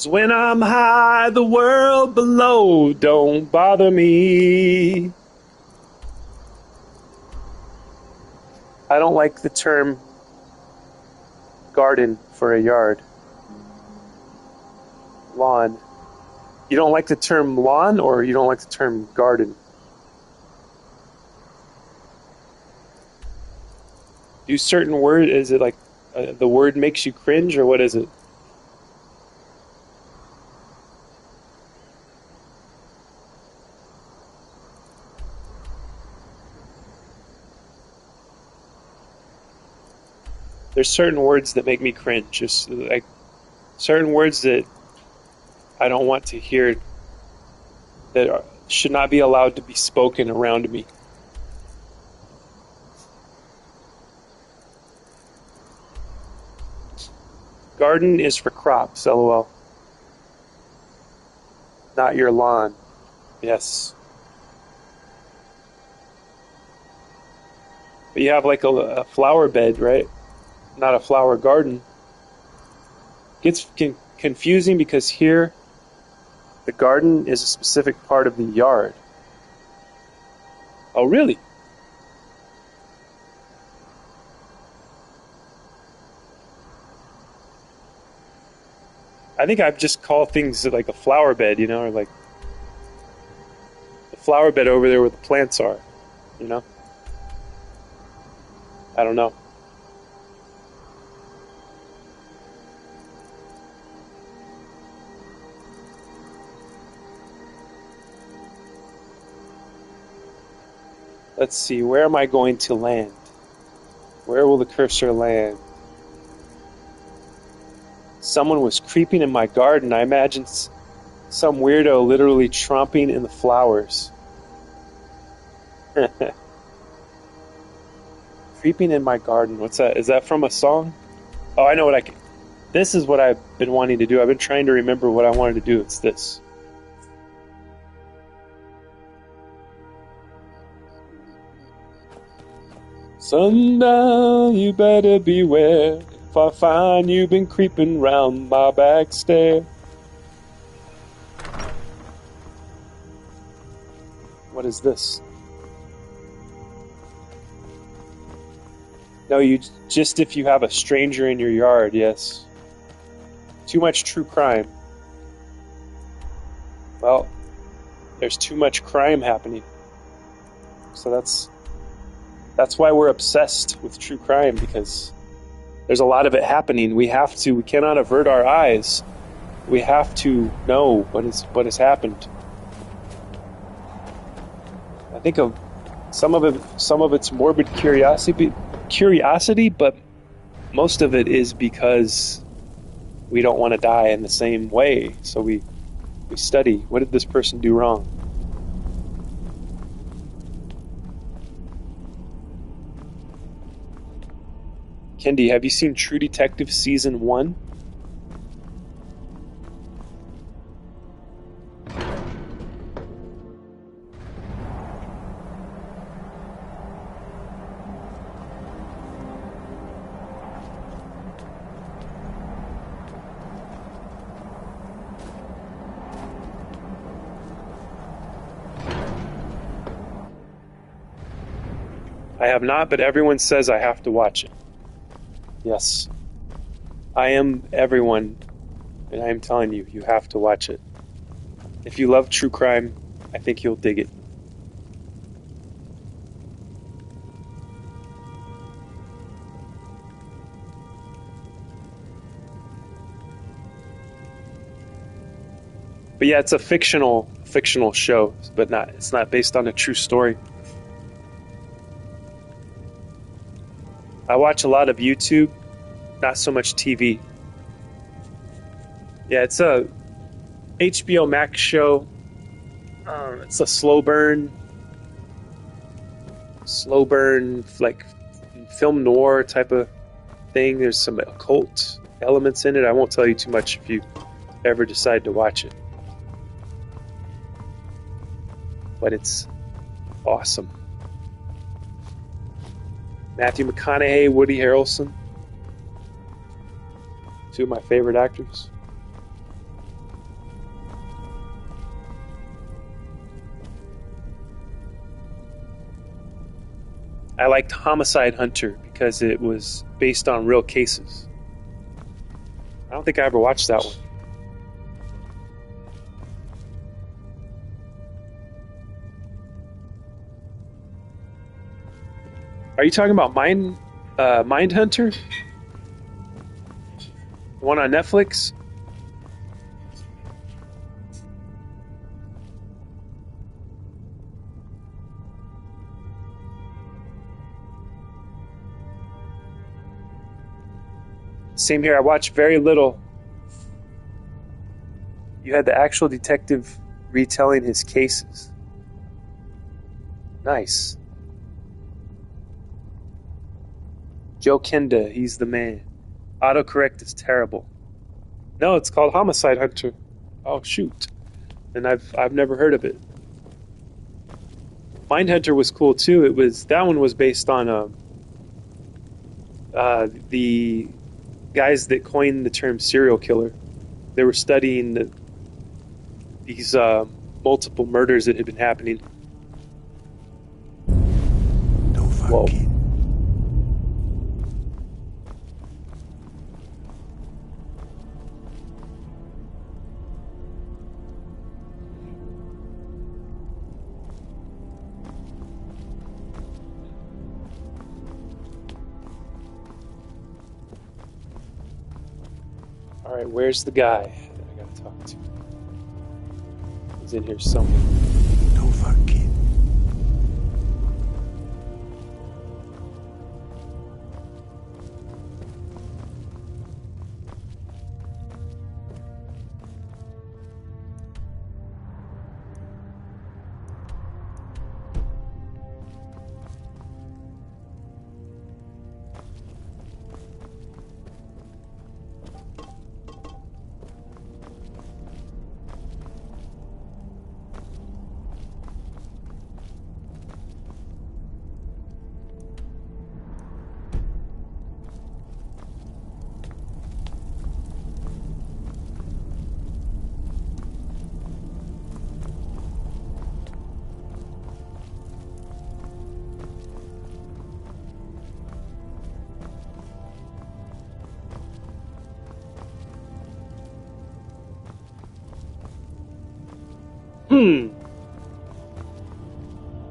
When I'm high, the world below don't bother me. I don't like the term garden for a yard. Lawn. You don't like the term lawn, or you don't like the term garden? Do certain words, is it like the word makes you cringe, or what is it? There's certain words that make me cringe. Just like certain words that I don't want to hear, that should not be allowed to be spoken around me. Garden is for crops, lol. Not your lawn. Yes. But you have like a flower bed, right? Not a flower garden. Gets confusing because here the garden is a specific part of the yard. Oh, really? I think I've just called things like a flower bed, you know, or like the flower bed over there where the plants are, you know? I don't know. Let's see, where am I going to land? Where will the cursor land? Someone was creeping in my garden. I imagine some weirdo literally tromping in the flowers. Creeping in my garden. What's that? Is that from a song? Oh, I know what I can. This is what I've been wanting to do. I've been trying to remember what I wanted to do. It's this. Sundown, you better beware. If I find you've been creeping round my back stair. What is this? No, you just if you have a stranger in your yard, yes. Too much true crime. Well, there's too much crime happening. So that's why we're obsessed with true crime, because There's a lot of it happening. We cannot avert our eyes. We have to know what has happened. I think of some of it's morbid curiosity, but most of it is because we don't want to die in the same way. So we study, what did this person do wrong? Kendi, have you seen True Detective Season 1? I have not, but everyone says I have to watch it. Yes. I am everyone, and I am telling you, you have to watch it. If you love true crime, I think you'll dig it. But yeah, it's a fictional show, but it's not based on a true story. I watch a lot of YouTube, not so much TV. Yeah, it's a HBO Max show. It's a slow burn, like film noir type of thing. There's some occult elements in it. I won't tell you too much if you ever decide to watch it. But it's awesome. Matthew McConaughey, Woody Harrelson. Two of my favorite actors. I liked Homicide Hunter because it was based on real cases. I don't think I ever watched that one. Are you talking about Mindhunter? The one on Netflix? Same here. I watched very little. You had the actual detective retelling his cases. Nice. Joe Kenda, he's the man. Autocorrect is terrible. No, it's called Homicide Hunter. Oh shoot. And I've never heard of it. Mindhunter was cool too. That one was based on the guys that coined the term serial killer. They were studying these multiple murders that had been happening. Whoa. Alright, where's the guy that I gotta talk to? He's in here somewhere. Don't forget.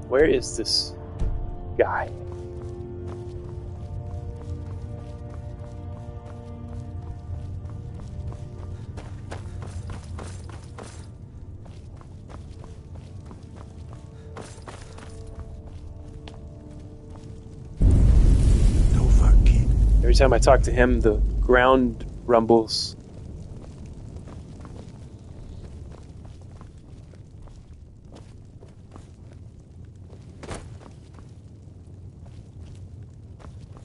Where is this guy? Every time I talk to him, the ground rumbles.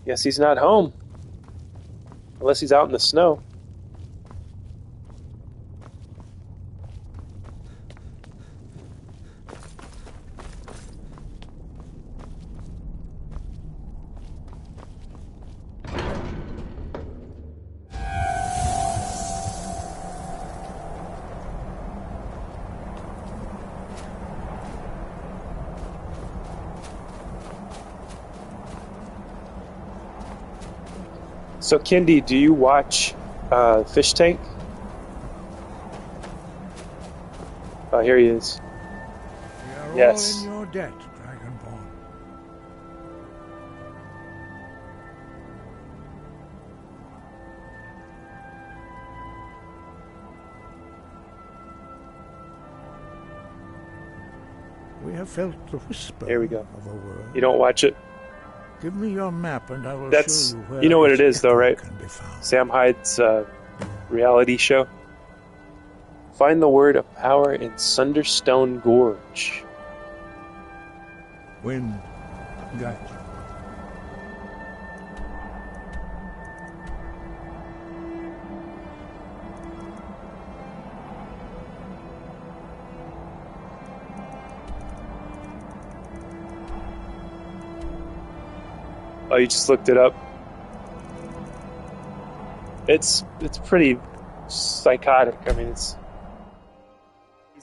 Guess he's not home. Unless he's out in the snow. So, Kendi, do you watch Fish Tank? Oh, here he is. We are Yes. all in your debt, Dragonborn. We have felt the whisper Here we go. of a word. You don't watch it? Give me your map and I will That's, show you where you know what it its is, though, echo right? can be found. Sam Hyde's reality show. Find the word of power in Sunderstone Gorge. Wind, guide you. Oh, you just looked it up? It's pretty psychotic. I mean, he's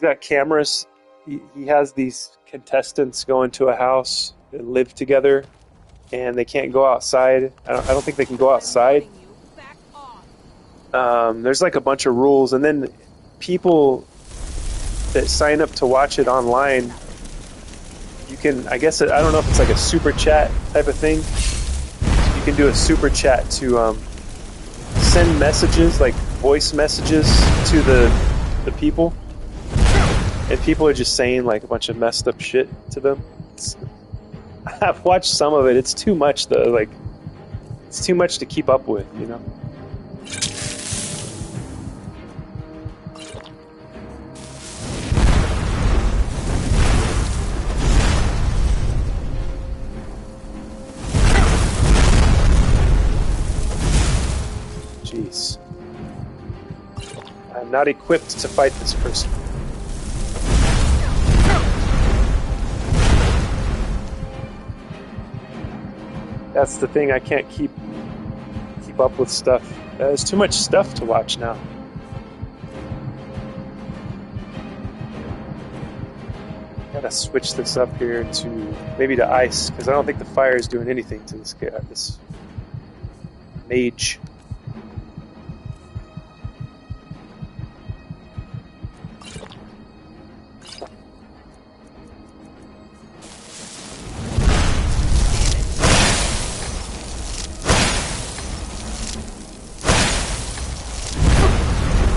got cameras. He has these contestants go into a house and live together, and they can't go outside. I don't think they can go outside. There's like a bunch of rules, and then people that sign up to watch it online, you can, I guess, I don't know if it's like a super chat type of thing. You can do a super chat to send messages, like voice messages, to the people. And people are just saying like a bunch of messed up shit to them. I've watched some of it. It's too much, though. Like, it's too much to keep up with, you know? Jeez. I'm not equipped to fight this person. That's the thing, I can't keep up with stuff. There's too much stuff to watch now. Gotta switch this up here to maybe to ice, because I don't think the fire is doing anything to this guy, this mage.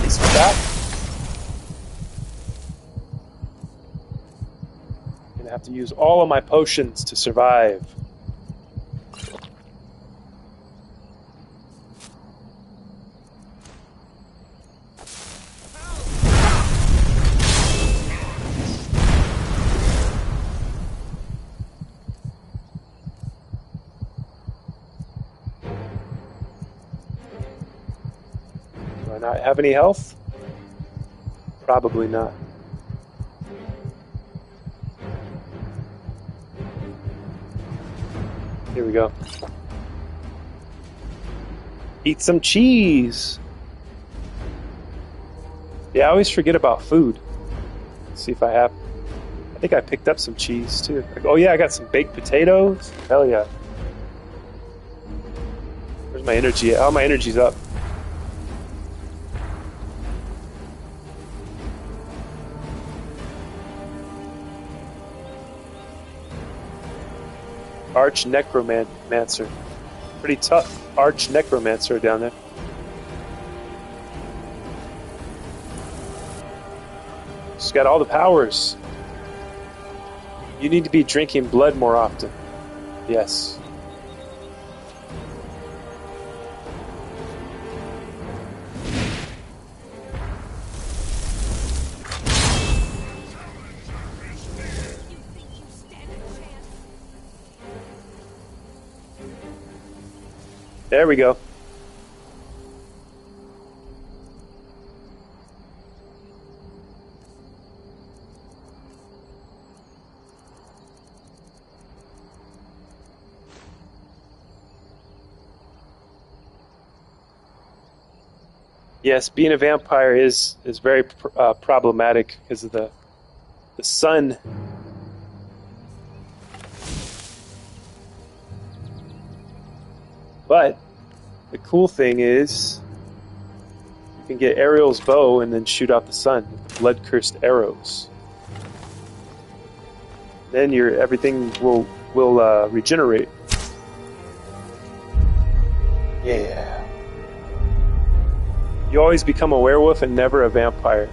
He's back. Gonna have to use all of my potions to survive. Do I not have any health? Probably not. Here we go. Eat some cheese. Yeah, I always forget about food. Let's see if I have. I think I picked up some cheese too. Oh yeah, I got some baked potatoes. Hell yeah. Where's my energy? Oh, my energy's up. Arch Necromancer. Pretty tough Arch Necromancer down there. She's got all the powers. You need to be drinking blood more often. Yes. There we go. Yes, being a vampire is very problematic because of the sun. But the cool thing is you can get Ariel's bow and then shoot out the sun with blood-cursed arrows. Then everything will regenerate. Yeah. You always become a werewolf and never a vampire.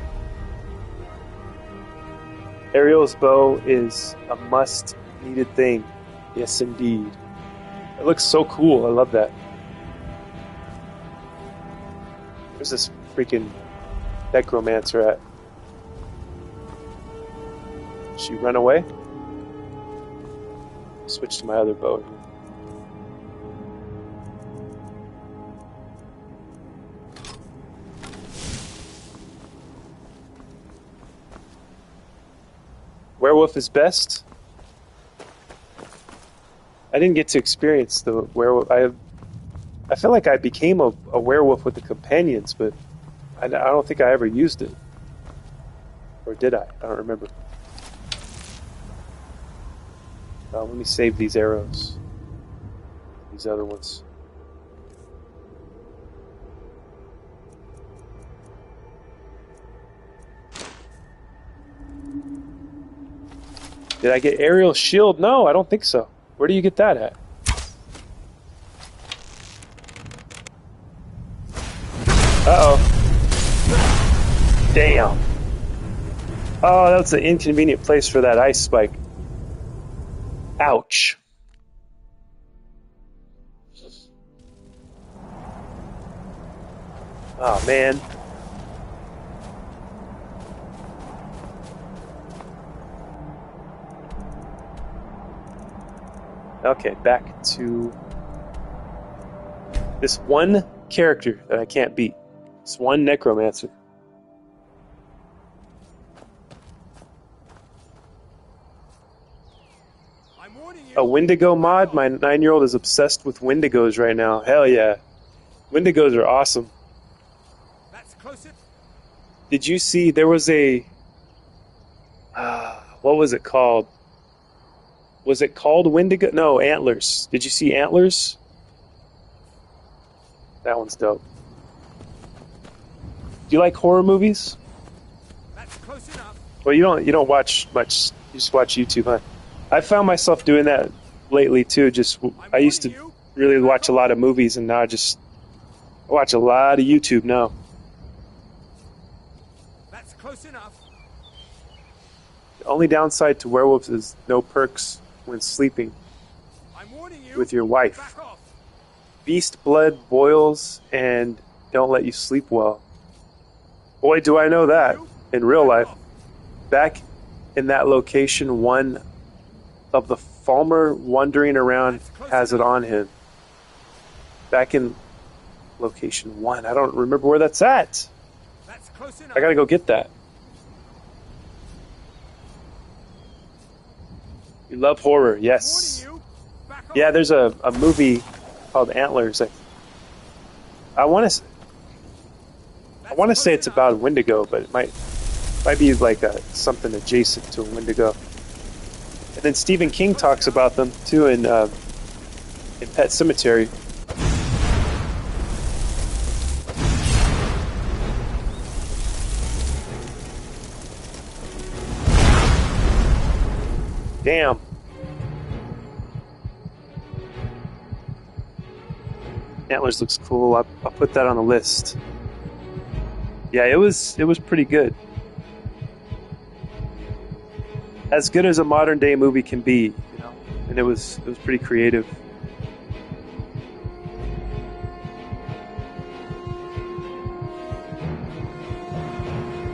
Ariel's bow is a must-needed thing. Yes, indeed. It looks so cool. I love that. Where's this freaking necromancer at? Did she run away? Switch to my other bow. Werewolf is best. I didn't get to experience the werewolf. I feel like I became a werewolf with the companions, but I don't think I ever used it. Or did I? I don't remember. Let me save these arrows. These other ones. Did I get Ariel's shield? No, I don't think so. Where do you get that at? Uh-oh. Damn. Oh, that's an inconvenient place for that ice spike. Ouch. Oh, man. Okay, back to this one character that I can't beat. This one necromancer. A Wendigo mod? My 9-year-old is obsessed with Wendigos right now. Hell yeah. Wendigos are awesome. Did you see, there was a... what was it called? Was it called Wendigo? No, Antlers. Did you see Antlers? That one's dope. Do you like horror movies? That's close enough. Well, you don't watch much. You just watch YouTube, huh? I found myself doing that lately too. I used to really watch a lot of movies, and now I watch a lot of YouTube now. That's close enough. The only downside to werewolves is no perks when sleeping with your wife. Beast blood boils and don't let you sleep well. Boy, do I know that in real life. Back in that location, one of the Falmer wandering around has it on him. Back in location 1. I don't remember where that's at. I gotta go get that. You love horror, yes. Yeah, there's a movie called Antlers. I want to say it's about a Wendigo, but it might be like something adjacent to a Wendigo. And then Stephen King talks about them too in Pet Sematary. Damn. Antlers looks cool. I'll put that on the list. Yeah, it was pretty good. As good as a modern day movie can be, you know. And it was pretty creative.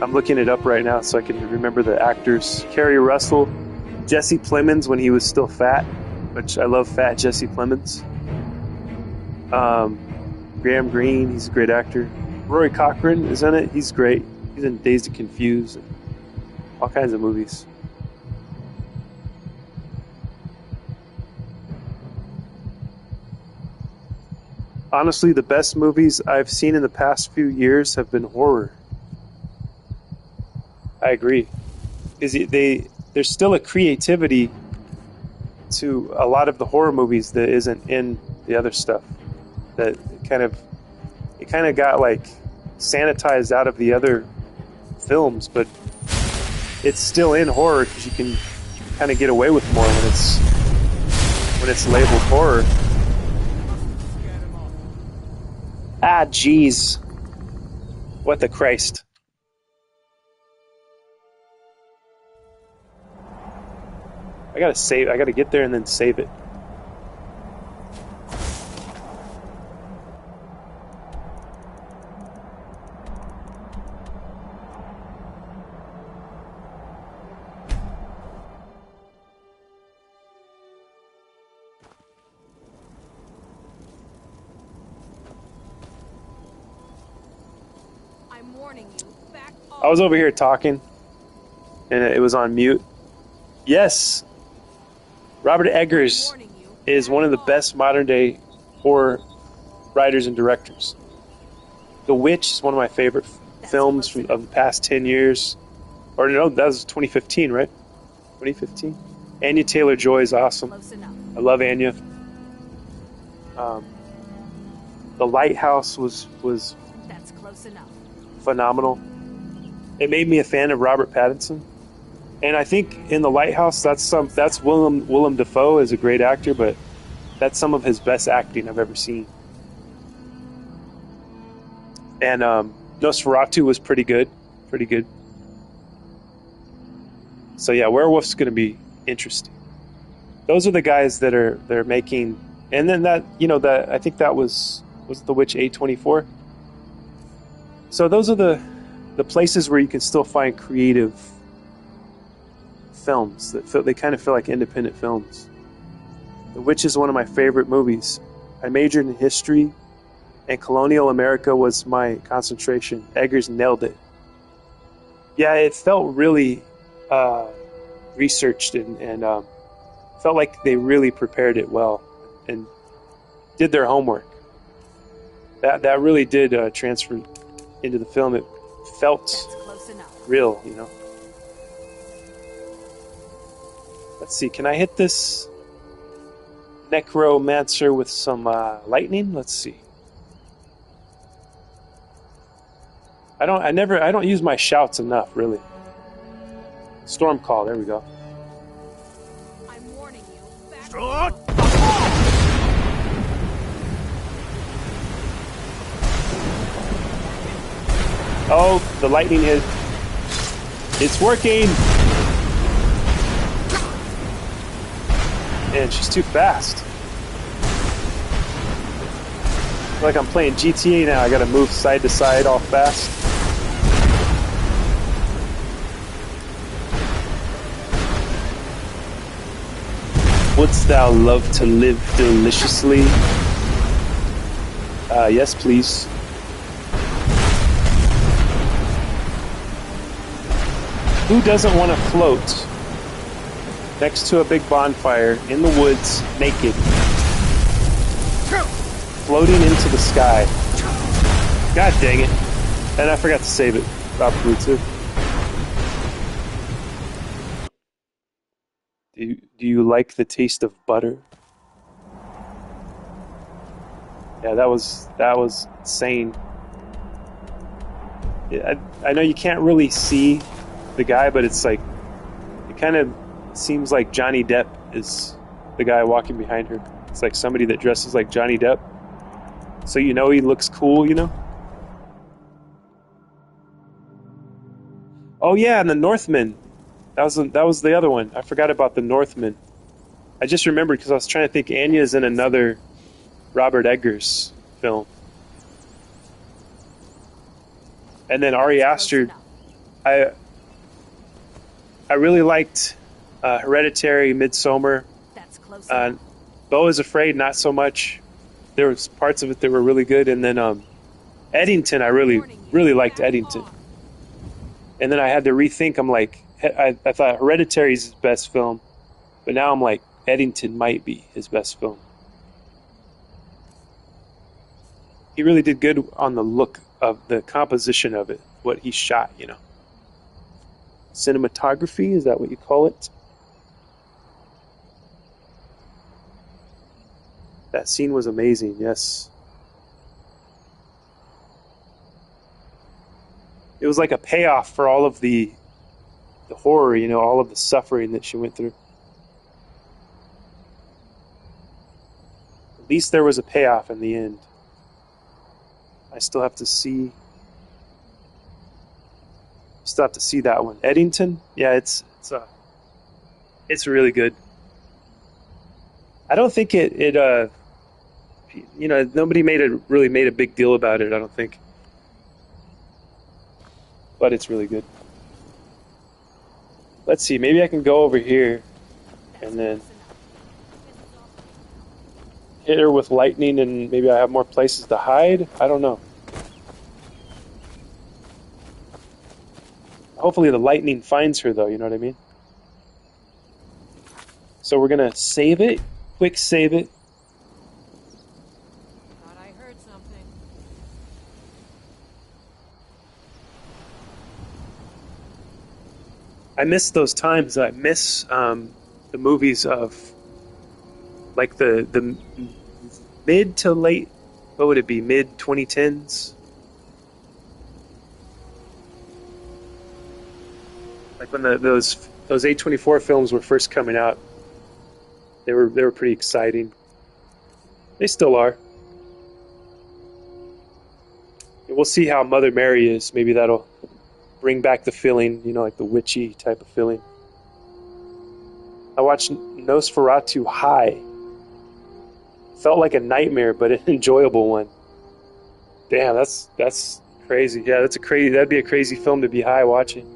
I'm looking it up right now so I can remember the actors. Kerry Russell, Jesse Plemons when he was still fat, which I love fat Jesse Plemons. Graham Greene, he's a great actor. Rory Cochrane is in it. He's great. He's in Dazed and Confused, and all kinds of movies. Honestly, the best movies I've seen in the past few years have been horror. I agree. There's still a creativity to a lot of the horror movies that isn't in the other stuff. That it kind of got like sanitized out of the other films, but it's still in horror because you can kind of get away with more when it's labeled horror. Ah, jeez. What the Christ. I gotta get there and then save it. I'm warning you. Back off. I was over here talking, and it was on mute. Yes, Robert Eggers is one of the best modern-day horror writers and directors. The Witch is one of my favorite films of the past 10 years. Or no, that was 2015, right? 2015? Anya Taylor-Joy is awesome. I love Anya. The Lighthouse was That's close enough. phenomenal. It made me a fan of Robert Pattinson. And I think in The Lighthouse, that's Willem Dafoe is a great actor, but that's some of his best acting I've ever seen. And Nosferatu was pretty good. So yeah, Werewolf's going to be interesting. Those are the guys they're making. And then that I think that was The Witch A24. So those are the places where you can still find creative films they kind of feel like independent films. The Witch is one of my favorite movies. I majored in history, and colonial America was my concentration. Eggers nailed it. Yeah, it felt really researched and felt like they really prepared it well and did their homework. That really did transfer into the film. It felt real, Let's see, can I hit this necromancer with some lightning? Let's see. I don't use my shouts enough, really. Storm call, there we go. I'm warning you. Back Oh, the lightning hit. It's working! Man, she's too fast. I feel like I'm playing GTA now. I gotta move side to side all fast. Wouldst thou love to live deliciously? Yes, please. Who doesn't want to float next to a big bonfire in the woods, naked, floating into the sky? God dang it. And I forgot to save it. Probably too. Do you like the taste of butter? Yeah, that was insane. Yeah, I know you can't really see the guy, but it's like it kind of seems like Johnny Depp is the guy walking behind her. It's like somebody that dresses like Johnny Depp, so he looks cool, Oh yeah, and the Northman. That was the other one. I forgot about the Northman. I just remembered because I was trying to think. Anya's in another Robert Eggers film, and then Ari Aster. I really liked Hereditary, Midsommar. Beau is Afraid, not so much. there was parts of it that were really good, and then Eddington, I really liked Eddington. And then I had to rethink. I'm like, I thought Hereditary's his best film, but now I'm like, Eddington might be his best film. He really did good on the look of the composition of it, what he shot, you know. Cinematography, is that what you call it? That scene was amazing, yes. It was like a payoff for all of the horror, you know, all of the suffering that she went through. At least there was a payoff in the end. I still have to see that one. Eddington? Yeah, it's really good. I don't think it you know, nobody really made a big deal about it, I don't think. But it's really good. Let's see, maybe I can go over here and then hit her with lightning, and maybe I have more places to hide. I don't know. Hopefully the lightning finds her, though, you know what I mean? So we're going to save it. Quick save it. Thought I heard something. I miss those times. I miss the movies of like the mid to late, what would it be, mid 2010s? Like when those A24 films were first coming out, they were pretty exciting. They still are. And we'll see how Mother Mary is. Maybe that'll bring back the feeling, you know, like the witchy type of feeling. I watched Nosferatu High. Felt like a nightmare, but an enjoyable one. Damn, that's crazy. Yeah, that'd be a crazy film to be high watching.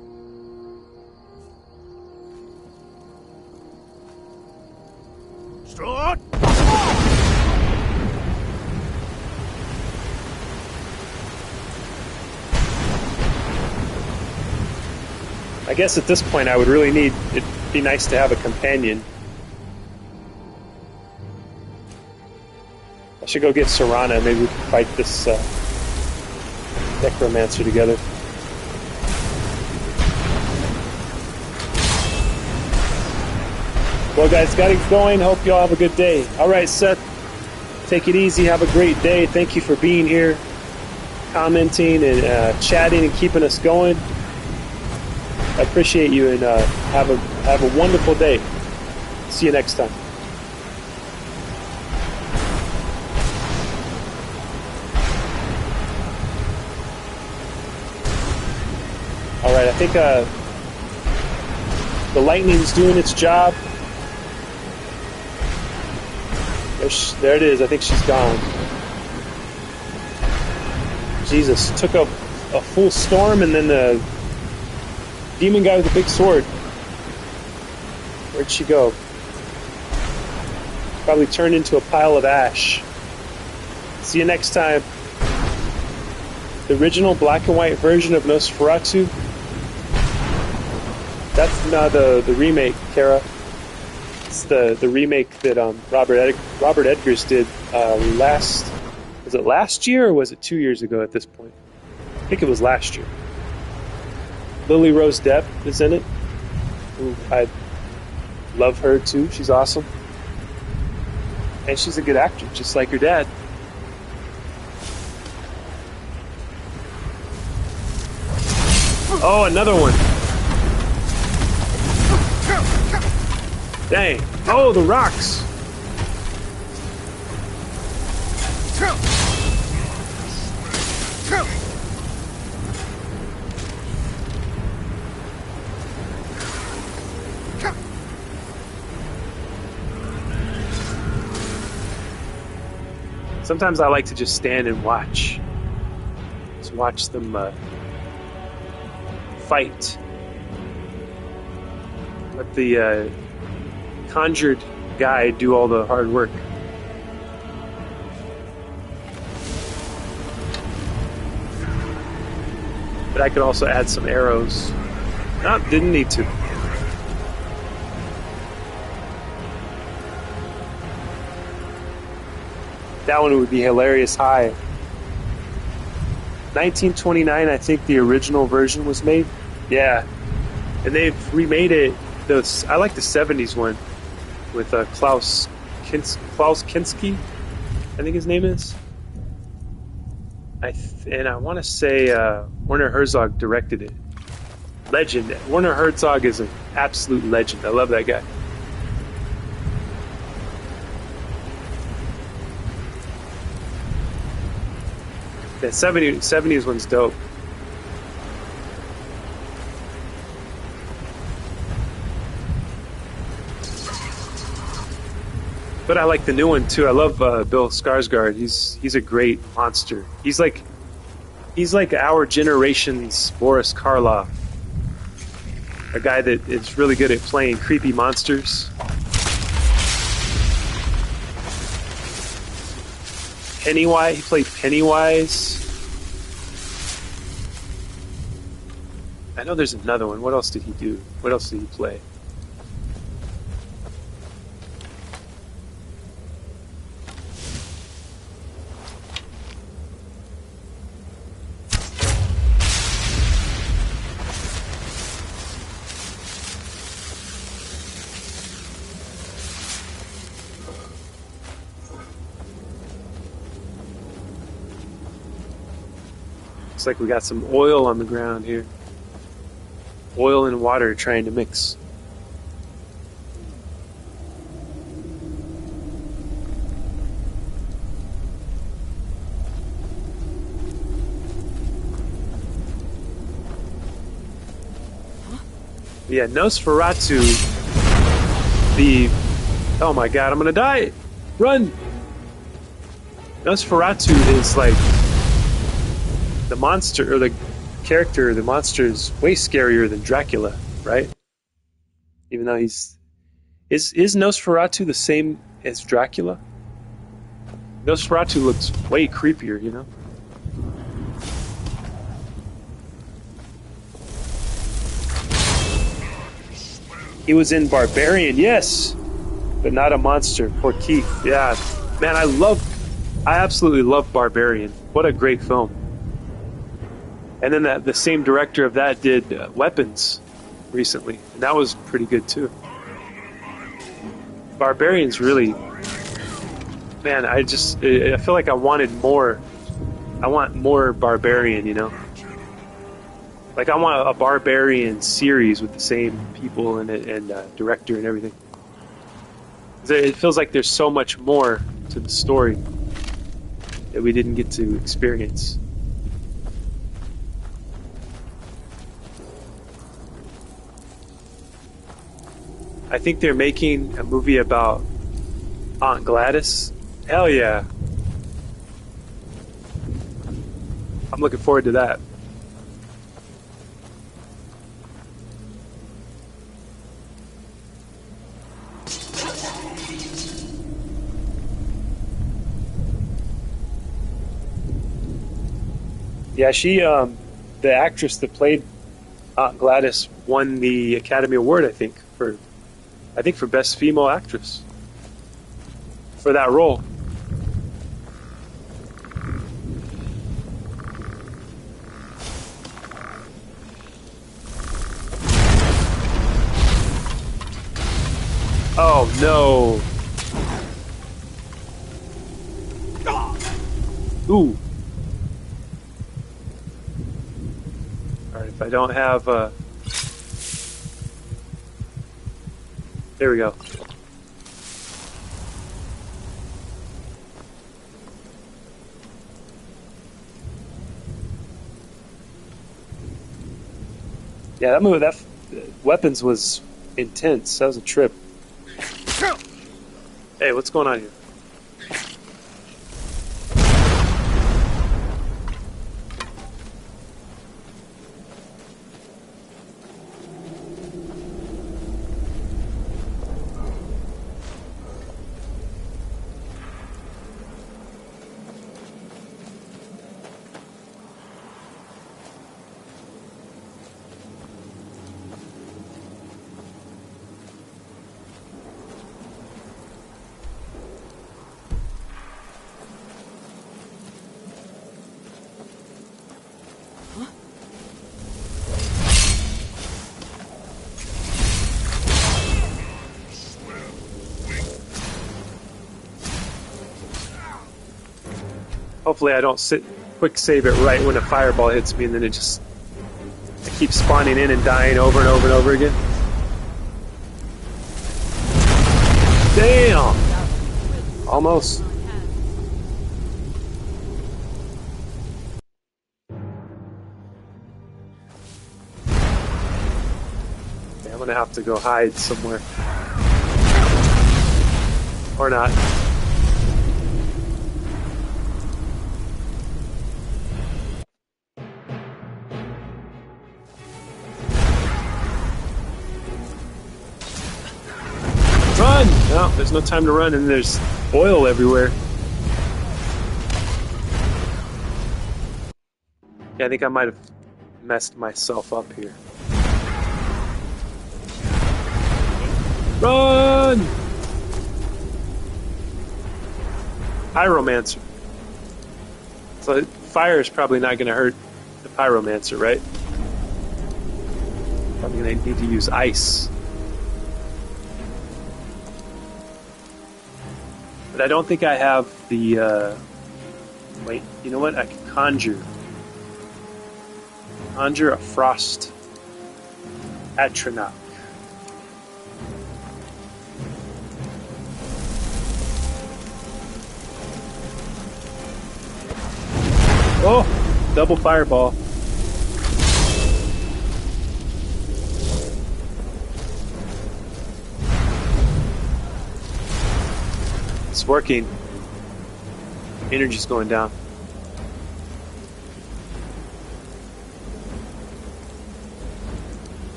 Start! I guess at this point I would really need, it'd be nice to have a companion. I should go get Serana, maybe we can fight this necromancer together. Well guys, gotta get going. Hope y'all have a good day. Alright, Seth, take it easy, have a great day. Thank you for being here, commenting and chatting and keeping us going. I appreciate you, and have a wonderful day. See you next time. All right, I think the lightning's doing its job. There it is. I think she's gone. Jesus, took a full storm, and then the demon guy with the big sword. Where'd she go? Probably turned into a pile of ash. See you next time. The original black and white version of Nosferatu. That's not the remake, Kara. It's the remake that Robert Edgers did last. Was it last year or was it 2 years ago at this point? I think it was last year. Lily Rose Depp is in it. Ooh, I love her too. She's awesome. And she's a good actor, just like her dad. Oh, another one. Dang. Oh, the rocks. Sometimes I like to just stand and watch. Just watch them fight. Let the conjured guy do all the hard work. But I could also add some arrows. No, didn't need to. That one would be hilarious high. 1929, I think the original version was made. Yeah. And they've remade it. I like the 70s one with Klaus Kinski, I think his name is. And I want to say Werner Herzog directed it. Legend. Werner Herzog is an absolute legend. I love that guy. That 70s one's dope. But I like the new one too. I love Bill Skarsgård. He's a great monster. He's like our generation's Boris Karloff. A guy that is really good at playing creepy monsters. Pennywise, he played Pennywise. I know there's another one. What else did he do? What else did he play? Looks like we got some oil on the ground here. Oil and water trying to mix. Yeah, Nosferatu. Oh my god, I'm gonna die! Run! Nosferatu is like the monster, or the character, the monster is way scarier than Dracula, right? Even though is Nosferatu the same as Dracula? Nosferatu looks way creepier, you know? He was in Barbarian, yes, but not a monster. Poor Keith, yeah. Man, I absolutely love Barbarian. What a great film. And then the same director of that did Weapons recently, and that was pretty good too. Barbarian's really, man, I feel like I wanted more. I want more Barbarian, you know? Like I want a Barbarian series with the same people in it and director and everything. It feels like there's so much more to the story that we didn't get to experience. I think they're making a movie about Aunt Gladys. Hell yeah. I'm looking forward to that. Yeah, she, the actress that played Aunt Gladys won the Academy Award, I think for Best Female Actress for that role. Oh no. Ooh. Alright, if I don't have there we go. Yeah, that movie, that Weapons was intense. That was a trip. Hey, what's going on here? Hopefully I don't quick save it right when a fireball hits me and then it just I keep spawning in and dying over and over and over again. Damn! Almost. Okay, I'm gonna have to go hide somewhere. Or not. Run! No, there's no time to run and there's oil everywhere. Yeah, I think I might have messed myself up here. Run! Pyromancer. So fire is probably not going to hurt the Pyromancer, right? Probably going to need to use ice. But I don't think I have the, wait, you know what? I can conjure a frost atronach. Oh, double fireball. It's working. Energy's going down.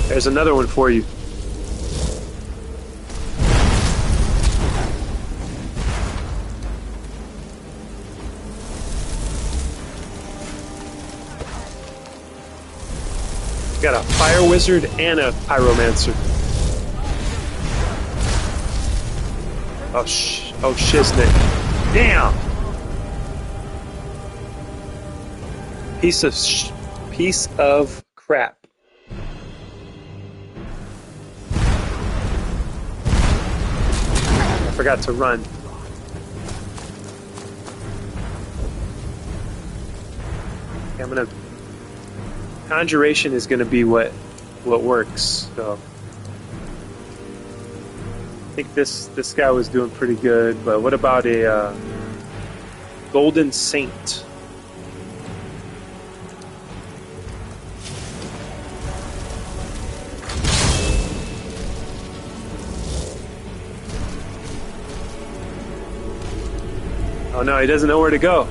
There's another one for you. Got a fire wizard and a pyromancer. Oh shiznit. Damn. Piece of crap. I forgot to run. Okay, I'm gonna. Conjuration is going to be what works. So I think this guy was doing pretty good. But what about a golden saint? Oh no, he doesn't know where to go.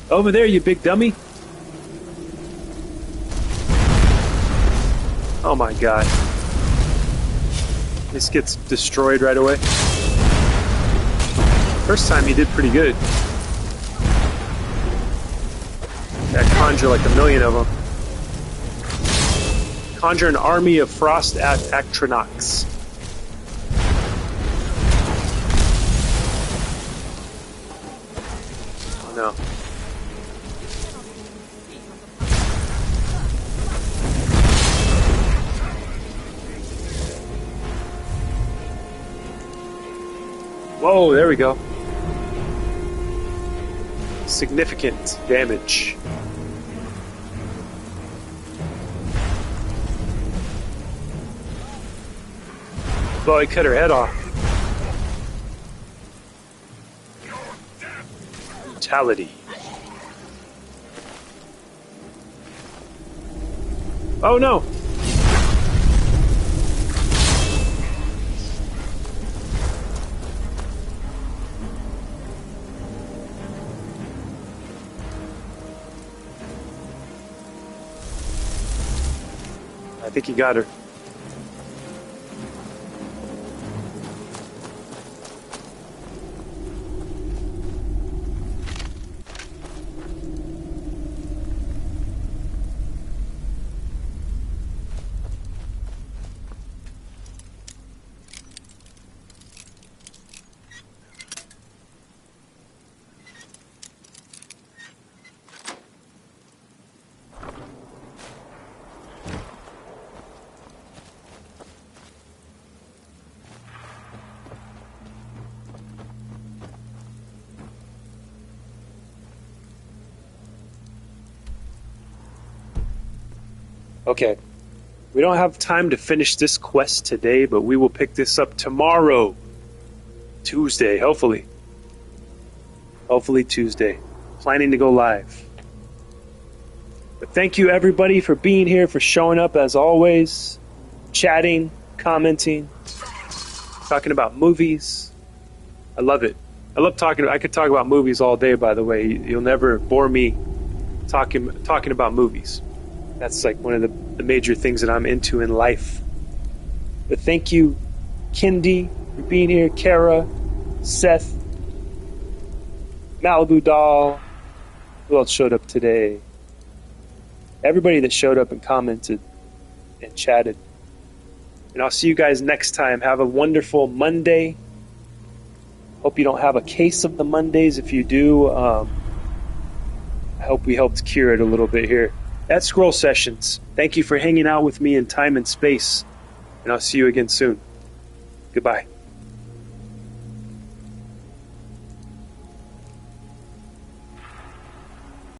Over there, you big dummy. Oh my god. This gets destroyed right away. First time he did pretty good. I conjure like a million of them. Conjure an army of frost atronachs. Oh no. Whoa, there we go. Significant damage. Well, he cut her head off. Brutality. Oh no! I think he got her. Okay. We don't have time to finish this quest today, but we will pick this up tomorrow. Tuesday, hopefully. Hopefully Tuesday. Planning to go live. But thank you everybody for being here, for showing up as always. Chatting, commenting, talking about movies. I love it. I love talking. I could talk about movies all day, by the way. You'll never bore me talking about movies. That's like one of the major things that I'm into in life. But thank you, Kendi, for being here. Kara, Seth, Malibu Doll. Who else showed up today? Everybody that showed up and commented and chatted. And I'll see you guys next time. Have a wonderful Monday. Hope you don't have a case of the Mondays. If you do, I hope we helped cure it a little bit here. At Scroll Sessions, thank you for hanging out with me in time and space. And I'll see you again soon. Goodbye.